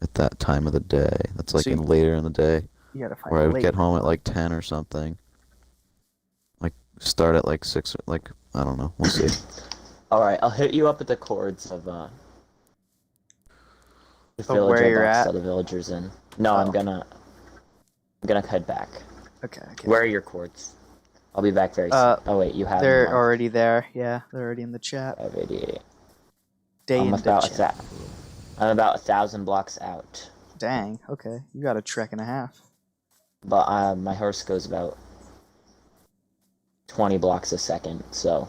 at that time of the day. That's So you- later in the day, You gotta find where I a would get late. home at 10 or something. Start at 6, I don't know. We'll see. Alright, I'll hit you up with the chords of the Of village where I you're boxed at? all the villagers in. No, Oh. I'm gonna head back. Okay. Where are your chords? I'll be back very soon. Oh wait, you have They're them already there. Yeah, they're already in the chat. 588. Day I'm in the chat. I'm about 1,000 blocks out. Dang. Okay, you got a trek and a half. But my horse goes about 20 blocks a second, so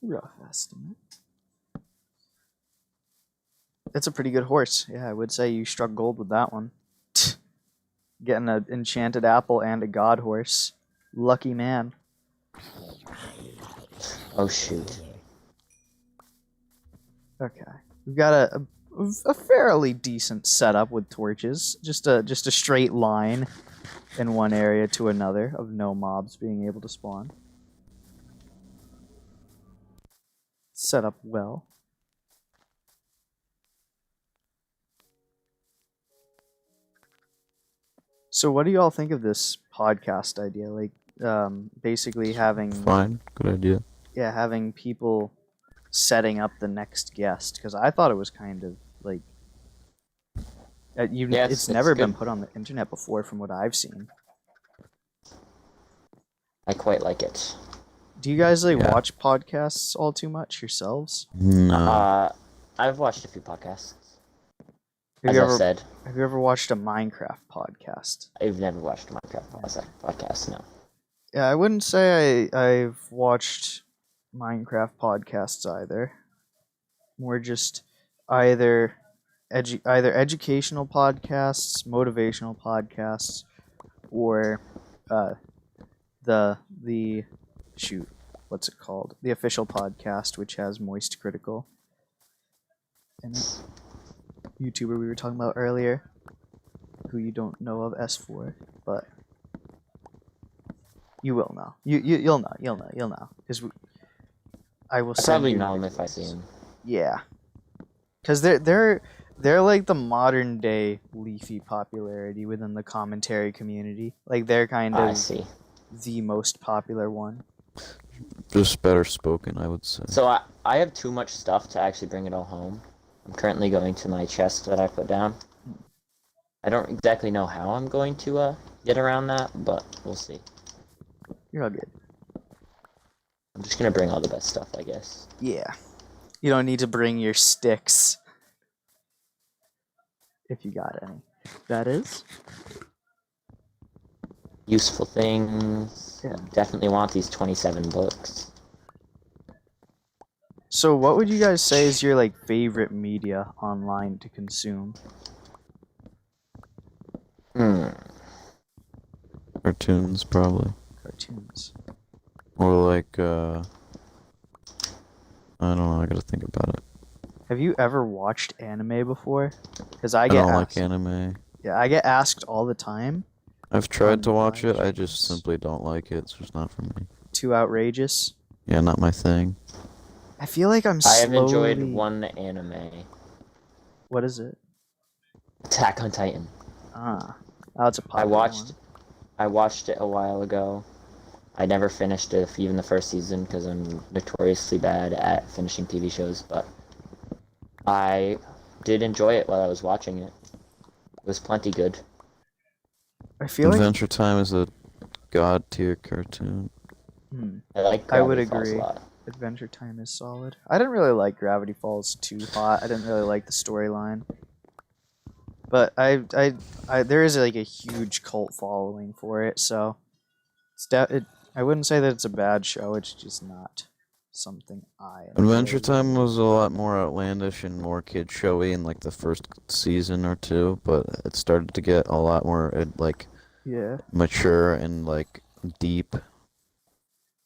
Rough estimate. It's a pretty good horse. Yeah, I would say you struck gold with that one. Getting an enchanted apple and a god horse. Lucky man. oh shoot. Okay. We've got a fairly decent setup with torches. Just a straight line in one area to another of no mobs being able to spawn. Set up well. So what do you all think of this podcast idea? Like, basically having Fine. Good idea. having people setting up the next guest, because I thought it was kind of like it's never been good. put on the internet before, from what I've seen. I quite like it. Do you guys Yeah. watch podcasts all too much yourselves? No. I've watched a few podcasts. Have As you I ever said, have you ever watched a Minecraft podcast? I've never watched a Minecraft podcast, no. Yeah, I wouldn't say I've watched Minecraft podcasts either. More just either educational podcasts, motivational podcasts, or the shoot, what's it called? The official podcast, which has Moist Critical in it. YouTuber we were talking about earlier, who you don't know of, S4, but you will know. You'll know. Because I will I send probably you know him videos. if I see him. Yeah, because they're like the modern day Leafy popularity within the commentary community. Like, they're kind I of see. the most popular one. Just better spoken, I would say. So I have too much stuff to actually bring it all home. I'm currently going to my chest that I put down. I don't exactly know how I'm going to get around that, but we'll see. You're all good. I'm just gonna bring all the best stuff, I guess. Yeah, you don't need to bring your sticks if you got any. That is. useful things. Yeah. Definitely want these 27 books. So what would you guys say is your like favorite media online to consume? Hmm. Cartoons, probably. Cartoons. Or like, I don't know, I gotta think about it. Have you ever watched anime before? Because I I get don't like asked. anime. Yeah, I get asked all the time. I've tried to on watch it, I live just streams. simply don't like it. It's just not for me. Too outrageous. Yeah, not my thing. I feel like I'm I have slowly. enjoyed one anime, What is it? Attack on Titan. Ah, oh, it's a I popular watched one. I watched it a while ago. I never finished it, even the first season, because I'm notoriously bad at finishing TV shows, but I did enjoy it while I was watching it. It was plenty good. I feel like. Adventure Time is a god tier cartoon. I like I would Gravity Falls agree. a lot. Adventure Time is solid. I didn't really like Gravity Falls too hot. I didn't really like the storyline. But there is like a huge cult following for it, so I wouldn't say that it's a bad show. It's just not something I enjoy. Adventure Time was a lot more outlandish and more kid showy in like the first season or two, but it started to get a lot more like Yeah, mature and like deep.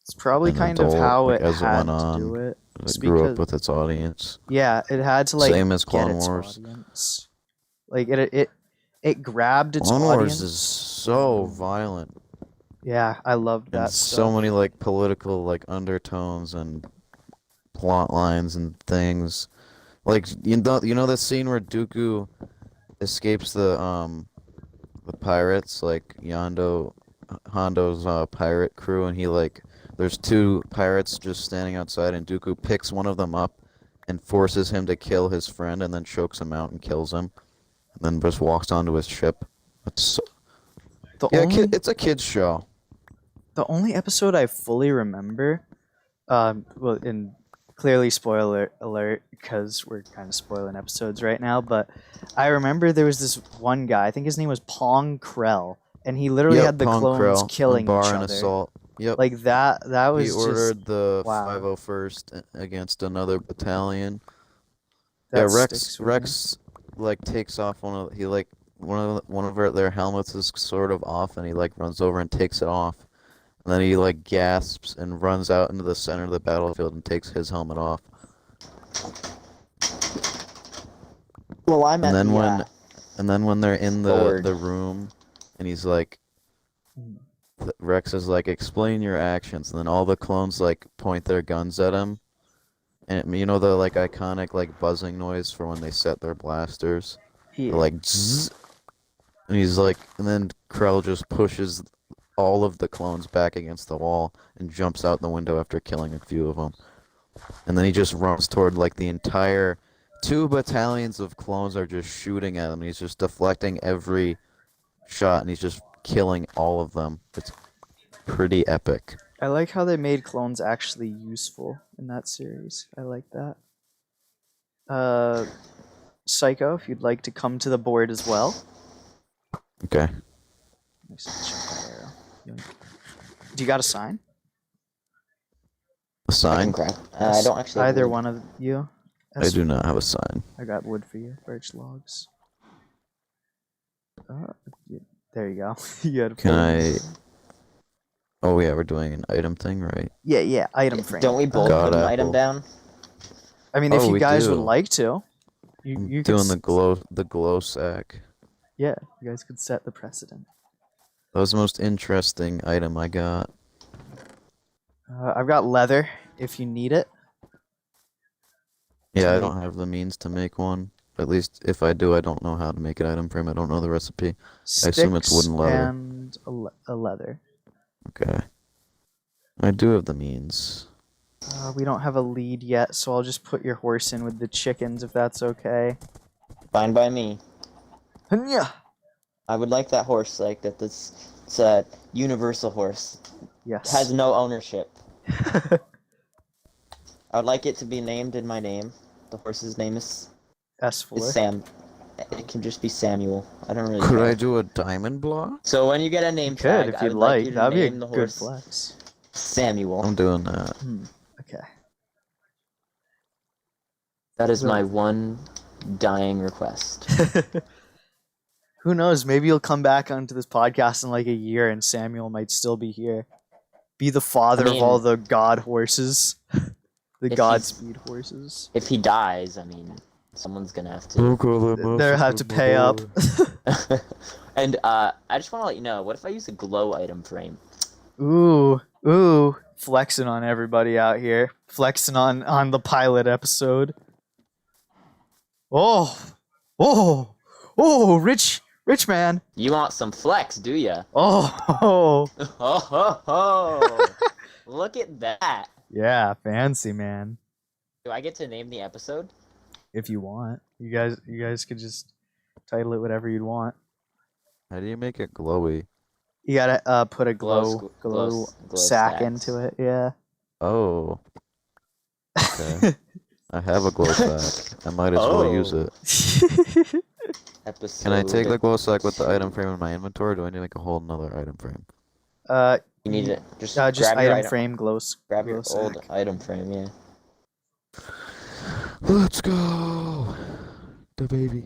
it's probably and kind of adult, how like, it as it had went to on. do it. It grew up with its audience. Yeah, it had to like Same as get Clone its Wars. audience. Like it grabbed its Clone audience. Wars is so violent Yeah, I loved that and stuff. so many like political like undertones and plot lines and things. Like you know that scene where Dooku escapes the pirates, like Hondo's pirate crew, and he like there's two pirates just standing outside, and Dooku picks one of them up and forces him to kill his friend, and then chokes him out and kills him, and then just walks onto his ship. It's it's a kids show. The only episode I fully remember, well, and clearly spoiler alert because we're kind of spoiling episodes right now, but I remember there was this one guy, I think his name was Pong Krell, and he literally had the Pong clones Krell, killing bar each and other. assault. Yep. Like that was He ordered the wow. 501st against another battalion. That yeah, sticks with me. Rex like takes off one of their helmets is sort of off, and he like runs over and takes it off. And then he like gasps and runs out into the center of the battlefield and takes his helmet off. Well, I'm at And then when they're in forward. the room, and he's like, Rex is like, explain your actions, and then all the clones like point their guns at him, and you know the like iconic like buzzing noise for when they set their blasters, Yeah. like zzz, and he's like, and then Krell just pushes all of the clones back against the wall and jumps out the window after killing a few of them, and then he just runs toward like the entire 2 battalions of clones are just shooting at him. And he's just deflecting every shot, and he's just killing all of them. It's pretty epic. I like how they made clones actually useful in that series. I like that. Psycho, if you'd like to come to the board as well. Okay. Nice chunk of arrow. Do you got a sign? A I sign? can grab. I don't actually. have Either wood. one of you. I do not have a sign. I got wood for you. Birch logs. There you go. You had Can I... Oh yeah, we're doing an item thing, right? Yeah. Item frame. Don't we both God put an apple. item down? I mean, if Oh, you we guys would do. like to, you I'm could doing the glow sack. Yeah, you guys could set the precedent. That was the most interesting item I got. I've got leather if you need it. Yeah, I make- don't have the means to make one. At least if I do, I don't know how to make an item frame. I don't know the recipe. I assume it's Sticks wooden leather. and a leather. Okay. I do have the means. We don't have a lead yet, so I'll just put your horse in with the chickens if that's okay. Fine by me. Yeah. I would like that horse, like that. It's a universal horse. Yes. It has no ownership. I would like it to be named in my name. The horse's name is S4. Sam. it can just be Samuel. I don't really Could care. I do a diamond block? So when you get a name You tag, could if I you'd would like like. you to That'd be a name the good horse flex. Samuel. I'm doing that. Okay. That is Well- my one dying request. Who knows? Maybe you'll come back onto this podcast in like a year, and Samuel might still be here. Be the father I of all mean- the god horses, the If Godspeed horses. If he dies, I mean, someone's gonna have to. They'll have to pay up. And I just want to let you know, what if I use a glow item frame? Ooh, flexing on everybody out here. Flexing on the pilot episode. Oh, rich man. You want some flex, do ya? Oh, Ho ho ho! Look at that. yeah, fancy man. Do I get to name the episode? If you want, you guys could just title it whatever you'd want. How do you make it glowy? You gotta put a glow glow sack stacks. into it. Yeah. Oh. Okay. I have a glow sack. I might as well use Oh. it. Episode. Can I take the glow sack with the item frame in my inventory, or do I need to make a whole another item frame? You need it. Just just grab your item frame glow. Grab your glow old sack. item frame, yeah. Let's go! The baby.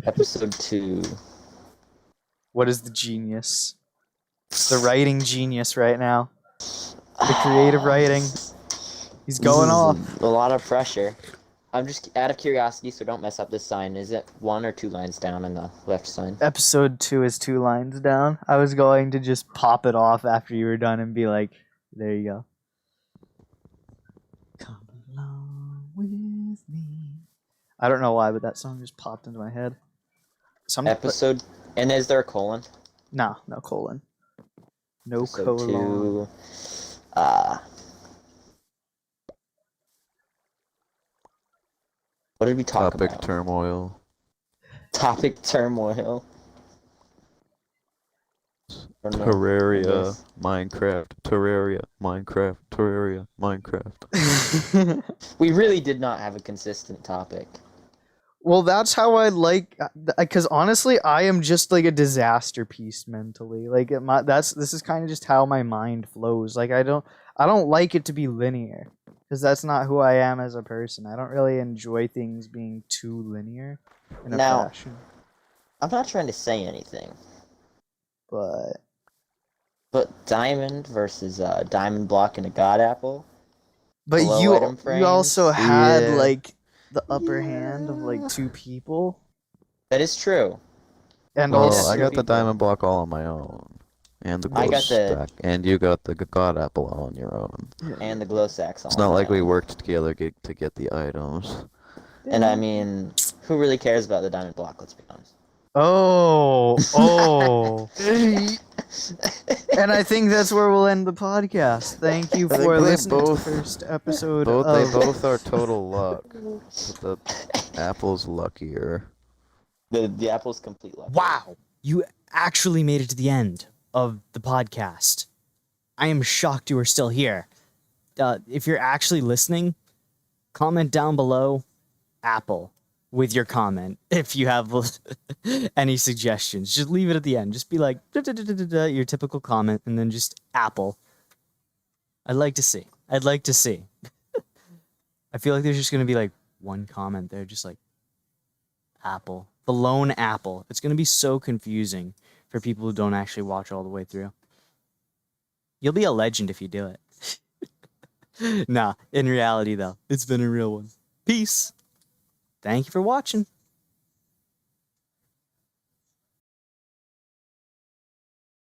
Episode 2. What is the genius? The writing genius right now. The creative writing. He's going This is off. A lot of pressure. I'm just out of curiosity, so don't mess up this sign. Is it 1 or 2 lines down on the left sign? Episode 2 is 2 lines down. I was going to just pop it off after you were done and be like, there you go. Come along with me. I don't know why, but that song just popped into my head. Episode. And is there a colon? No colon. No Episode colon. 2. What did we talk Topic about? turmoil. Topic turmoil. Or no, I Terraria. guess. Minecraft. Terraria. Minecraft. Terraria. Minecraft. We really did not have a consistent topic. Well, that's how I like, because honestly, I am just like a disaster piece mentally. Like this is kind of just how my mind flows. Like I don't like it to be linear, because that's not who I am as a person. I don't really enjoy things being too linear in a Now- fashion. I'm not trying to say anything, But but diamond versus diamond block and a god apple. but Below item you also frames? had Yeah. like the upper hand of like 2 people, That is true. and Well, also I got the people. diamond block all on my own. And the I glow got the- stack. And you got the god apple all on your own. And the glow sacks. It's not like we worked together to get the items. And I mean, who really cares about the diamond block? Let's be honest. oh. And I think that's where we'll end the podcast. Thank you I think for they listening to both- the first episode They of both are total luck. But the apple's luckier. The apple's complete luck. Wow, you actually made it to the end of the podcast. I am shocked you are still here. If you're actually listening, comment down below Apple with your comment. If you have any suggestions, just leave it at the end. Just be like your typical comment, and then just Apple. I'd like to see. I feel like there's just gonna be like one comment there, just like Apple. The lone apple. It's going to be so confusing for people who don't actually watch all the way through. You'll be a legend if you do it. Nah, in reality, though, it's been a real one. Peace. Thank you for watching.